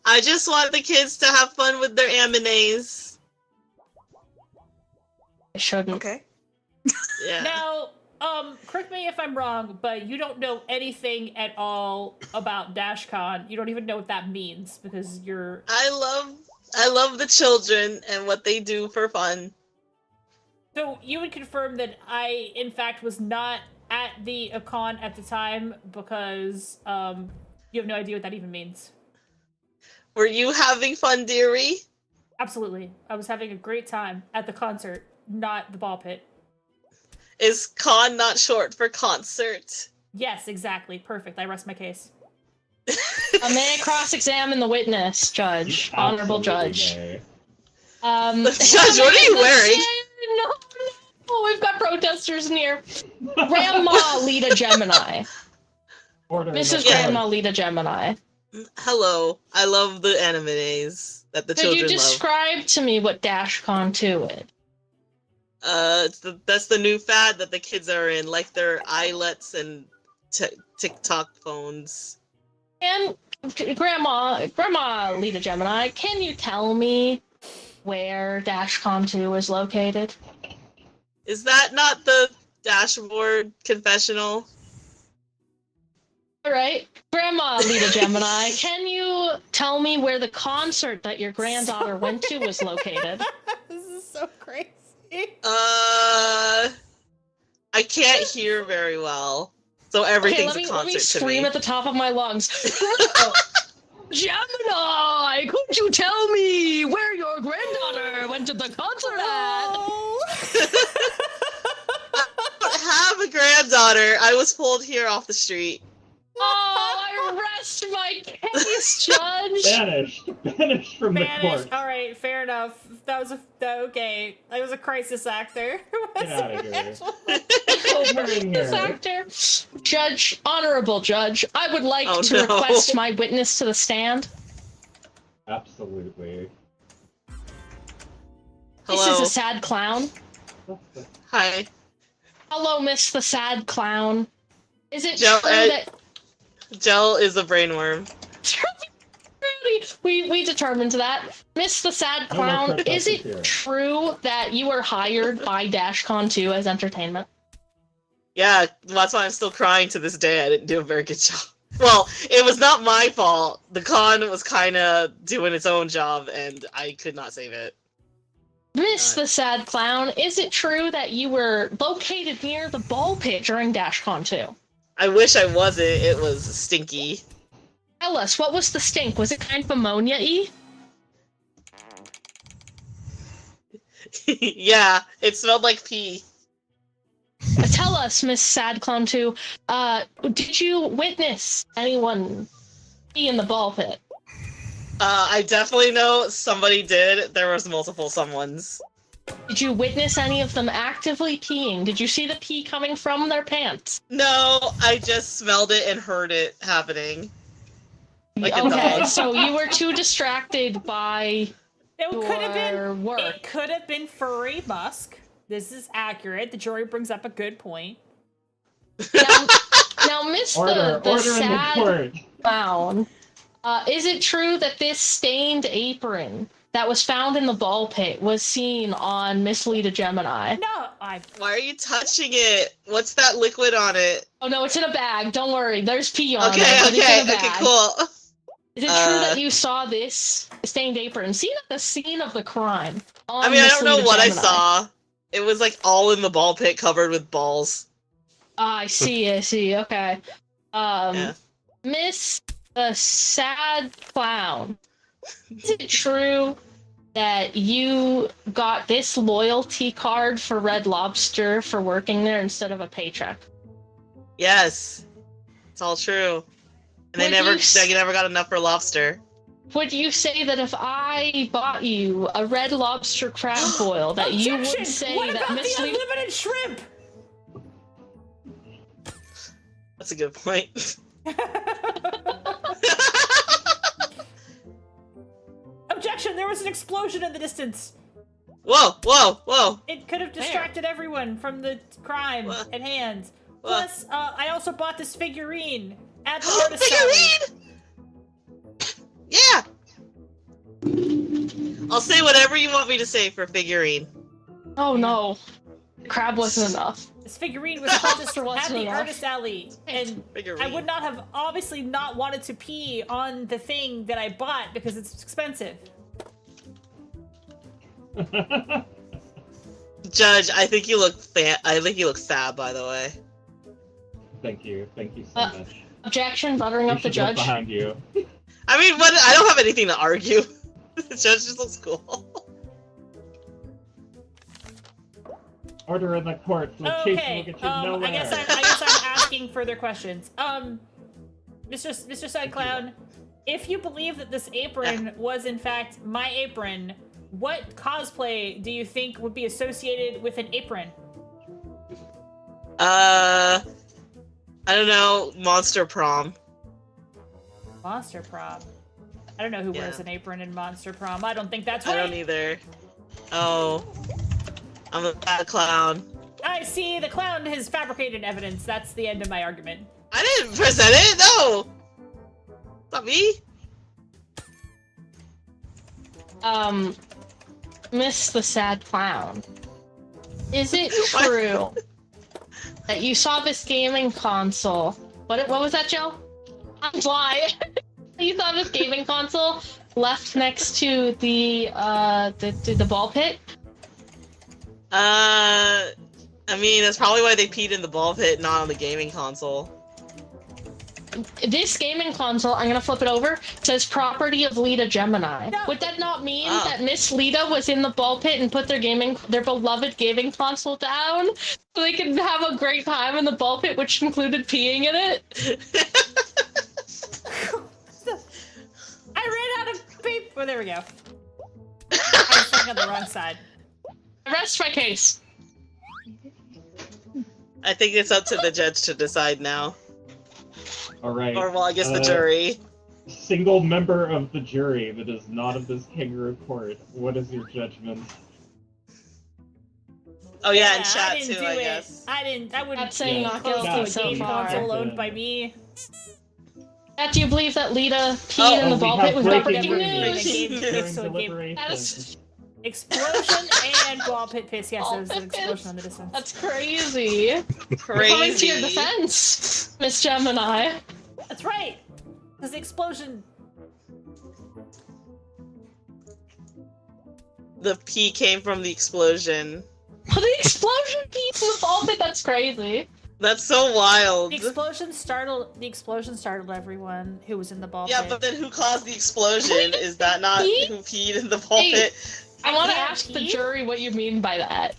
I just want the kids to have fun with their animes. I shouldn't. Okay. Yeah. Now, correct me if I'm wrong, but you don't know anything at all about DashCon. You don't even know what that means because you're. I love the children and what they do for fun. So you would confirm that I, in fact, was not at the con at the time because you have no idea what that even means. Were you having fun, dearie? Absolutely. I was having a great time at the concert, not the ball pit. Is con not short for concert? Yes, exactly. Perfect. I rest my case. May I cross-examine the witness, Judge? Honorable Judge. May. Judge, what are you wearing? No, we've got protesters in here. Grandma Lita Gemini. Order in Mrs. the court. Grandma Lita Gemini. Hello. I love the animes that the Could children you describe to me what DashCon 2 is? That's the new fad that the kids are in, like their iLets and TikTok phones. And Grandma Lita Gemini, can you tell me where DashCon 2 is located? Is that not the dashboard confessional? All right. Grandma Lita Gemini, can you tell me where the concert that your granddaughter went to was located? This is so crazy. I can't hear very well, so everything's a concert let me to scream me. at the top of my lungs. Gemini, could you tell me where your granddaughter went to the concert at? I don't have a granddaughter. I was pulled here off the street. Oh, I rest my case, Judge. Banished from the court. All right, fair enough. That was okay. I was a crisis actor. Get out of here. Over this actor. Judge, honorable Judge, I would like to no. request my witness to the stand. Absolutely. This Hello. is a sad clown. Hi. Hello, Miss the Sad Clown. Is it Joe, true that Gel is a brainworm. we determined that? Miss the Sad No more Clown, is protesters it here. true that you were hired by DashCon 2 as entertainment? Yeah, that's why I'm still crying to this day. I didn't do a very good job. Well, it was not my fault. The con was kind of doing its own job, and I could not save it. Miss the Sad Clown, is it true that you were located near the ball pit during DashCon 2? I wish I wasn't. It was stinky. Tell us, what was the stink? Was it kind of ammonia-y? Yeah, it smelled like pee. Tell us, Miss Sad Clown 2, did you witness anyone pee in the ball pit? I definitely know somebody did. There was multiple someones. Did you witness any of them actively peeing? Did you see the pee coming from their pants? No, I just smelled it and heard it happening. Like a Okay, dog. so you were too distracted by It could have your been. work. It could have been furry musk. This is accurate. The jury brings up a good point. Now Miss Order the in the Sad court. Clown, is it true that this stained apron that was found in the ball pit was seen on Miss Lita Gemini? No, I. Why are you touching it? What's that liquid on it? Oh no, it's in a bag. Don't worry. There's pee on Okay, it. But it's in a okay, bag. cool. Is it true that you saw this stained apron seen at the scene of the crime? I mean, I don't know what I saw. It was like all in the ball pit covered with balls. I see, okay. Yeah. Miss the Sad Clown, is it true that you got this loyalty card for Red Lobster for working there instead of a paycheck? Yes. It's all true. And they never got enough for lobster. Would you say that if I bought you a Red Lobster crab boil, that you would say What that about Miss the Lita... unlimited shrimp? That's a good point. Objection! There was an explosion in the distance. Whoa, whoa, whoa. It could have distracted everyone from the crime What? at hand. What? Plus, I also bought this figurine at the artist alley. Figurine! Yeah! I'll say whatever you want me to say for figurine. Oh no. Crab wasn't enough. This figurine was purchased at Wasn't the enough. artist alley, and Figurine. I would not have obviously not wanted to pee on the thing that I bought because it's expensive. Judge, I think you look fab, by the way. Thank you so much. Objection, buttering up the You should look judge. behind you. I mean, but I don't have anything to argue. The judge just looks cool. Order in the court. Location will Okay, get you nowhere. I guess I'm asking further questions. Mr. Side Clown, if you believe that this apron was in fact my apron, what cosplay do you think would be associated with an apron? I don't know. Monster Prom. Monster Prom. I don't know who wears an apron in Monster Prom. I don't think that's I right. don't either. Oh. I'm a bad clown. I see the clown has fabricated evidence. That's the end of my argument. I didn't present it, no! It's not me. Miss the Sad Clown, is it true that you saw this gaming console? What was that, Joe? Why? You saw this gaming console left next to the ball pit? I mean, that's probably why they peed in the ball pit, not on the gaming console. This gaming console, I'm gonna flip it over, says property of Lita Gemini. No. Would that not mean that Miss Lita was in the ball pit and put their beloved gaming console down so they could have a great time in the ball pit, which included peeing in it? I ran out of paper. Oh, there we go. I was looking on the wrong side. I rest my case. I think it's up to the judge to decide now. Alright. Or, well, I guess the jury. Single member of the jury that is not of this kangaroo court. What is your judgment? Oh yeah, in I chat didn't too, do I it. guess. I wouldn't That's saying be not close guilty to so a game far. console owned by me. Matt, do you believe that Lita peed in the we ball have pit was breaking breaking news. news? During So game deliberations. explosion and ball pit piss. Yes, there was an Ball pit explosion piss. on the distance. That's crazy. Coming to your Crazy. defense, Miss Gemini. That's right. Because the explosion. The pee came from the explosion. The explosion piece of the ball pit, that's crazy. That's so wild. The explosion startled everyone who was in the ball Yeah, pit. but then who caused the explosion? Is that not Pee? who peed in the ball Hey. pit? I want to can't ask the pee? jury what you mean by that.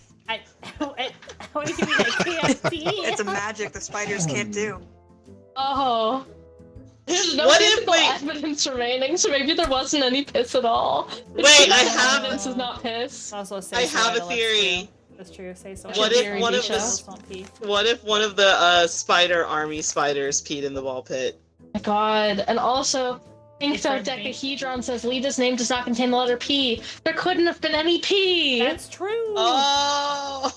What do you mean I can't pee? It's a magic the spiders can't do. Oh. There's no What if- physical wait. evidence remaining, so maybe there wasn't any piss at all. Wait, I Physical have- evidence is not piss. Also, say I so have a idle, theory. That's true. Say so. What if one of the s- Don't pee. What if one of the spider army spiders peed in the ball pit? Oh my god. And also, It's hard to Dodecahedron says Lita's name does not contain the letter P. There couldn't have been any P. That's true. Oh!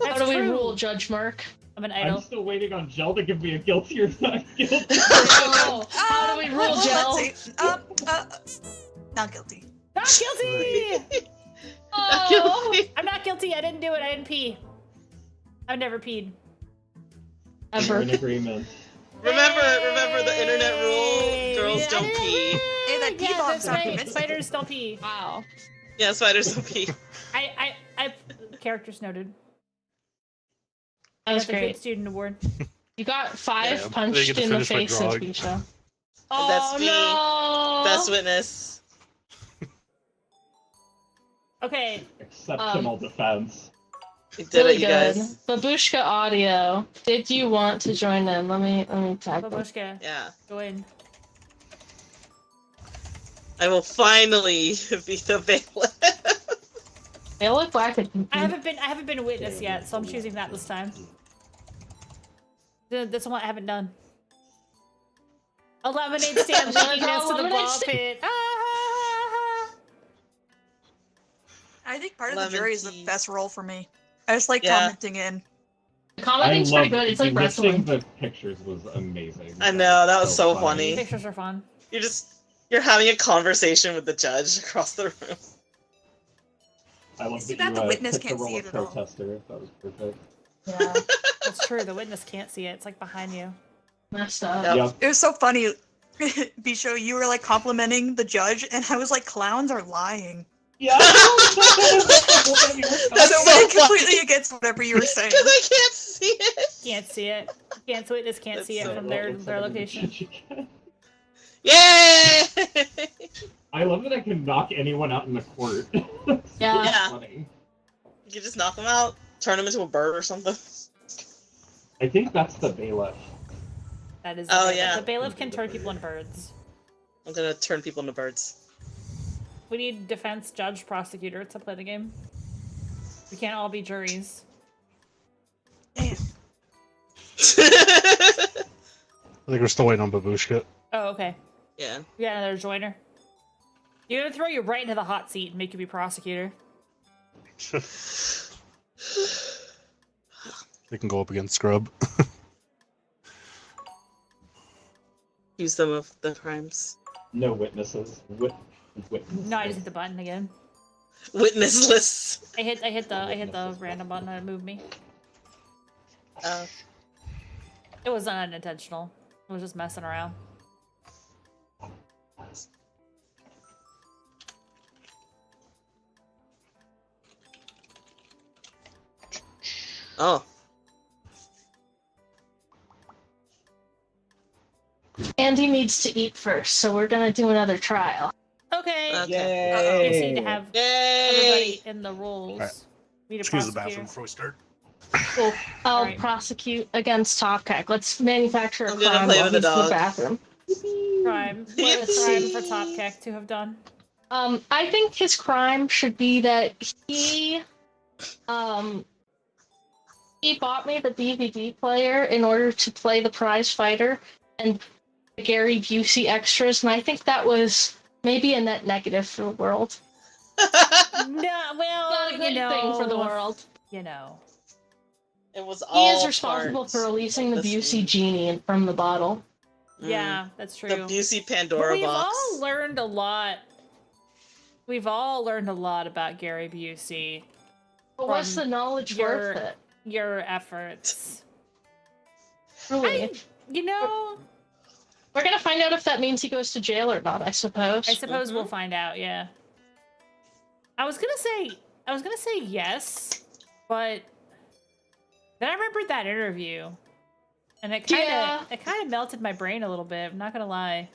How do we rule, Judge Mark? I'm an I'm idol. still waiting on Gel to give me a guilty or not guilty. Oh, how do we rule, Gel? Let's see. Not guilty. Not guilty. Oh, I'm not guilty. I didn't do it. I didn't pee. I've never peed. We're ever. in agreement. remember the internet rule? Girls Yeah, don't I pee. Hey, that pee Yeah, bomb's that's not right. convincing. Spiders don't pee. Wow. Yeah, spiders don't pee. I characters noted. That was Got the great. student award. You got 5 Yeah, they punched get to in the finish my face of drawing. Bisha. That's Oh me. no! Best witness. Okay. Exceptional defense. We did Really it, you good. guys. Babushka Audio. Did you want to join in? Let me tag them. Babushka, Yeah. go in. I will finally be the bailiff. They look black and I haven't been a witness yet, so I'm choosing that this time. That's one I haven't done. A lemonade stand leading us to the Lemonade ball stand. pit. I think part of the Lemon jury is the tea. best role for me. I just like Yeah. commenting in. Commenting's pretty good. It's like listing wrestling. the pictures was amazing. I know, that was so funny. Pictures are fun. You're having a conversation with the judge across the room. I love See that that? you The witness picked can't the role see of it at all. protester. That was perfect. Yeah, That's true. The witness can't see it. It's like behind you. messed up. Yep. Yep. It was so funny. Bisho, you were like complimenting the judge, and I was like, clowns are lying. Yeah. That's So so went completely funny. against whatever you were saying. Because I can't see it. Can't see it. Can't witness can't That's see it so from Well, their looks like I'm location. gonna- Yay! I love that I can knock anyone out in the court. That's Yeah. Yeah. funny. You just knock him out, turn him into a bird or something. I think that's the bailiff. That is. Oh, bailiff. yeah. The bailiff can turn people into birds. I'm gonna turn people into birds. We need defense, judge, prosecutor to play the game. We can't all be juries. Damn. I think we're still waiting on Babushka. Oh, okay. Yeah. We got another joiner. You're gonna throw you right into the hot seat and make you be prosecutor. They can go up against Scrub. Use them of the crimes. No witnesses. Witnesses. No, I just hit the button again. Witness lists. I hit the random button and it moved me. It was unintentional. I was just messing around. Oh. Andy needs to eat first, so we're gonna do another trial. Okay. Okay. You just need to have Yay! everybody in the rules. Alright. Need a Choose the prosecutor. bathroom before we start. Cool. I'll Alright. prosecute against TopKek. Let's manufacture a I'm gonna crime play while with the he's in the dog. bathroom. Crime. What a crime for TopKek to have done. I think his crime should be that he bought me the DVD player in order to play the prize fighter and the Gary Busey extras, and I think that was maybe a net negative for the world. No, well, Not a good thing for the world. You know. It was He all is responsible part for releasing the of the Busey scheme. genie from the bottle. Yeah, that's true. The Busey But Pandora we've box. all learned a lot. We've all learned a lot about Gary Busey. But what's From the knowledge worth it? Your efforts. Really? You know, We're gonna find out if that means he goes to jail or not, I suppose. I suppose we'll find out. Yeah. I was gonna say yes, but then I remembered that interview, and it kind of melted my brain a little bit. I'm not gonna lie.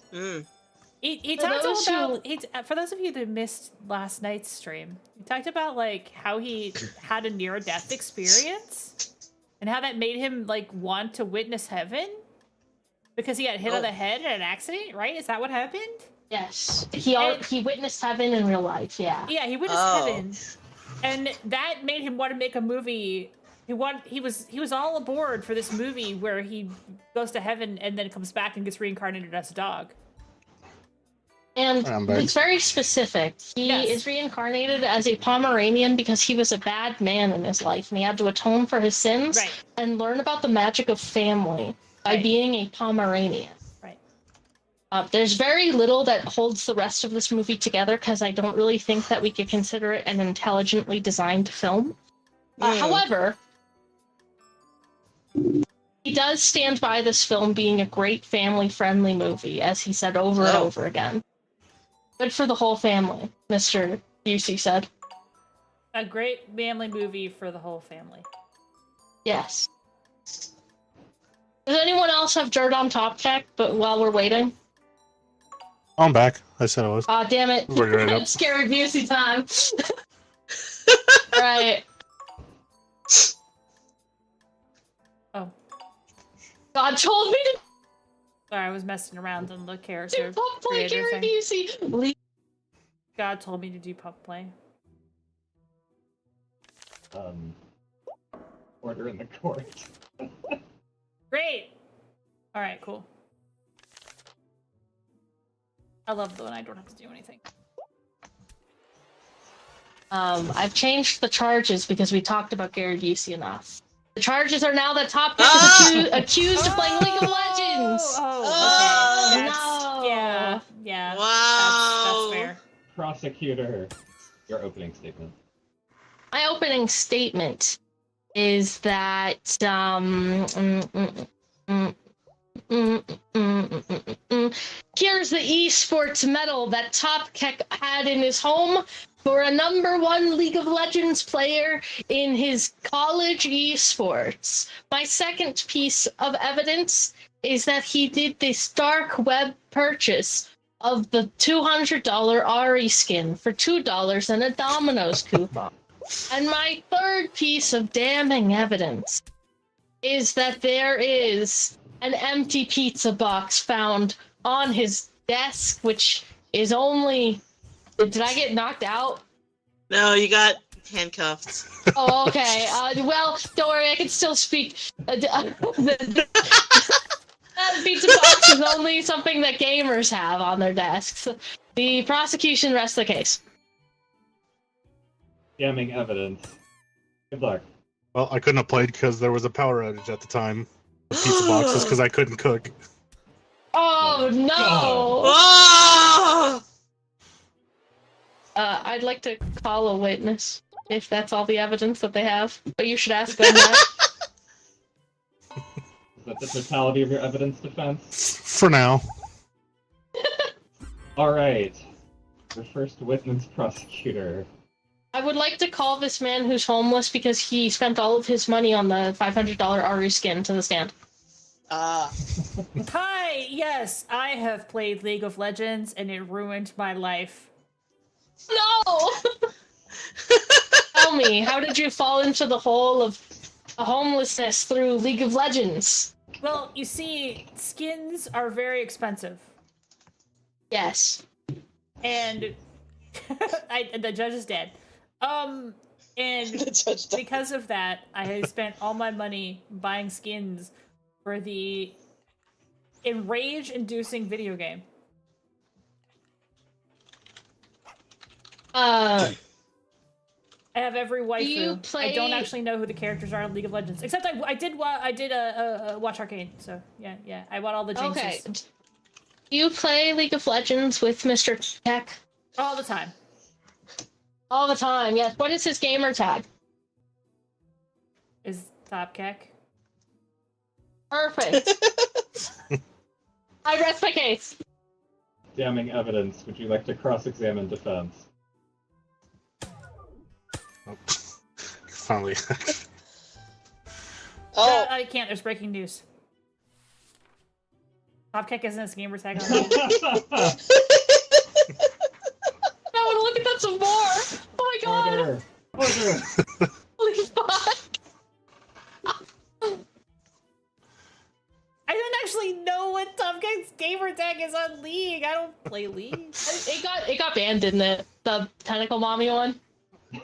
He talked about for those of you that missed last night's stream, he talked about like how he had a near-death experience and how that made him like want to witness heaven because he got hit on the head in an accident, right? Is that what happened? Yes. He witnessed heaven in real life, yeah. Yeah, he witnessed heaven. And that made him want to make a movie. He was all aboard for this movie where he goes to heaven and then comes back and gets reincarnated as a dog. And it's very specific. He is reincarnated as a Pomeranian because he was a bad man in his life and he had to atone for his sins and learn about the magic of family by being a Pomeranian. Right. There's very little that holds the rest of this movie together because I don't really think that we could consider it an intelligently designed film. However, he does stand by this film being a great family-friendly movie, as he said over and over again. Good for the whole family, Mr. Busey said. A great family movie for the whole family. Yes. Does anyone else have dirt on TopKek, but while we're waiting? I'm back. I said I was. Aw, damn it. Right Scary Busey time. Right. Oh. God told me to... Sorry, I was messing around on the character. Pop play Gary Busey. God told me to do pop play. Order in the court. Great. All right, cool. I love the when I don't have to do anything. I've changed the charges because we talked about Gary Busey enough. The charges are now that TopKek is accused of playing League of Legends. Yeah. Wow. That's fair. Prosecutor, your opening statement. My opening statement is that here's the esports medal that TopKek had in his home for a #1 League of Legends player in his college esports. My second piece of evidence is that he did this dark web purchase of the $200 Ari skin for $2 and a Domino's coupon. And my third piece of damning evidence is that there is an empty pizza box found on his desk, which is only... Did I get knocked out? No, you got handcuffed. Oh, okay. Well, don't worry, I can still speak. The pizza box is only something that gamers have on their desks. The prosecution rests the case. Damning evidence. Good luck. Well, I couldn't have played because there was a power outage at the time. The pizza boxes because I couldn't cook. Oh, no! Oh! I'd like to call a witness, if that's all the evidence that they have. But you should ask them that. Is that the totality of your evidence defense? For now. Alright. Your first witness, prosecutor. I would like to call this man who's homeless because he spent all of his money on the $500 Aru skin to the stand. Hi, yes, I have played League of Legends and it ruined my life. No! Tell me, how did you fall into the hole of homelessness through League of Legends? Well, you see, skins are very expensive. Yes. And the judge is dead. And because of that, I spent all my money buying skins for the enrage-inducing video game. I have every waifu. I don't actually know who the characters are in League of Legends, except I did watch Arcane. So yeah, I bought all the jinxes. Okay. You play League of Legends with Mr. Kek? All the time. All the time, yes. What is his gamer tag? Is TopKek. Perfect. I rest my case. Damning evidence. Would you like to cross-examine defense? Finally. Oh, I can't. There's breaking news. TopKek isn't his gamer tag on. I want to look at that some more. Oh my god. Order! Order! Holy fuck. I don't actually know what TopKek's gamer tag is on League. I don't play League. It got banned, didn't it? The tentacle mommy one.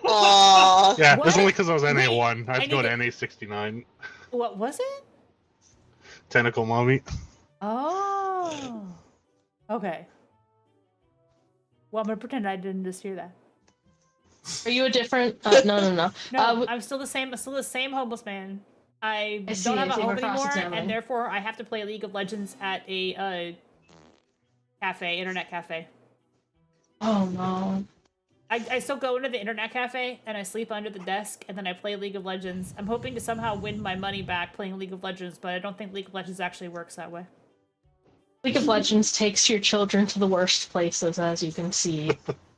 aw. Yeah, What? it's only because I was Wait, NA1. I had I to go need to to- NA69. What was it? Tentacle mommy. Oh. Okay. Well, I'm gonna pretend I didn't just hear that. Are you a different? No. No, Uh, I'm still the same. I'm still the same homeless man. I I see, don't have I a see, home we're anymore, cross-examining. and therefore I have to play League of Legends at a cafe, internet cafe. Oh no. I still go into the internet cafe and I sleep under the desk and then I play League of Legends. I'm hoping to somehow win my money back playing League of Legends, but I don't think League of Legends actually works that way. League of Legends takes your children to the worst places, as you can see,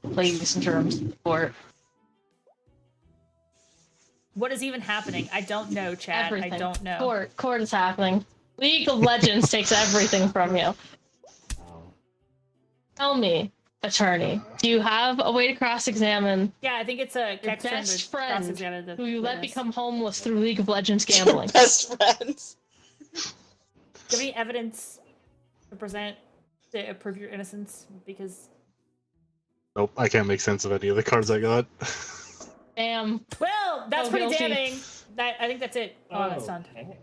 ladies and germs. Or What is even happening? I don't know, Chad. everything. I don't know. Court is happening. League of Legends takes everything from you. Wow. Tell me, attorney, do you have a way to cross-examine Yeah, I think it's a your Kek's turn best to friend cross-examine the who you let witness. become homeless through League of Legends gambling? Best friends. Do you have any evidence to present to prove your innocence? Because, Nope, I can't make sense of any of the cards I got. Damn. well, that's Oh, pretty guilty. damning. I think that's it. Oh, that's done. Okay.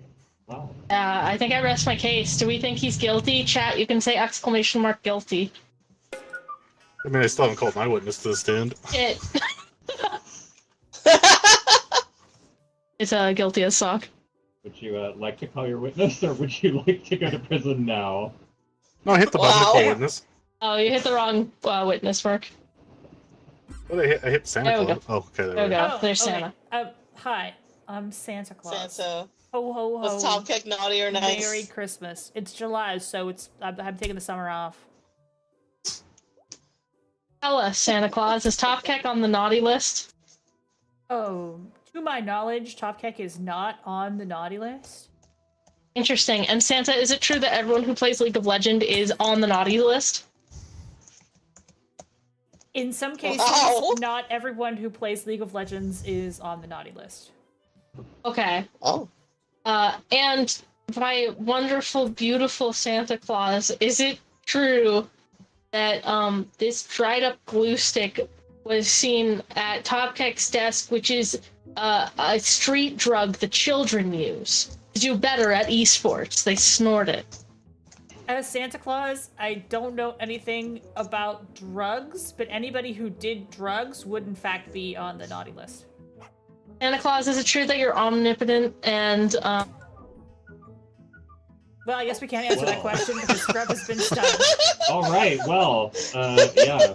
Wow. I think I rest my case. Do we think he's guilty? Chat, you can say exclamation mark guilty. I mean, I still haven't called my witness to the stand. It. It's guilty as sock. Would you like to call your witness, or would you like to go to prison now? No, I hit the button to Wow. call witness. Oh, you hit the wrong witness, Mark. What I hit Santa There we Claus. Oh, okay, There we there we go. go. There's okay. Santa. Hi, I'm Santa Claus. Santa. Ho ho ho. Was TopKek naughty or nice? Merry Christmas. It's July, so I'm taking the summer off. Tell us, Santa Claus, is TopKek on the naughty list? Oh, to my knowledge, TopKek is not on the naughty list. Interesting. And Santa, is it true that everyone who plays League of Legends is on the naughty list? In some cases, Wow. not everyone who plays League of Legends is on the naughty list. Okay. Oh. And my wonderful, beautiful Santa Claus, is it true that this dried up glue stick was seen at TopKek's desk, which is a street drug the children use to do better at esports? They snort it. As Santa Claus, I don't know anything about drugs, but anybody who did drugs would in fact be on the naughty list. Santa Claus, is it true that you're omnipotent and Well, I guess we can't answer that Well. question because Scrub has been stunned. All right. Well, yeah.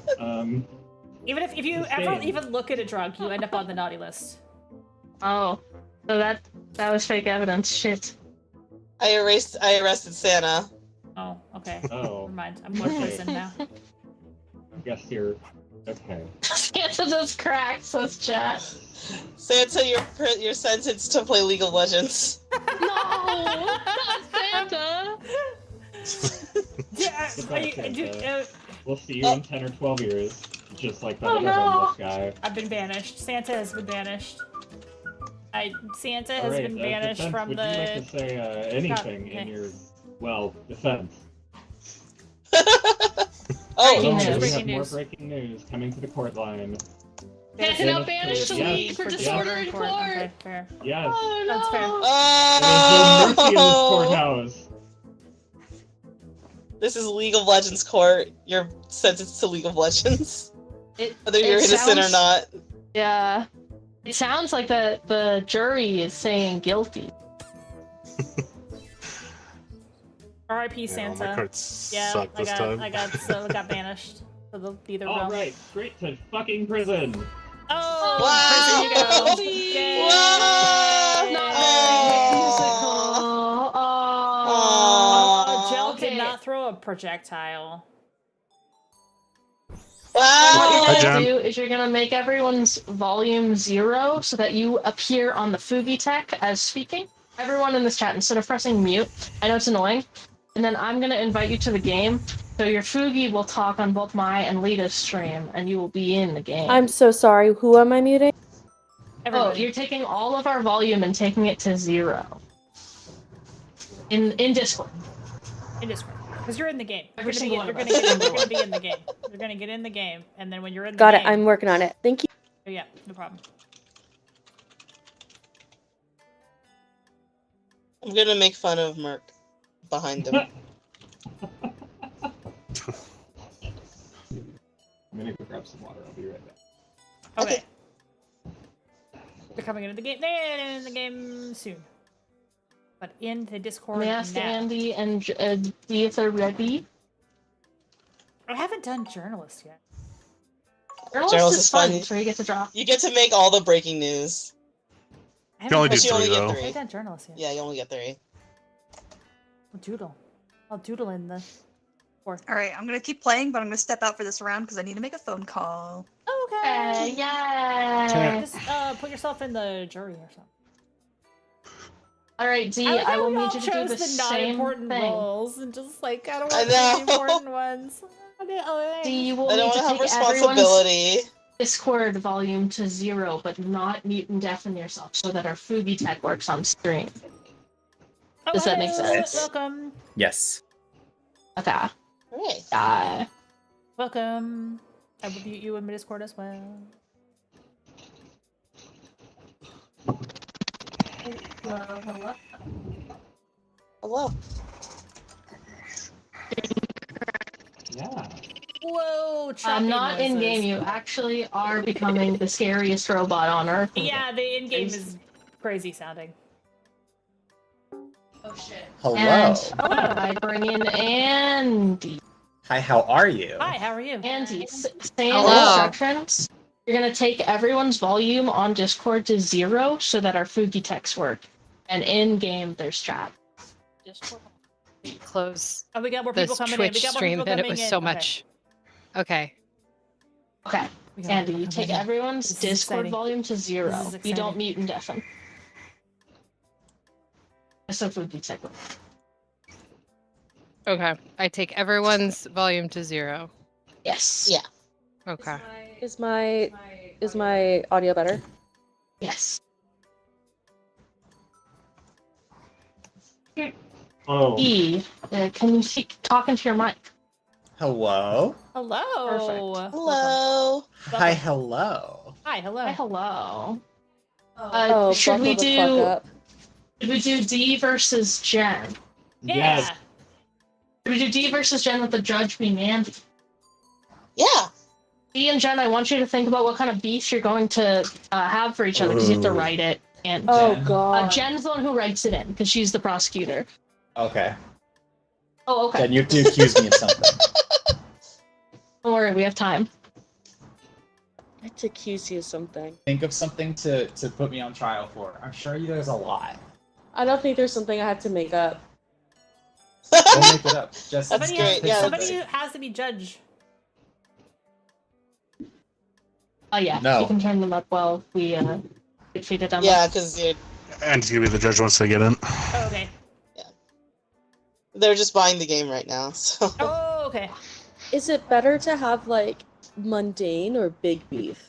Even if you ever Sustained. even look at a drug, you end up on the naughty list. oh, so that was fake evidence. Shit. I arrested Santa. Oh, okay. Oh, Never mind. I'm one Okay. person now. I guess you're okay. Santa just cracks us, chat. Santa, you're sentenced to play League of Legends. No, not Santa. Yeah, Goodbye, Santa. We'll see you Oh. in 10 or 12 years, just like that Oh, other no. homeless guy. I've been banished. Santa has been banished. Santa All has right, been banished defense, from would the. you like to say anything okay. in your, well, defense? Oh, Breaking Oh, news. we have Breaking more news. breaking news coming to the court line. There's Santa Yes, now banished to yes. league for disorder in court. Okay, fair. Yes, Oh no. That's fair. there's no mercy in this Oh, courthouse. this is League of Legends court. You're sentenced to League of Legends, whether you're it innocent or sounds- not. Yeah. It sounds like the jury is saying guilty. R.I.P. Yeah, Santa. my cards Yeah, suck this time. I got banished. So they'll be their All realm. right, straight to fucking prison. Oh, Wow. prison you go. Please. Yay. Wow. Not Oh. very musical. Oh, Gyel Okay. did not throw a projectile. What Wow. you're Hi, gonna Jen. do is you're gonna make everyone's volume 0 so that you appear on the Fugi tech as speaking. Everyone in this chat, instead of pressing mute, I know it's annoying, and then I'm gonna invite you to the game, so your Fugi will talk on both my and Lita's stream, and you will be in the game. I'm so sorry. Who am I muting? Oh, Everybody. you're taking all of our volume and taking it to 0. In Discord. In Discord. Because you're in the game. Every You're single gonna, one get, of you're, us. gonna get, you're gonna be in the game. You're gonna get in the game, and then when you're in the Got game... it. I'm working on it. Thank you. Oh, yeah, no problem. I'm gonna make fun of Merc behind him. I'm gonna go grab some water. I'll be right back. Okay. They're coming into the game. They're in the game soon. But in the Discord May I ask now. Andy and Dee if they're ready? I haven't done journalist yet. Journalist is fun. fun. So you get to draw. You get to make all the breaking news. I You can only haven't do But you only three, get though. I three. haven't done journalist yet. Yeah, you only get 3. I'll doodle. I'll doodle in the fourth. All right, I'm gonna keep playing, but I'm gonna step out for this round because I need to make a phone call. Okay. Yay! Just put yourself in the jury or something. All right, Dee, like I how will we need all you to do chose the the not same important thing. roles and just like I don't I want to do the know. important ones. Dee, you will I don't need to want to have take everyone's responsibility. Discord volume to 0, but not mute and deafen yourself so that our Fugi tech works on stream. Oh, Does that make hello, sense? Welcome. Yes. Okay. Hooray. Welcome. I will mute you in my Discord as well. Hello. Yeah. Whoa, choppy Not in game. noises. You actually are becoming the scariest robot on Earth. Yeah, the in-game is crazy sounding. Oh shit. Hello. And I bring in Andy. Hi, how are you? Hi, how are you? Andy, same Hello. instructions. You're gonna take everyone's volume on Discord to 0 so that our Fugi techs work. And in game, there's chat. Close Oh, we got more this people coming in. We Twitch got more stream, people and it coming was in. so Okay. much. Okay. Okay. We got more Andy, people you coming take in. everyone's This is Discord exciting. volume to 0. This is You don't exciting. mute and deafen. So Fugi tech work. Okay. I take everyone's volume to 0. Yes. Yeah. Okay. Is my audio better? Yes. Oh. E, can you talk into your mic? Hello. Hello. Perfect. Hello. Hi, hello. Hi, hello. Hi, hello. Oh, Should we buckle the fuck do up. D versus Jen? Yeah. Yes. Should we do D versus Jen with the judge being Andy? Yeah. D and Jen, I want you to think about what kind of beef you're going to have for each other because you have to Ooh. write it. And Oh Jen? god. Jen's the one who writes it in because she's the prosecutor. Okay. Oh, okay. Then you have to accuse me of something. Don't worry, we have time. I had to accuse you of something. Think of something to put me on trial for. I'm sure there's a lot. I don't think there's something I had to make up. Don't make it up. Just That's Somebody, great, has, yeah, somebody that's- has to be judge. Oh yeah, No. you can turn them up while we defeat them. Yeah, because And he's gonna be the judge once they get in. Oh, okay. they're just buying the game right now. So Oh, okay. Is it better to have like mundane or big beef?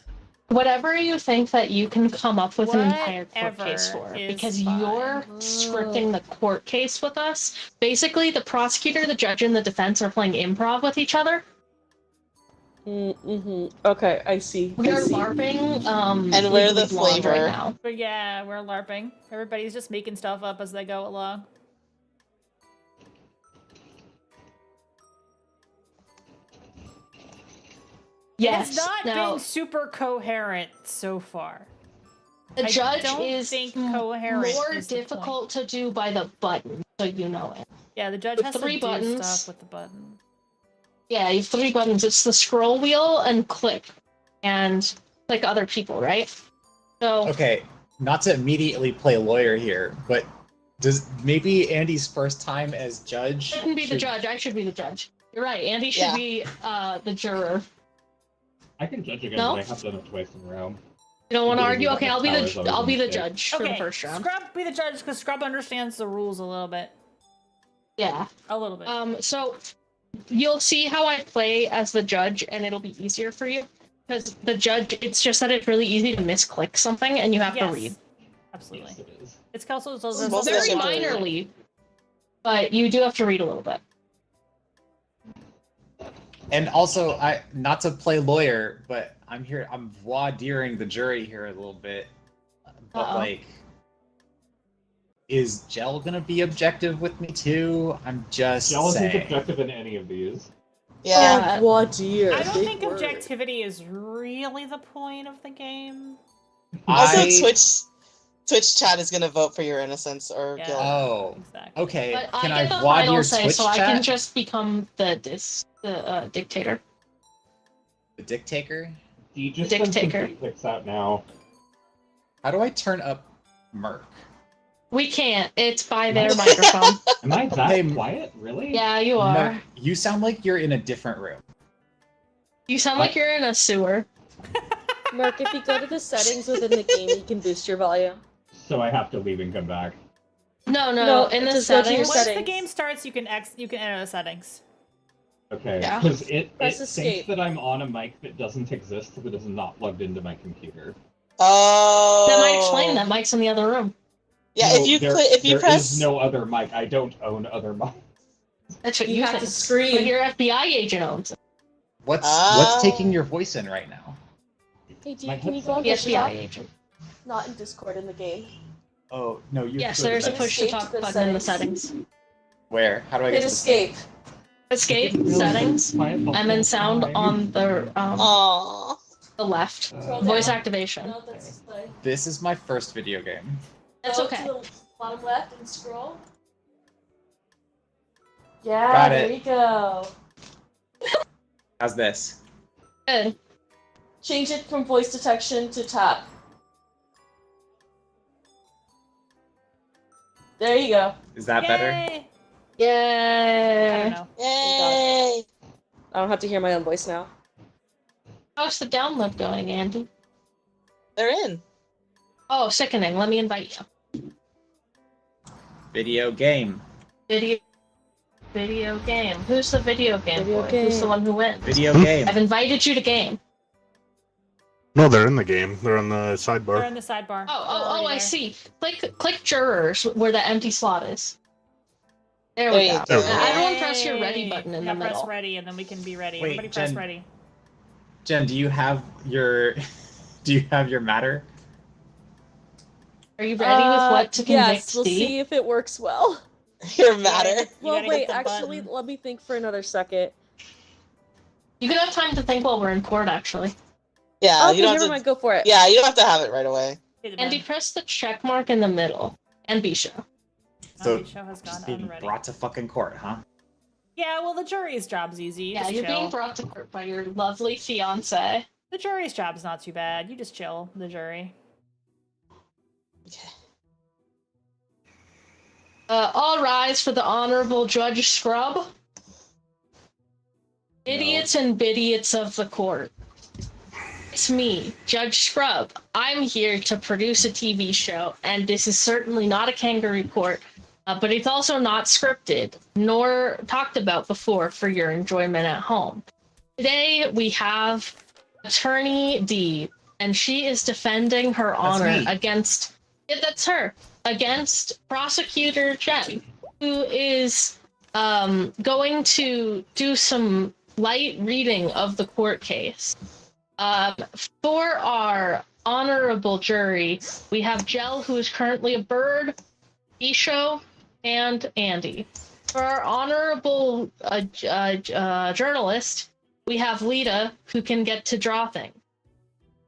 Whatever you think that you can come up with an entire court Whatever case for, is because fine. you're scripting the court case with us. Basically, the prosecutor, the judge, and the defense are playing improv with each other. Mm-hmm. Okay, I see. We I are see. LARPing. And we're the Legally Blonde flavor. right now. But yeah, we're LARPing. Everybody's just making stuff up as they go along. Yes. It's not now, been super coherent so far. the I judge don't is think coherent more is the point. difficult to do by the button, so you know it. Yeah, the judge With has 3 to buttons. do stuff with the button. Yeah, you have 3 buttons. It's the scroll wheel and click, and like other people, right? So Okay, not to immediately play lawyer here, but Does maybe Andy's first time as judge? I can be the judge. I should be the judge. You're right. Andy should be the juror. I can judge again, No? but I have done it twice in a row. You don't want to Because argue? of Okay, the I'll be powers the I was I'll be the gonna judge for the first round. Scrub be the judge because Scrub understands the rules a little bit. Yeah. A little bit. So you'll see how I play as the judge, and it'll be easier for you because the judge. It's just that it's really easy to misclick something, and you have to read. Absolutely. Yes, it is. It's also Very minorly, but you do have to read a little bit. And also, not to play lawyer, but I'm voir diring the jury here a little bit. But like, is Gyel gonna be objective with me too? I'm just Gyel isn't saying. objective in any of these. Oh, voir dire. I don't big think word. objectivity is really the point of the game. Also, Twitch chat is gonna vote for your innocence or guilt. Oh, okay. But Can I I get the voir final dire say, Twitch so chat? I can just become the dictator. The dictator? You just Dick send some taker. dick pics out now. How do I turn up Merc? We can't. It's by their microphone. Am I that quiet? Really? Yeah, you are. Merc, you sound like you're in a different room. You sound like you're in a sewer. Mark, if you go to the settings within the game, you can boost your volume. So I have to leave and come back. No, in the just go to your settings. Once the settings. game starts, you can enter the settings. Okay. Yeah. Because it Press thinks escape. that I'm on a mic that doesn't exist, but is not plugged into my computer. Oh. That might explain that Mike's in the other room. Yeah, No, if you there press is no other mic. I don't own other mics. That's what You you have think. to scream. But your FBI agent owns it. What's taking your voice in right now? Hey, D, My can you go on The push to talk? FBI agent. Not in Discord, in the game. Oh no, you. Yes, go to there's a the- push to Escape talk to the button in the settings. settings. Where? How do I get Hit to the escape. Escape, Really settings, quiet the and then whole sound time. on Aww. the left. Scroll Voice down. activation. No, that's display. This is my first video game. That's Go okay. to the bottom left and scroll. Yeah, Got there it. you go. How's this? Good. Change it from voice detection to tap. There you go. Is that better? Yay! I Yay. don't know. Yay! I don't have to hear my own voice now. How's the download going, Andy? They're in. Oh, sickening. Let me invite you. Video game. Video game. Who's the video game Video boy? Who's game. the one who wins? Video game. I've invited you to game. No, they're in the game. They're on the They're sidebar. in the sidebar. Oh, They're I already see. Click jurors where the empty slot is. There There we you go. go. There we go. Everyone press your ready Yay! button in Yeah, the press middle. ready, and then we can be ready. Wait, Everybody press Jen. ready. Jen, do you have your matter? Are you ready with what to convict Yes, we'll D? see if it works well. Your matter. You Well, gotta hit wait, the actually, button. let me think for another second. You can have time to think while we're in court, actually. Yeah, Okay, you don't never have to. mind, go for it. Yeah, you don't have to have it right away. Hit the Andy, button. press the check mark in the middle. And Bisha. So Show has gone just being unready. brought to fucking court, huh? Yeah, well, the jury's job's easy. Yeah, Just you're chill. being brought to court by your lovely fiance. The jury's job's not too bad. You just chill, the jury. All rise for the Honorable Judge Scrub. Idiots and bidiots of the court. It's me, Judge Scrub. I'm here to produce a TV show, and this is certainly not a kangaroo court, but it's also not scripted, nor talked about before for your enjoyment at home. Today, we have Attorney D, and she is defending her honor me. against... Yeah, that's her. Against Prosecutor Jen, who is going to do some light reading of the court case. For our honorable jury, we have Gyel, who is currently a bird, Bisho, and Andy. For our honorable journalist, we have Lita, who can get to draw things.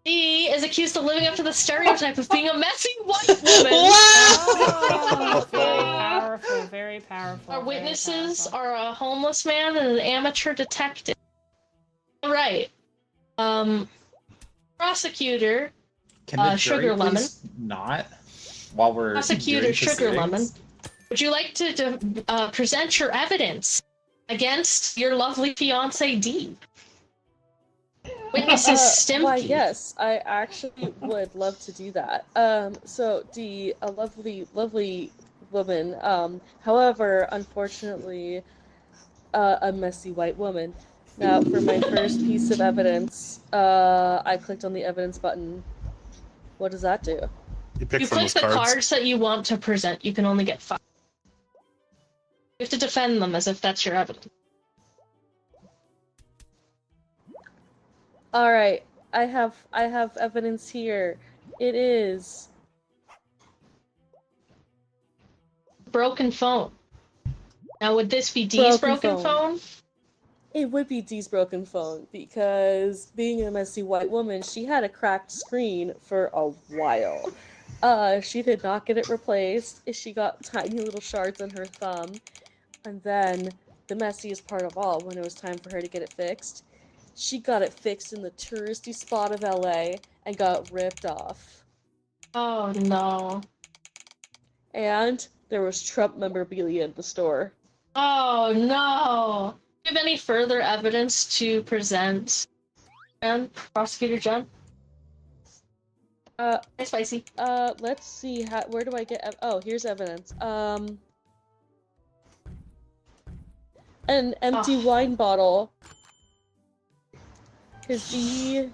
She is accused of living up to the stereotype of being a messy white woman. Oh, very powerful, very powerful. Our very witnesses powerful. are a homeless man and an amateur detective. All right. Prosecutor, Can the Sugar jury Lemon. please not? While we're Prosecutor doing Sugar Lemon. proceedings? Would you like to present your evidence against your lovely fiance D? Witnesses Stimpy. Why, yes, I actually would love to do that. So D, a lovely, lovely woman. However, unfortunately, a messy white woman. Now, for my first piece of evidence, I clicked on the evidence button. What does that do? You pick You from click those the cards. cards that you want to present. You can only get 5. You have to defend them as if that's your evidence. All right, I have evidence here. It is Broken phone. Now, would this be Dee's broken phone? It would be Dee's broken phone because being a messy white woman, she had a cracked screen for a while. She did not get it replaced. She got tiny little shards on her thumb. And then, the messiest part of all, when it was time for her to get it fixed, she got it fixed in the touristy spot of LA and got ripped off. Oh no. And there was Trump memorabilia in the store. Oh no. Do you have any further evidence to present, Prosecutor Jen? Hey, Spicy. Let's see, where do I get, oh, here's evidence. An empty wine bottle. Is the...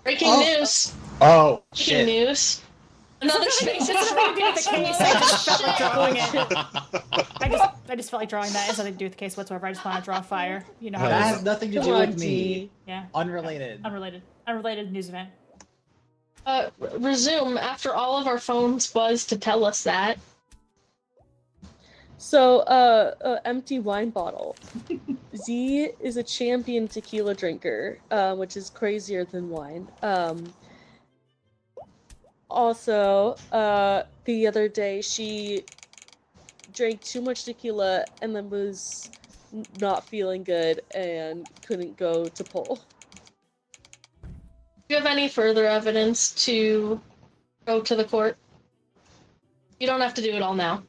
Breaking news! Oh, Breaking shit. news. Another space. It's nothing to do with the case. I just felt like drawing it. I just felt like drawing that. It has nothing to do with the case whatsoever. I just want to draw fire. You know how That it has is. nothing to Come do on, with me. D. Yeah. Unrelated. Unrelated news event. Resume after all of our phones buzzed to tell us that. So, empty wine bottle. Z is a champion tequila drinker, which is crazier than wine. Also, the other day she drank too much tequila and then was not feeling good and couldn't go to poll. Do you have any further evidence to go to the court? You don't have to do it all now.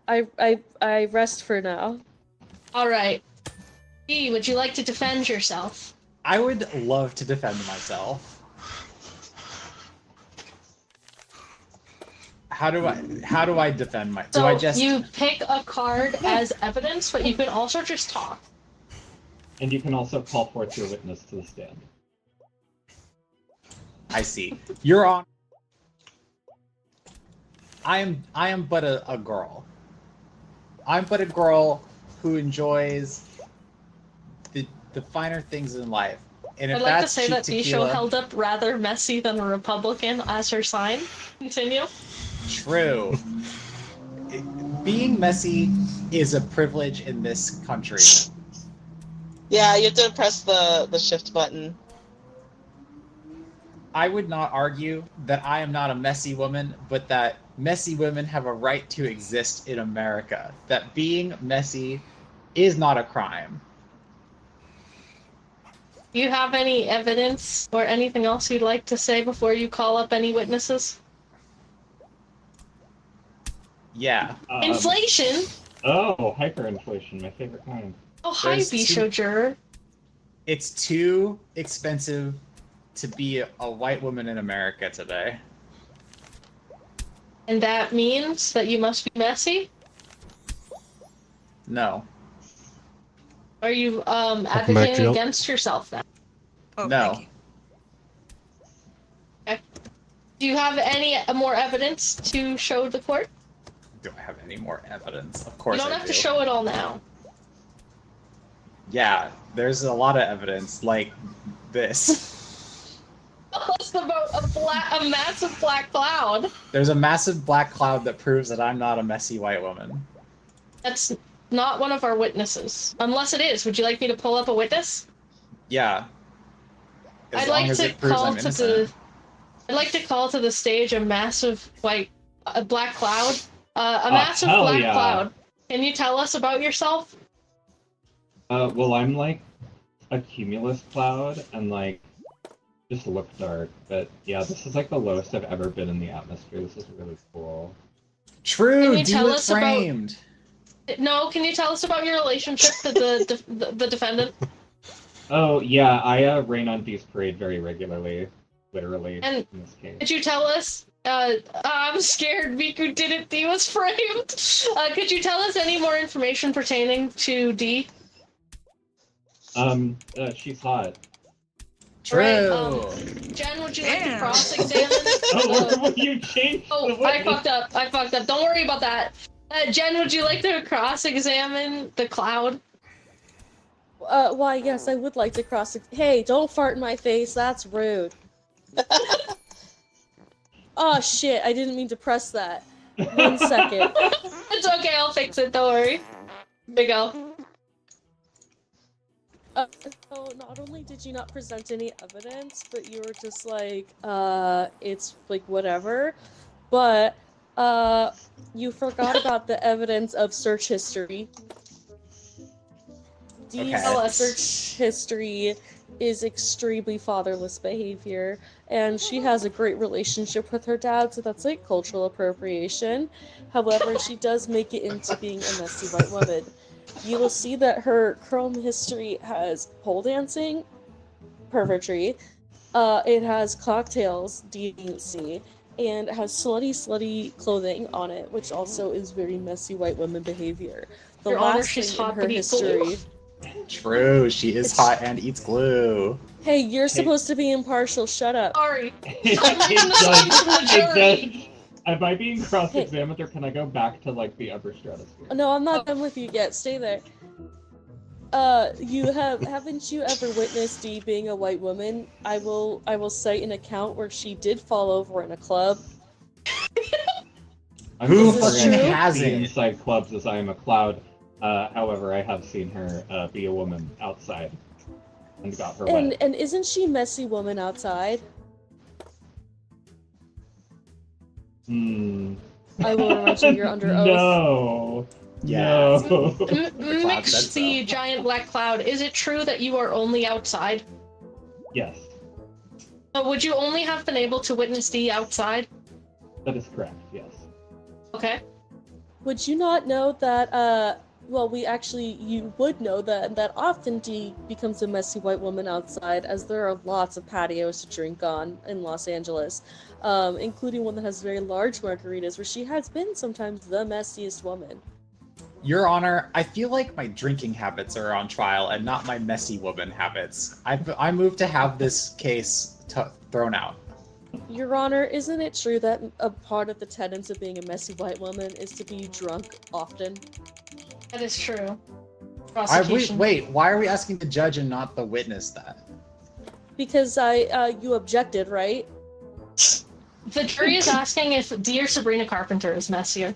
I rest for now. All right. E, would you like to defend yourself? I would love to defend myself. How do I defend myself? So Do I just you pick a card as evidence, but you can also just talk. And you can also call forth your witness to the stand. I see. You're on. I am but a girl. I'm but a girl who enjoys the finer things in life. And if I'd like to that's say cheap that tequila, Bisho held up rather messy than a Republican as her sign. Continue. True. Being messy is a privilege in this country. Yeah, you have to press the shift button. I would not argue that I am not a messy woman, but that messy women have a right to exist in America. That being messy is not a crime. Do you have any evidence or anything else you'd like to say before you call up any witnesses? Yeah. Inflation? Oh, hyperinflation, my favorite kind. Oh, hi, There's Bisho juror. It's too expensive to be a white woman in America today. And that means that you must be messy? No. Are you back, advocating Jill. against yourself then? Oh, No. thank you. Okay. Do you have any more evidence to show the court? Do I have any more evidence? Of course You don't I have do. to show it all now. Yeah, there's a lot of evidence, like this. It's about a massive black cloud. There's a massive black cloud that proves that I'm not a messy white woman. That's not one of our witnesses. Unless it is. Would you like me to pull up a witness? Yeah. As I'd long like as to it proves call I'm to innocent. I'd like to call to the stage a massive white, black cloud. A Oh, massive hell black yeah. cloud. Can you tell us about yourself? Well, I'm like a cumulus cloud, and like just look dark. But yeah, this is like the lowest I've ever been in the atmosphere. This is really cool. True. Can you tell Do it us about- framed. No, can you tell us about your relationship to the defendant? Oh yeah, I rain on Dee's parade very regularly, literally And in this case. could you tell us? I'm scared Miku didn't. D was framed. Could you tell us any more information pertaining to D? She's hot. True. Right, Jen, would you like to Damn. cross-examine? Oh, you changed the Oh, witness. I fucked up. Don't worry about that. Jen, would you like to cross-examine the cloud? Why, yes, I would like to cross. Hey, don't fart in my face. That's rude. Oh shit! I didn't mean to press that. 1 second. It's okay. I'll fix it. Don't worry. There you go. So not only did you not present any evidence, but you were just like, it's like whatever, but you forgot about the evidence of search history. Dee's Okay. search history is extremely fatherless behavior, and she has a great relationship with her dad, so that's like cultural appropriation. However, she does make it into being a messy white woman. You will see that her Chrome history has pole dancing, pervertry, it has cocktails, deviancy, and it has slutty clothing on it, which also is very messy white woman behavior. The Your Honor, last she's thing in hot her but eats glue. history. True. She is hot and eats glue. Hey, you're supposed to be impartial. Shut up. Sorry. Hey, Judge, am I being cross-examined, or can I go back to like the upper stratosphere? No, I'm not done with you yet. Stay there. Haven't you ever witnessed Dee being a white woman? I will cite an account where she did fall over in a club. I'm Who so fucking forgetting hasn't? the inside clubs as I am a cloud. However, I have seen her be a woman outside and got her wet. And isn't she messy woman outside? Hmm. I will remind you you're under oath. No. Yes. No. cloud said so. Mixie giant black cloud. Is it true that you are only outside? Yes, Would you only have been able to witness D outside? that is correct. Yes. Okay. Would you not know that, you would know that often Dee becomes a messy white woman outside, as there are lots of patios to drink on in Los Angeles, including one that has very large margaritas, where she has been sometimes the messiest woman. Your Honor, I feel like my drinking habits are on trial and not my messy woman habits. I moved to have this case thrown out. Your Honor, isn't it true that a part of the tenets of being a messy white woman is to be drunk often? That is true. Prosecution. Wait, why are we asking the judge and not the witness that? Because you objected, right? The jury is asking if D or Sabrina Carpenter is messier.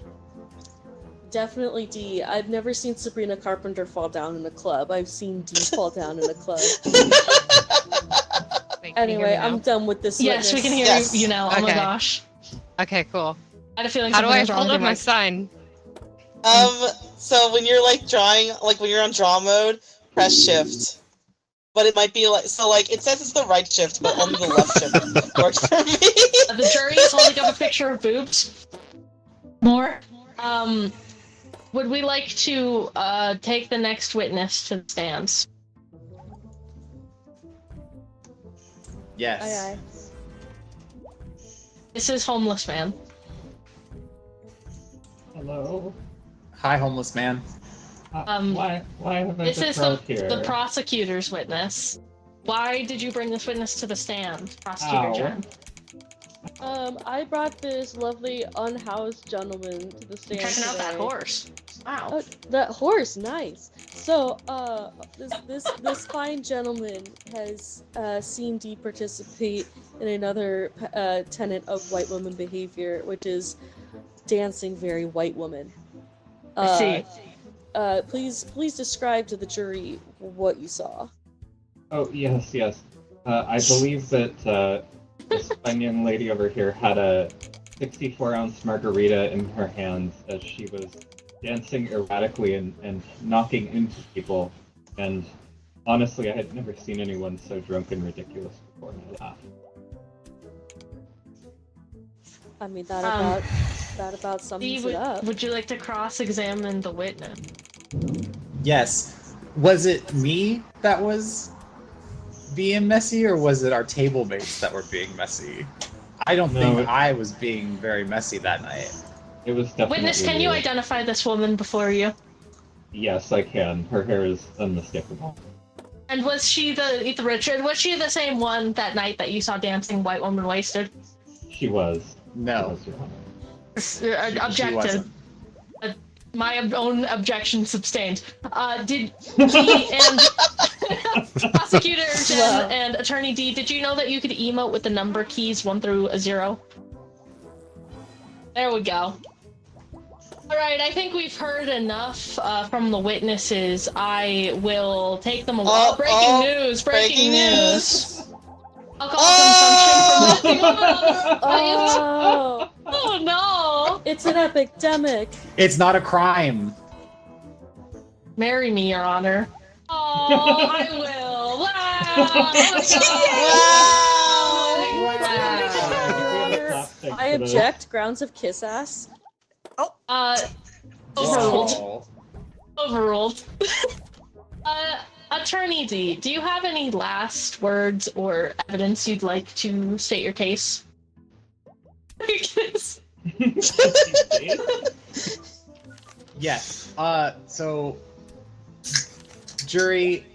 Definitely D. I've never seen Sabrina Carpenter fall down in a club. I've seen D fall down in a club. Wait, can you hear Anyway, me now? I'm done with this Yes, we witness. can hear Yes. you now. Oh my Okay. gosh. Okay, cool. I had a feeling How do something I was wrong hold with up your my mic. sign? So when you're like drawing, like when you're on draw mode, press shift. But it might be like, so like it says it's the right shift, but only the left shift works for me. The jury is holding up a picture of boobs. More. Would we like to take the next witness to the stands? Yes. Aye, This is Homeless Man. Hello. Hi, homeless man. Why have I This been is brought here? the prosecutor's witness. Why did you bring this witness to the stand, Prosecutor Ow. Jen? I brought this lovely unhoused gentleman to the stand Checking out that today. horse. Wow. Oh, that horse, nice. So, this fine gentleman has seen Dee participate in another tenet of white woman behavior, which is dancing very white woman. I see. Please describe to the jury what you saw. Oh, yes. I believe that this fine young lady over here had a 64-ounce margarita in her hands as she was dancing erratically and knocking into people. And honestly, I had never seen anyone so drunk and ridiculous before, and I laughed. I mean, that about That about Steve, sums it up. would you like to cross-examine the witness? Yes. Was it me that was being messy, or was it our table mates that were being messy? I don't think I was being very messy that night. It was definitely Witness, can you you. identify this woman before you? Yes, I can. Her hair is unmistakable. And was she the Richard? Was she the same one that night that you saw dancing white woman wasted? She was. No. Objected. My own objection sustained. Did he and Prosecutor Jen and Attorney D, did you know that you could emote with the number keys 1 through 0? There we go. Alright, I think we've heard enough from the witnesses. I will take them along. Breaking news! Breaking news! Alcohol consumption from Oh, Oh no! it's an epidemic. It's not a crime. Marry me, Your Honor. Oh, I will! Wow! Your Honor, I object. Grounds of kiss ass. Overruled. Whoa. Overruled. Attorney D, do you have any last words or evidence you'd like to state your case? Yes. So, jury,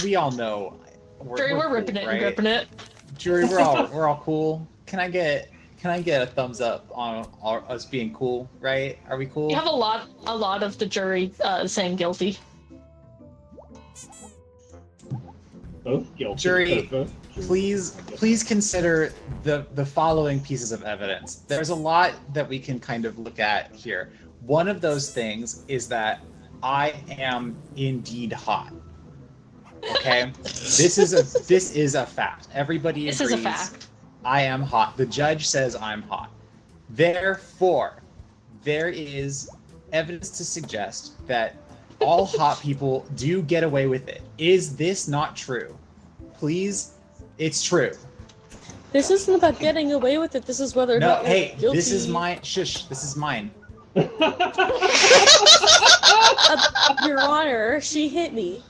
we all know. Jury, we're ripping cool, it right? and gripping it. Jury, we're all cool. Can I get a thumbs up on us being cool? Right? Are we cool? You have a lot of the jury saying guilty. Both guilty. Jury, Both please consider the following pieces of evidence. There's a lot that we can kind of look at here. One of those things is that I am indeed hot. Okay? This is a fact. Everybody agrees. This is a fact. I am hot. The judge says I'm hot. Therefore, there is evidence to suggest that all hot people do get away with it. Is this not true? Please, it's true. This isn't about getting away with it. This is whether or No, not hey, you're guilty. this is mine. Shush, this is mine. Your Honor, she hit me.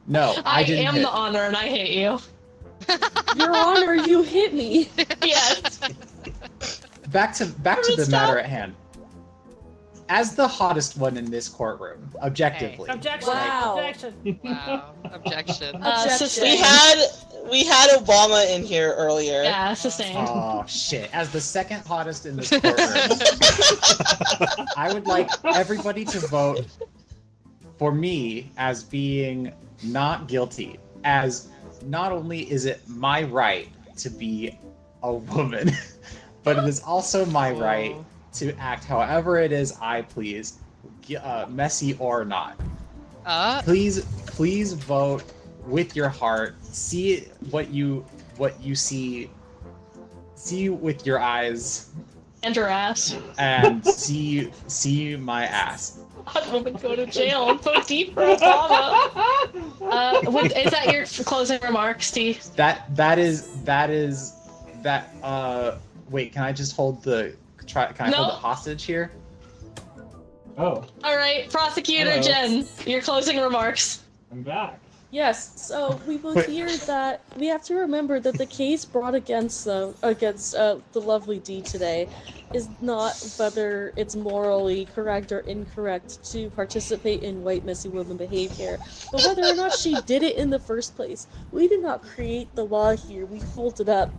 No, I didn't am hit. the honor and I hate you. Your Honor, you hit me. Yes. Back to the matter at hand. As the hottest one in this courtroom, objectively. Objection. Wow. Objection. Wow. Objection. Sustained. We had Obama in here earlier. Yeah, sustained. Oh shit! As the second hottest in this courtroom, I would like everybody to vote for me as being not guilty. As not only is it my right to be a woman, but it is also my right to act however it is I please, messy or not. Please vote with your heart. See what you see with your eyes. And your ass. And see my ass. Hot woman go to jail and vote deep for Obama. Is that your closing remarks, Steve? Wait, can I just hold the hold it hostage here? Oh. All right, Prosecutor Hello. Jen, your closing remarks. I'm back. Yes, so we will hear that we have to remember that the case brought against the lovely D today is not whether it's morally correct or incorrect to participate in white messy woman behavior, but whether or not she did it in the first place. We did not create the law here, we pulled it up,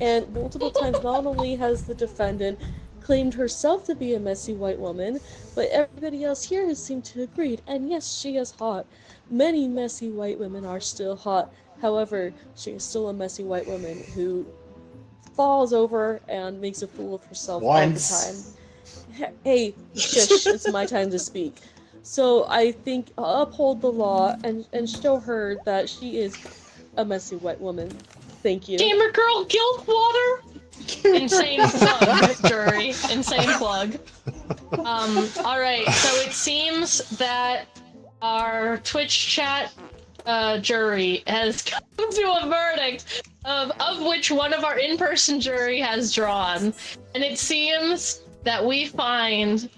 and multiple times not only has the defendant claimed herself to be a messy white woman, but everybody else here has seemed to agree, and yes, she is hot. Many messy white women are still hot. However, she is still a messy white woman who falls over and makes a fool of herself all the time. Hey, shush, it's my time to speak. So I think uphold the law and show her that she is a messy white woman. Thank you. Gamer girl guilt water. Insane plug, jury. Insane plug. All right. So it seems that our Twitch chat jury has come to a verdict of which one of our in-person jury has drawn, and it seems that we find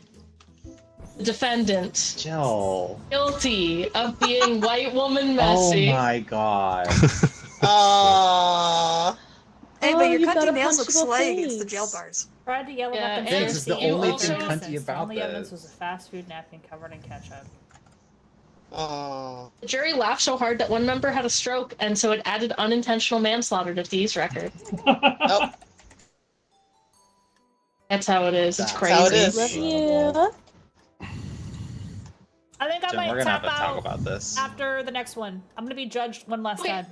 the defendant Jill. guilty of being white woman Oh messy. my god. Aww. Hey, but your you've got cunty a nails look punchable slay against the face. jail bars. Tried to yell Yeah, about and them. This is the you only also- thing cunty The about only evidence this. was a fast food napkin covered in ketchup. Aww. The jury laughed so hard that one member had a stroke, and so it added unintentional manslaughter to Dee's record. Nope. That's how it is. It's That's crazy. how it is. Love you. I think I Jen, we're might gonna have tap to talk out about this. after the next one. I'm gonna be judged one last Okay. time.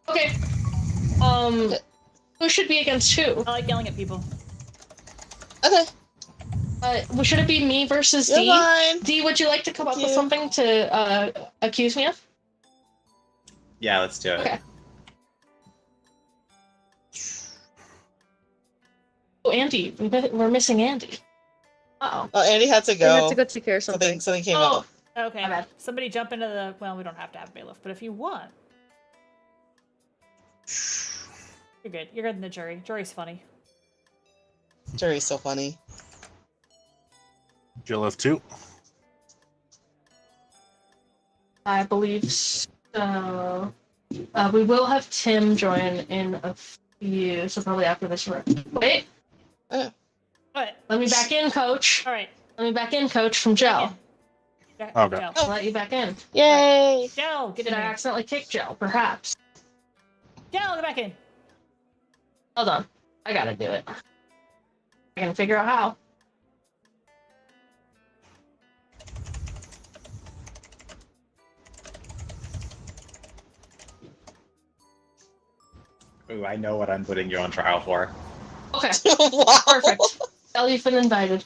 Okay. Who should be against who? I like yelling at people. Okay. Well, should it be me versus You're Dee? fine. Dee, would you like to come up Thank with you. something to accuse me of? Yeah, let's do it. Okay. Oh, Andy. We're missing Andy. Uh-oh. Oh, Andy had to I go. have to go take care of something. Something came Oh, up. Okay. My bad. Somebody jump into the. Well, we don't have to have bailiff, but if you want, you're good. You're good in the jury. Jury's funny. Jury's so funny. Jill F2. I believe so. We will have Tim join in a few, so probably after this round. Wait, All right. let me back in, coach. All right. Let me back in, coach, from Gel. Okay. Gel. I'll let you back in. Yay! Gel, get in Did I here. accidentally kick Gel? Perhaps. Gel, get back in. Hold on. I gotta do it. I can figure out how. Ooh, I know what I'm putting you on trial for. Okay, Wow. perfect. Gel, you've been invited.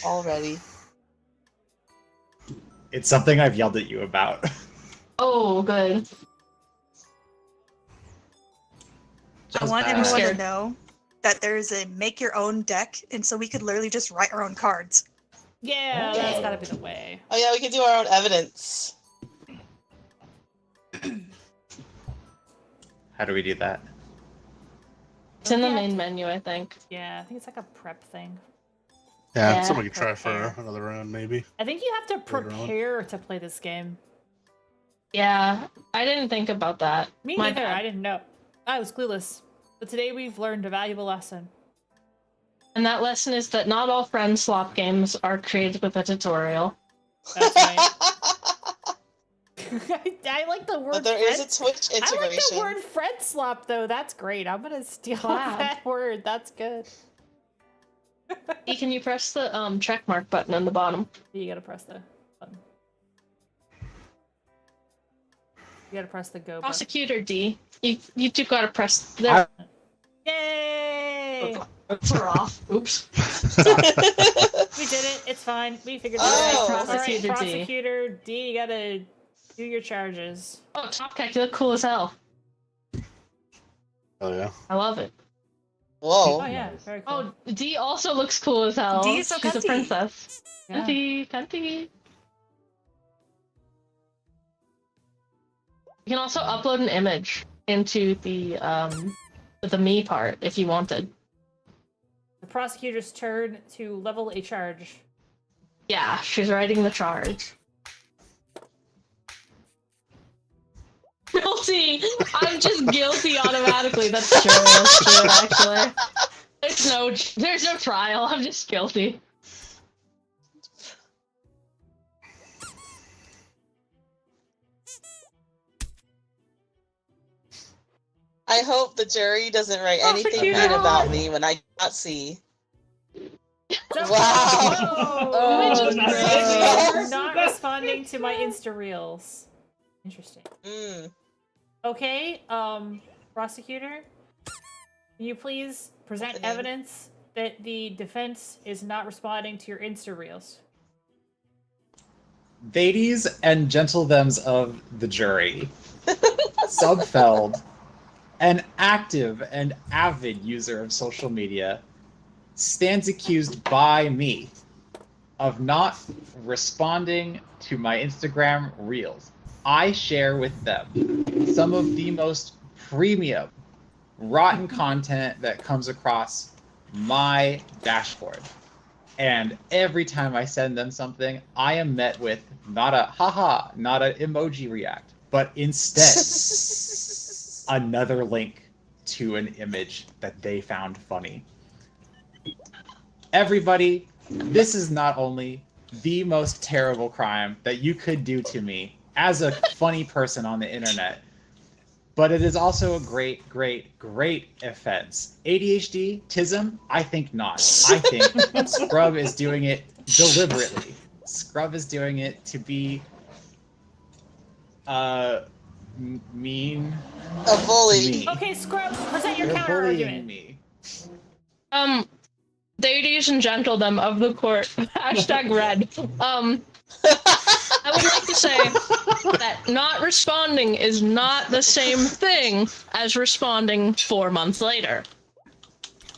Already. It's something I've yelled at you about. Oh, good. I Jill's want bad. everyone to scared. know that there's a make your own deck, and so we could literally just write our own cards. Yeah, that's gotta be the way. Oh yeah, we can do our own evidence. How do we do that? It's in the Yeah. main menu, I think. Yeah, I think it's like a prep thing. Yeah, Yeah. somebody could try for another round, maybe. I think you have to Later on. prepare to play this game. Yeah, I didn't think about that. Me My neither. bad. I didn't know. I was clueless. But today we've learned a valuable lesson. And that lesson is that not all friend slop games are created with a tutorial. That's right. I like the word. But there is a friend- Twitch I like the integration. word friend slop though. That's great. I'm gonna steal Wow. that word. That's good. Hey, can you press the check mark button on the bottom? You gotta press the button. You gotta press the go button. Prosecutor D, you two gotta press there. Yay! We're off. Oops. We did it. It's fine. We figured it Oh. out. All right, Prosecutor D. Prosecutor D, you gotta do your charges. Oh, TopKek, you look cool as hell. Oh yeah. I love it. Oh Whoa. yeah, very cool. Oh, D also looks cool as hell. D is so She's a cunty. princess. Yeah. Cunty. You can also upload an image into the me part if you wanted. The prosecutor's turn to level a charge. Yeah, she's writing the charge. Guilty! I'm just guilty automatically. That's true. That's true, actually. There's no trial. I'm just guilty. I hope the jury doesn't write anything Prosecutor. mean about me when I cannot see. Wow. Oh, You're no. not responding to my Insta Reels. Interesting. Mm. Okay, prosecutor, can you please present Opening. evidence that the defense is not responding to your Insta Reels? Ladies and gentlethems of the jury, Subfeld, an active and avid user of social media, stands accused by me of not responding to my Instagram Reels. I share with them some of the most premium, rotten content that comes across my dashboard. And every time I send them something, I am met with not a haha, not an emoji react, but instead another link to an image that they found funny. Everybody, this is not only the most terrible crime that you could do to me as a funny person on the internet, but it is also a great, great, great offense. ADHD, tism? I think not. I think Scrub is doing it deliberately. Scrub is doing it to be mean. A bully. Me. Okay, Scrub, present your You're counter bullying argument. me. Ladies and gentlemen of the court, hashtag red. I would like to say that not responding is not the same thing as responding 4 months later.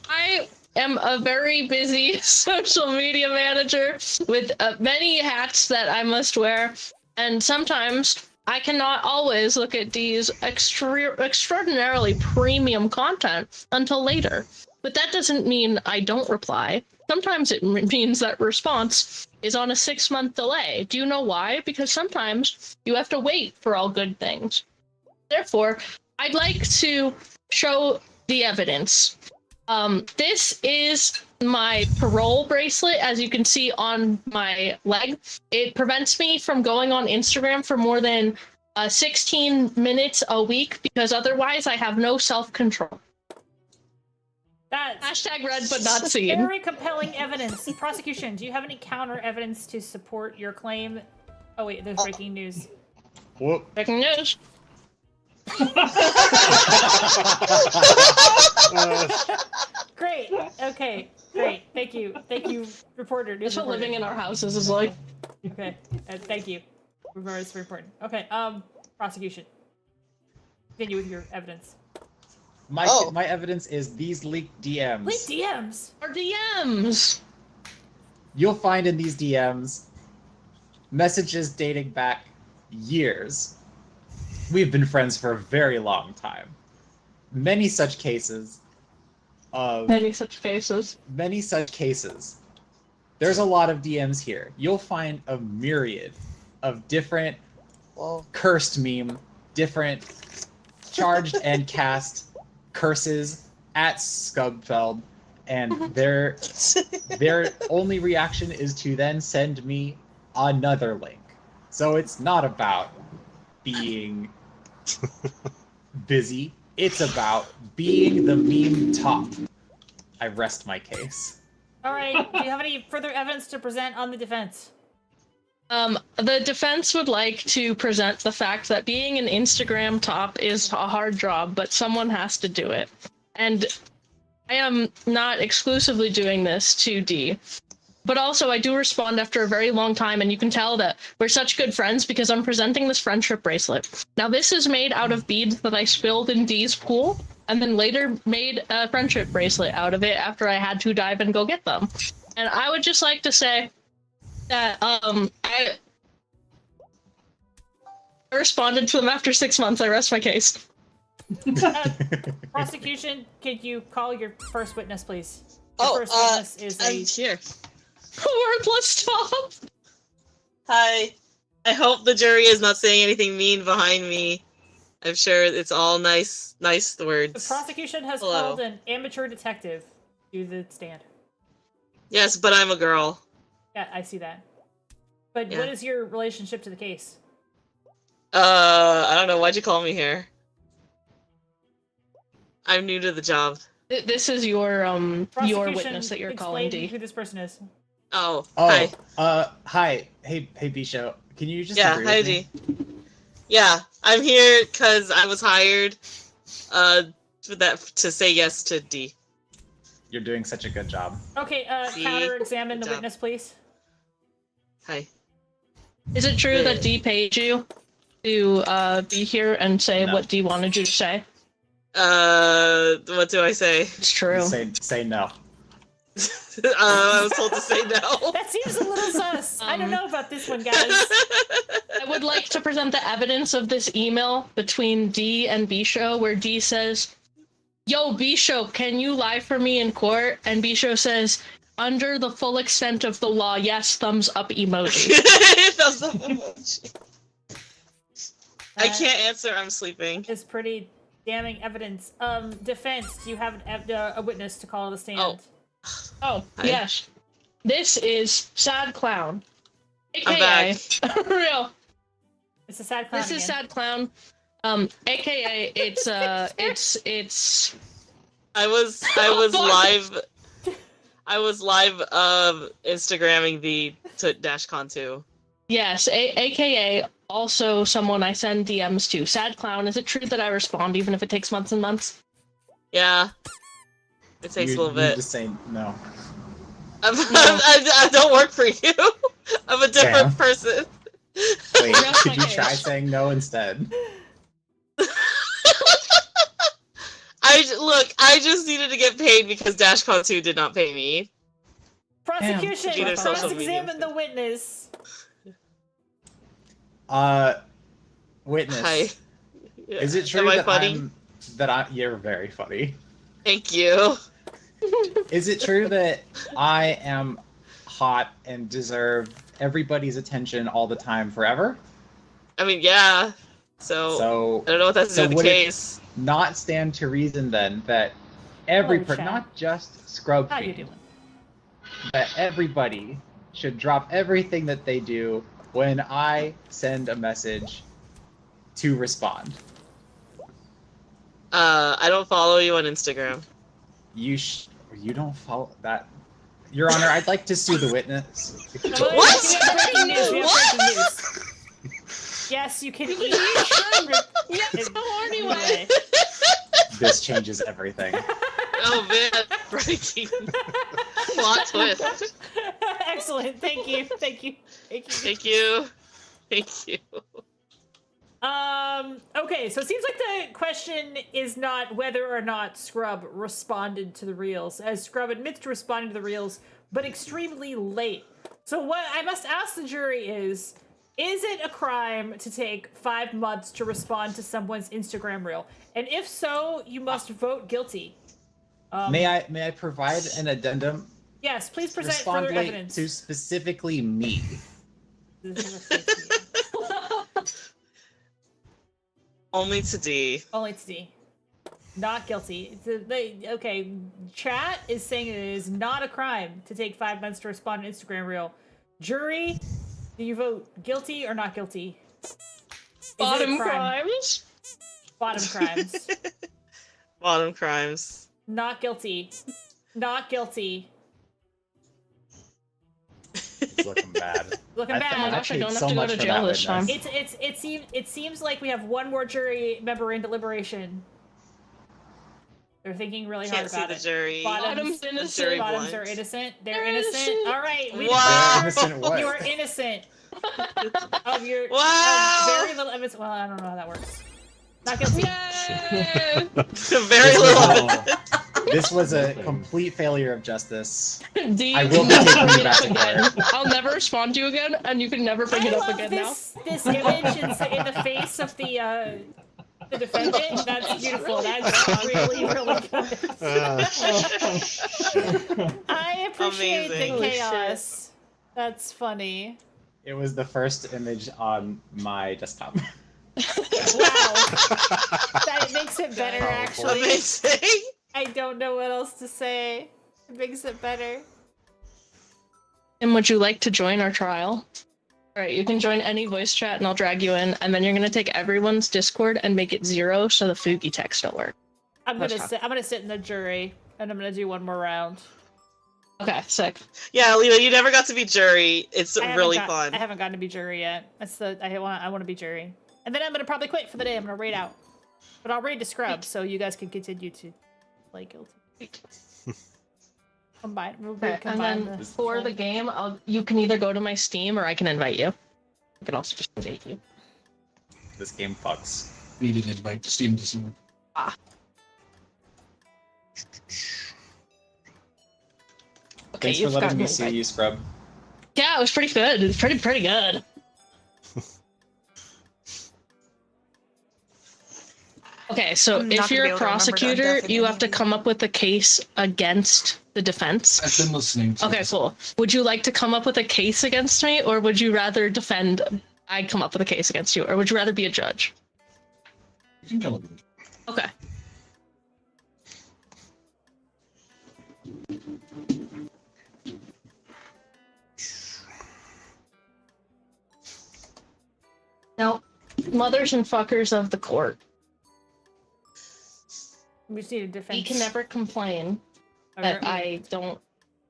I am a very busy social media manager with many hats that I must wear, and sometimes I cannot always look at D's extraordinarily premium content until later. But that doesn't mean I don't reply. Sometimes it means that response is on a 6-month delay. Do you know why? Because sometimes you have to wait for all good things. Therefore, I'd like to show the evidence. This is my parole bracelet, as you can see on my leg. It prevents me from going on Instagram for more than 16 minutes a week, because otherwise I have no self-control. That's hashtag red but not seen. Very compelling evidence. Prosecution, do you have any counter evidence to support your claim? Oh wait, there's breaking news. Whoop. Breaking news. Great. Okay. Great. Thank you. Thank you, reporter. That's what living in our houses is like. Okay. Thank you. Reverse report. Okay. Prosecution. Continue with your evidence. My evidence is these leaked DMs. Leaked DMs. Or DMs. You'll find in these DMs messages dating back years. We've been friends for a very long time. Many such cases. Many such cases. There's a lot of DMs here. You'll find a myriad of different cursed meme, different charged and cast curses at ScrubFiend, and their only reaction is to then send me another link. So it's not about being busy. It's about being the meme top. I rest my case. All right. Do you have any further evidence to present on the defense? The defense would like to present the fact that being an Instagram top is a hard job, but someone has to do it. And I am not exclusively doing this to D. But also, I do respond after a very long time, and you can tell that we're such good friends because I'm presenting this friendship bracelet. Now, this is made out of beads that I spilled in D's pool, and then later made a friendship bracelet out of it after I had to dive and go get them. And I would just like to say that I responded to them after 6 months. I rest my case. Prosecution, could you call your first witness, please? First witness is I'm here. Wordless top. Hi. I hope the jury is not saying anything mean behind me. I'm sure it's all nice words. The prosecution has Hello. called an amateur detective to the stand. Yes, but I'm a girl. Yeah, I see that. But Yeah. what is your relationship to the case? I don't know. Why'd you call me here? I'm new to the job. This is your Prosecution, witness that you're calling explain D. who this person is. Oh, hi. Hi. Hey, Bisho. Can you just Yeah, agree hi, with me? D. Yeah, I'm here because I was hired to say yes to D. You're doing such a good job. Okay, See? counter-examine the Good job. witness, please. Hi. Is it true that D paid you to be here and say what D wanted you to say? What do I say? It's true. Say no. I was told to say no. That seems a little sus. I don't know about this one, guys. I would like to present the evidence of this email between D and Bisho, where D says, yo, Bisho, can you lie for me in court? And Bisho says, under the full extent of the law, yes, thumbs up emoji. Thumbs up emoji. I can't answer. I'm sleeping. It's pretty damning evidence. Defense, do you have a witness to call to the stand? Oh, yes. This is Sad Clown. I'm AKA, back. real. It's a sad clown. This is again. Sad Clown. AKA, it's I was live Instagramming the DashCon 2. Yes, AKA also someone I send DMs to. Sad Clown, is it true that I respond even if it takes months and months? Yeah. It takes a little You bit. need to say no. I don't work for you. I'm a different Damn. person. Wait, could you try saying no instead? I just needed to get paid because DashCon 2 did not pay me. Prosecution, Either social cross-examine the witness. Witness. Hi. Is it true Am I that funny? you're very funny? Thank you. Is it true that I am hot and deserve everybody's attention all the time forever? I mean, yeah. So I don't know what that's the would case. it not stand to reason then that every Hello, chat. not just ScrubFiend, How you doing? that everybody should drop everything that they do when I send a message to respond? I don't follow you on Instagram. You don't follow that. Your Honor, I'd like to sue the witness. What? We have breaking news. We have breaking news. Yes, you can eat. Yes, anyway. This changes everything. Oh man, breaking. Plot twist. Excellent. Thank you. Thank you. Thank you. Thank you. Thank you. Okay, so it seems like the question is not whether or not Scrub responded to the reels, as Scrub admits to responding to the reels, but extremely late. So what I must ask the jury is it a crime to take 5 months to respond to someone's Instagram reel? And if so, you must vote guilty. May I provide an addendum? Yes, please present Respond further late evidence. to specifically me. Only to D. Only to D. Not guilty. Okay, chat is saying it is not a crime to take 5 months to respond to an Instagram reel. Jury, do you vote guilty or not guilty? Bottom crimes. Bottom crimes. Bottom crimes. Not guilty. Not guilty. It's looking bad. Looking I bad. paid Actually, don't have so to go much to for jail that this time. witness. It seems like we have one more jury member in deliberation. They're thinking really Can't hard see about the it. jury. Bottom's Jury innocent. Bottoms blunt. are innocent. They're They're innocent. innocent. All right. Wow. Innocent what? You are innocent of your Wow. very little evidence. Well, I don't know how that works. Not guilty. Yay! Very little. This was a complete failure of justice. D, I will be never taking bring you it back up to again. court. I'll never respond to you again, and you can never bring it up love again this image in the face of the defendant. That's beautiful. That's really, really good. I appreciate Amazing. the chaos. That's funny. It was the first image on my desktop. Wow. That makes it better, actually. Amazing. I don't know what else to say. It makes it better. And would you like to join our trial? Alright, you can join any voice chat and I'll drag you in, and then you're gonna take everyone's Discord and make it 0 so the Fugi text don't work. I'm gonna sit in the jury and I'm gonna do one more round. Okay, sick. Yeah, Lila, you never got to be jury. It's really fun. I haven't gotten to be jury yet. I want to be jury. And then I'm gonna probably quit for the day. I'm gonna raid out. But I'll raid to Scrub so you guys can continue to play guilty. Combine. Okay, and then for the game, you can either go to my Steam or I can invite you. I can also just invite you. This game fucks. Need an invite to Steam to someone. Okay, Thanks for you've letting gotten me me see invited. you, Scrub. Yeah, it was pretty good. It was pretty good. Okay, so I'm not if gonna be you're a able to remember to prosecutor, undeafen you any have of to these. come up with a case against the defense. I've been listening to Okay, this. cool. Would you like to come up with a case against me, or would you rather defend I come up with a case against you, or would you rather be a judge? You can come up with it. Okay. Now, mothers and fuckers of the court, We just need a defense. we can never complain that Alright. I don't.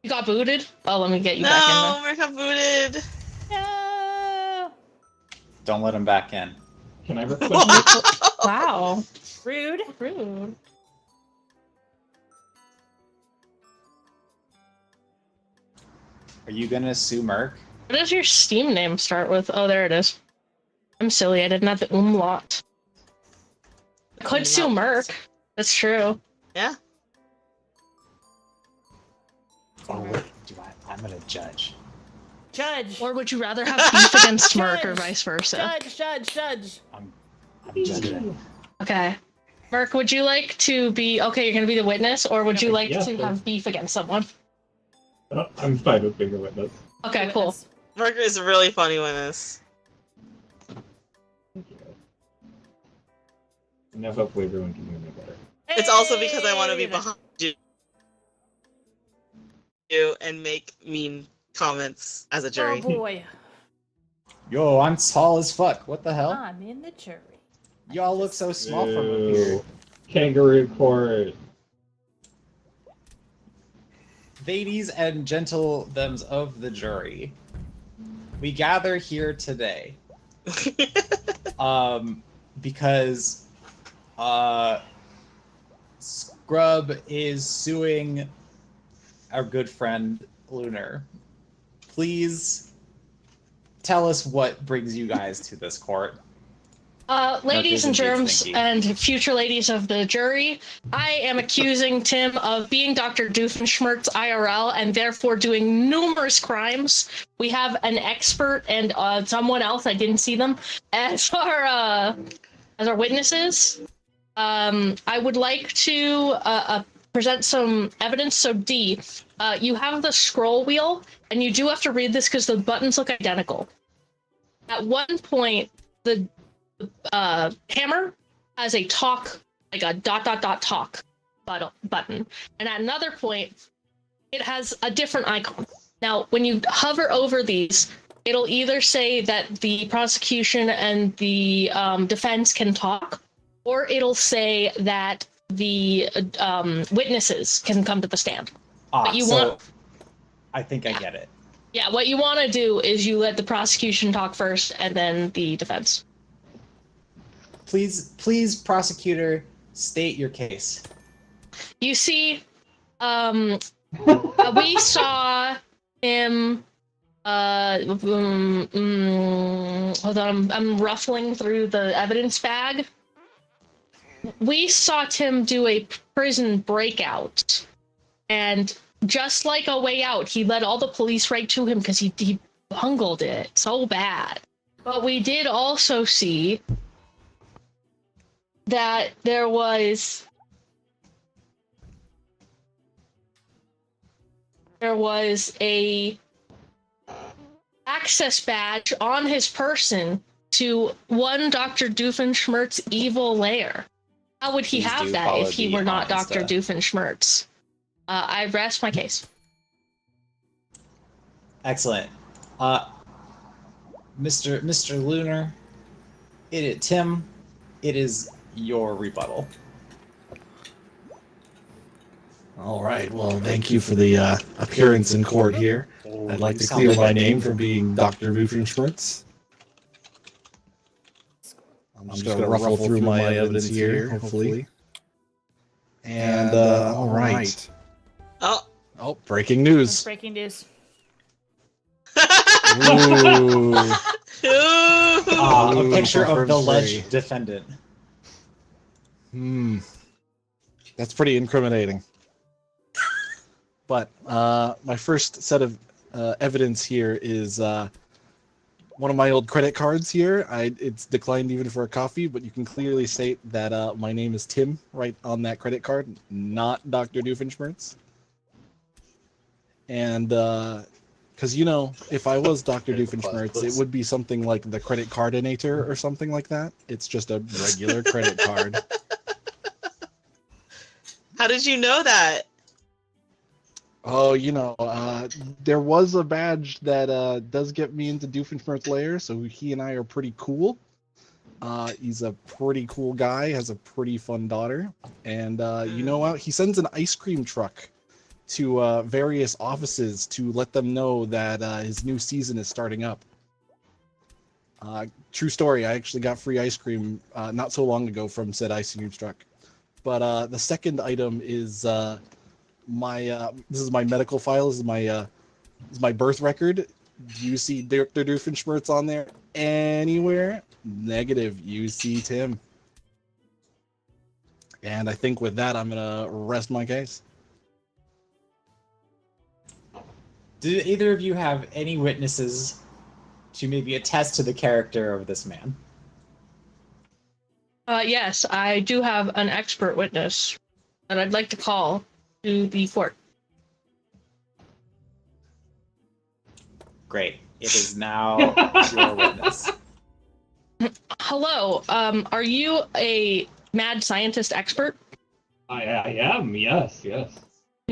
You got booted? Oh, let me get you No, back in Merc got booted. No! Don't let him back in. Can I request? there. Wow. Rude. Rude. Are you gonna sue Merc? What does your Steam name start with? Oh, there it is. I'm silly. I didn't have the umlaut. Could sue Merc. That's true. Yeah. Or what do I'm gonna judge. Judge. Or would you rather have beef against Merc or Judge. vice versa? Judge. I'm judging. Okay. Merc, would you like to be okay? You're gonna be the witness, or would you like Yeah, to sure. have beef against someone? Oh, I'm fine with being a witness. Okay, cool. Merc is a really funny witness. Thank you. And I hope everyone can hear me better. It's also because I want to be behind you and make mean comments as a jury. Oh boy. Yo, I'm tall as fuck. What the hell? I'm in the jury. Y'all look so small from up here. Ew. Kangaroo court. Ladies and gentlethems of the jury, we gather here today because Scrub is suing our good friend Lunar. Please tell us what brings you guys to this court. Ladies and germs Thinky. and future ladies of the jury, I am accusing Tim of being Dr. Doofenshmirtz IRL and therefore doing numerous crimes. We have an expert and someone else, I didn't see them, as our witnesses. I would like to present some evidence. So D, you have the scroll wheel, and you do have to read this because the buttons look identical. At one point, the hammer has a talk, like a ... talk button, and at another point it has a different icon. Now when you hover over these, it'll either say that the prosecution and the defense can talk, or it'll say that the witnesses can come to the stand. But you want, I think I get it. yeah, what you want to do is you let the prosecution talk first and then the defense. Please, prosecutor, state your case. You see, we saw him. Hold on, I'm ruffling through the evidence bag. We saw Tim do a prison breakout, and just like A Way Out, he led all the police right to him because he bungled it so bad. But we did also see that there was a access badge on his person to one Dr. Doofenshmirtz evil lair. How would he Please have do that follow if he the were not Insta. Dr. Doofenshmirtz? I rest my case. Excellent. Mr. Lunar, Tim, it is your rebuttal. All right. Well, thank you for the appearance in court here. I'd like to clear my name from being Dr. Doofenshmirtz. I'm just going to ruffle through my evidence here, hopefully. And, all right. Oh, Breaking news. Breaking news. Ooh. A picture of the confirmed alleged story. defendant. That's pretty incriminating. But my first set of evidence here is one of my old credit cards here. It's declined even for a coffee, but you can clearly state that my name is Tim right on that credit card, not Dr. Doofenshmirtz. And because if I was Dr. Doofenshmirtz, it would be something like the credit cardinator or something like that. It's just a regular credit card. How did you know that? Oh, there was a badge that does get me into Doofenshmirtz lair, so he and I are pretty cool. He's a pretty cool guy, has a pretty fun daughter, and you know what? He sends an ice cream truck to various offices to let them know that his new season is starting up. True story, I actually got free ice cream not so long ago from said ice cream truck. But the second item is this is my medical file. This is my birth record. Do you see Dr. Doofenshmirtz on there anywhere? Negative. You see Tim. And I think with that, I'm gonna rest my case. Did either of you have any witnesses to maybe attest to the character of this man? Yes, I do have an expert witness that I'd like to call to the court. Great. It is now your witness. Hello, are you a mad scientist expert? I am, yes. Can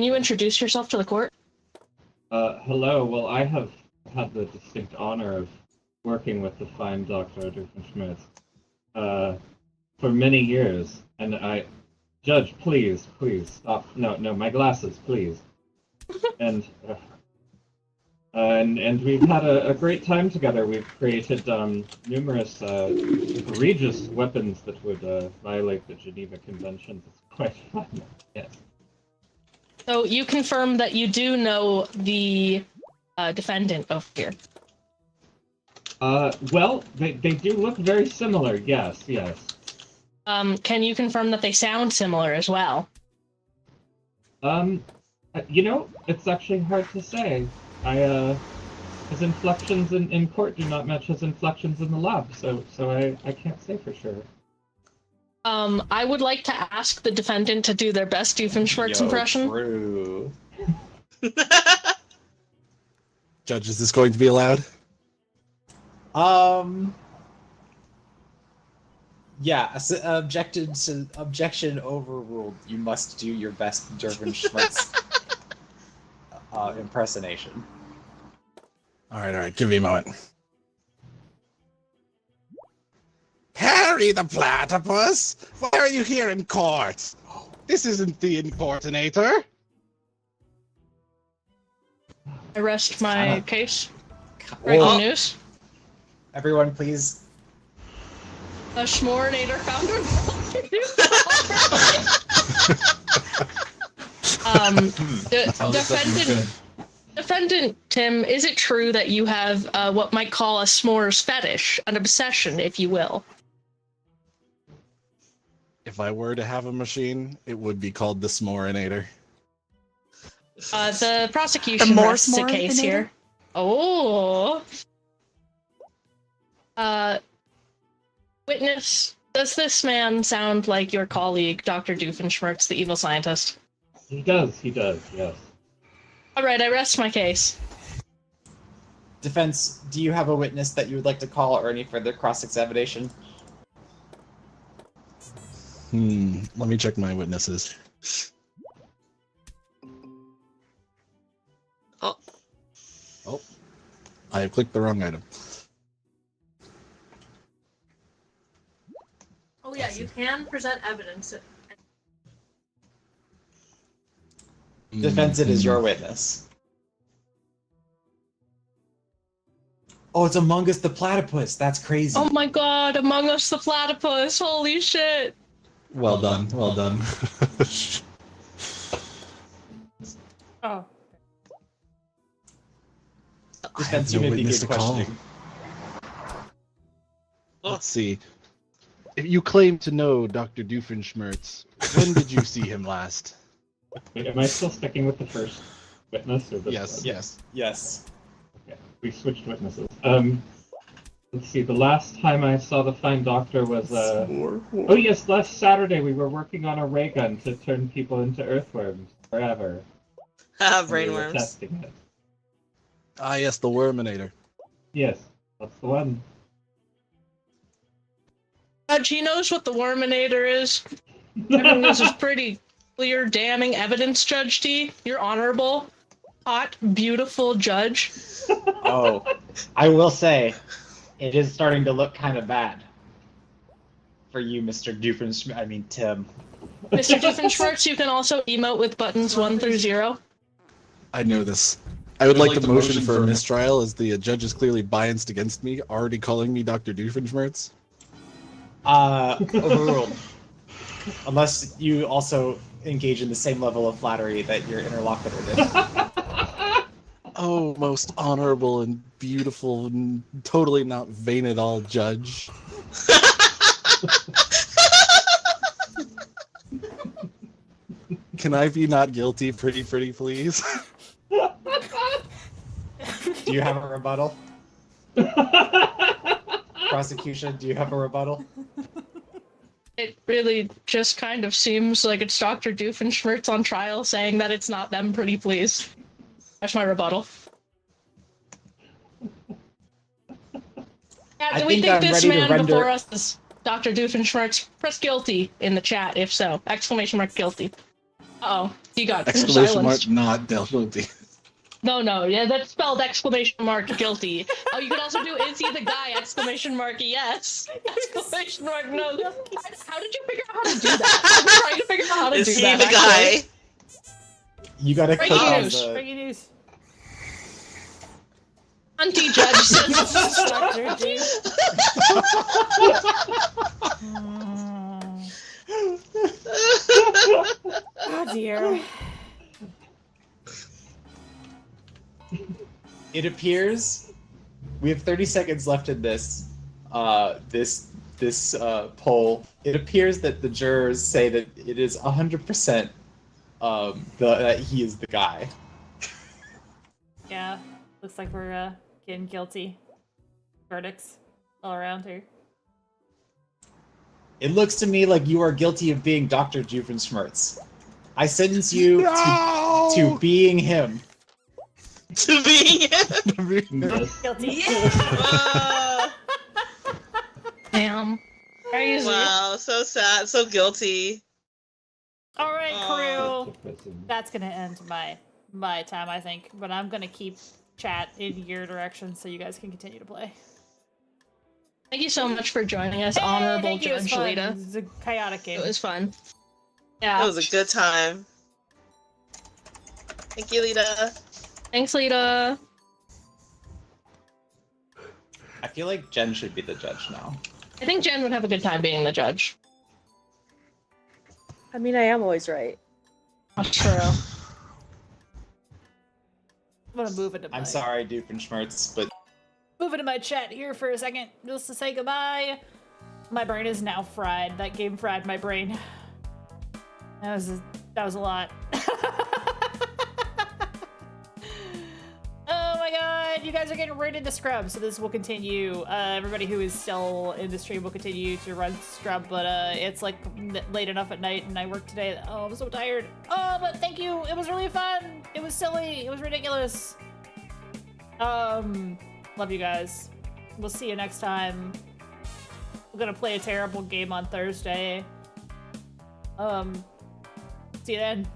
you introduce yourself to the court? Hello, well, I have had the distinct honor of working with the fine Dr. Doofenshmirtz for many years, and Judge, please, stop. No, my glasses, please. And we've had a great time together. We've created numerous egregious weapons that would violate the Geneva Conventions. It's quite fun, yes. So you confirm that you do know the defendant over here? Well, they do look very similar, yes. Can you confirm that they sound similar as well? It's actually hard to say. His inflections in court do not match his inflections in the lab, so I can't say for sure. I would like to ask the defendant to do their best Doofenshmirtz impression. True. Judge, is this going to be allowed? Yeah, objection overruled. You must do your best Doofenshmirtz impersonation. All right, give me a moment. Harry the Platypus! Why are you here in court? This isn't the importunator. I rest my case. Breaking news. Everyone, please. A Schmorinator found Defendant Tim, is it true that you have what might call a s'mores fetish, an obsession, if you will? If I were to have a machine, it would be called the S'morinator. The prosecution rests the case here. Oh. Witness, does this man sound like your colleague, Dr. Doofenshmirtz, the evil scientist? He does, yes. Alright, I rest my case. Defense, do you have a witness that you would like to call or any further cross-examination? Let me check my witnesses. Oh, I have clicked the wrong item. Oh yeah, you can present evidence. Defense, it is your witness. Oh, it's Among Us the Platypus. That's crazy. Oh my god, Among Us the Platypus. Holy shit. Well done. Oh. Defense, you may be good questioning. Let's see. If you claim to know Dr. Doofenshmirtz, when did you see him last? Wait, am I still sticking with the first witness or this one? Yes. Yes. Okay, we switched witnesses. Let's see, the last time I saw the Fine Doctor was, oh yes, last Saturday we were working on a ray gun to turn people into earthworms forever. Ah, We were brainworms. testing it. Ah, yes, the Worminator. Yes, that's the one. Judge, he knows what the Worminator is. I think this is pretty clear, damning evidence, Judge D. You're honorable, hot, beautiful judge. Oh, I will say, it is starting to look kind of bad for you, Mr. Doofenshmirtz. I mean, Tim. Mr. Doofenshmirtz, you can also emote with buttons 1 through 0. I know this. I would like the motion for a mistrial, as the judge is clearly biased against me, already calling me Dr. Doofenshmirtz. Overruled. Unless you also engage in the same level of flattery that your interlocutor did. Oh, most honorable and beautiful and totally not vain at all, Judge. Can I be not guilty, pretty, please? Do you have a rebuttal? Prosecution, do you have a rebuttal? It really just kind of seems like it's Dr. Doofenshmirtz on trial saying that it's not them, pretty please. That's my rebuttal. Do we think this man before us is Dr. Doofenshmirtz? Press guilty in the chat, if so. Exclamation mark guilty. Uh-oh, he got Exclamation mark silenced. not guilty. No, yeah, that's spelled exclamation mark guilty. Oh, you could also do is he the guy? Exclamation mark yes. Exclamation mark no. How did you figure out how to do that? I'm trying to figure out how to Is do he that. the guy? actually. You gotta Breaking click on news. the... Breaking news. Auntie Judge says Dr. D. Oh dear. It appears we have 30 seconds left in this poll. It appears that the jurors say that it is 100% that he is the guy. Yeah, looks like we're getting guilty verdicts all around here. It looks to me like you are guilty of being Dr. Doofenshmirtz. I sentence you to being him. To being him? Guilty. damn. Crazy. Wow, so sad, so guilty. All right, Aw. crew. That's gonna end my time, I think. But I'm gonna keep chat in your direction so you guys can continue to play. Thank you so much for joining us, honorable thank you, it was Judge fun. Lita. It was a chaotic game. It was fun. It Yeah. was a good time. Thank you, Lita. Thanks, Lita. I feel like Jen should be the judge now. I think Jen would have a good time being the judge. I mean, I am always right. That's true. I'm gonna move into my I'm sorry, Doofenshmirtz, but move into my chat here for a second just to say goodbye. My brain is now fried. That game fried my brain. That was a lot. Oh my god, you guys are getting rated to scrub, so this will continue. Everybody who is still in the stream will continue to run scrub, but it's like late enough at night and I work today. Oh, I'm so tired. Oh, but thank you. It was really fun. It was silly. It was ridiculous. Love you guys. We'll see you next time. We're gonna play a terrible game on Thursday. See you then.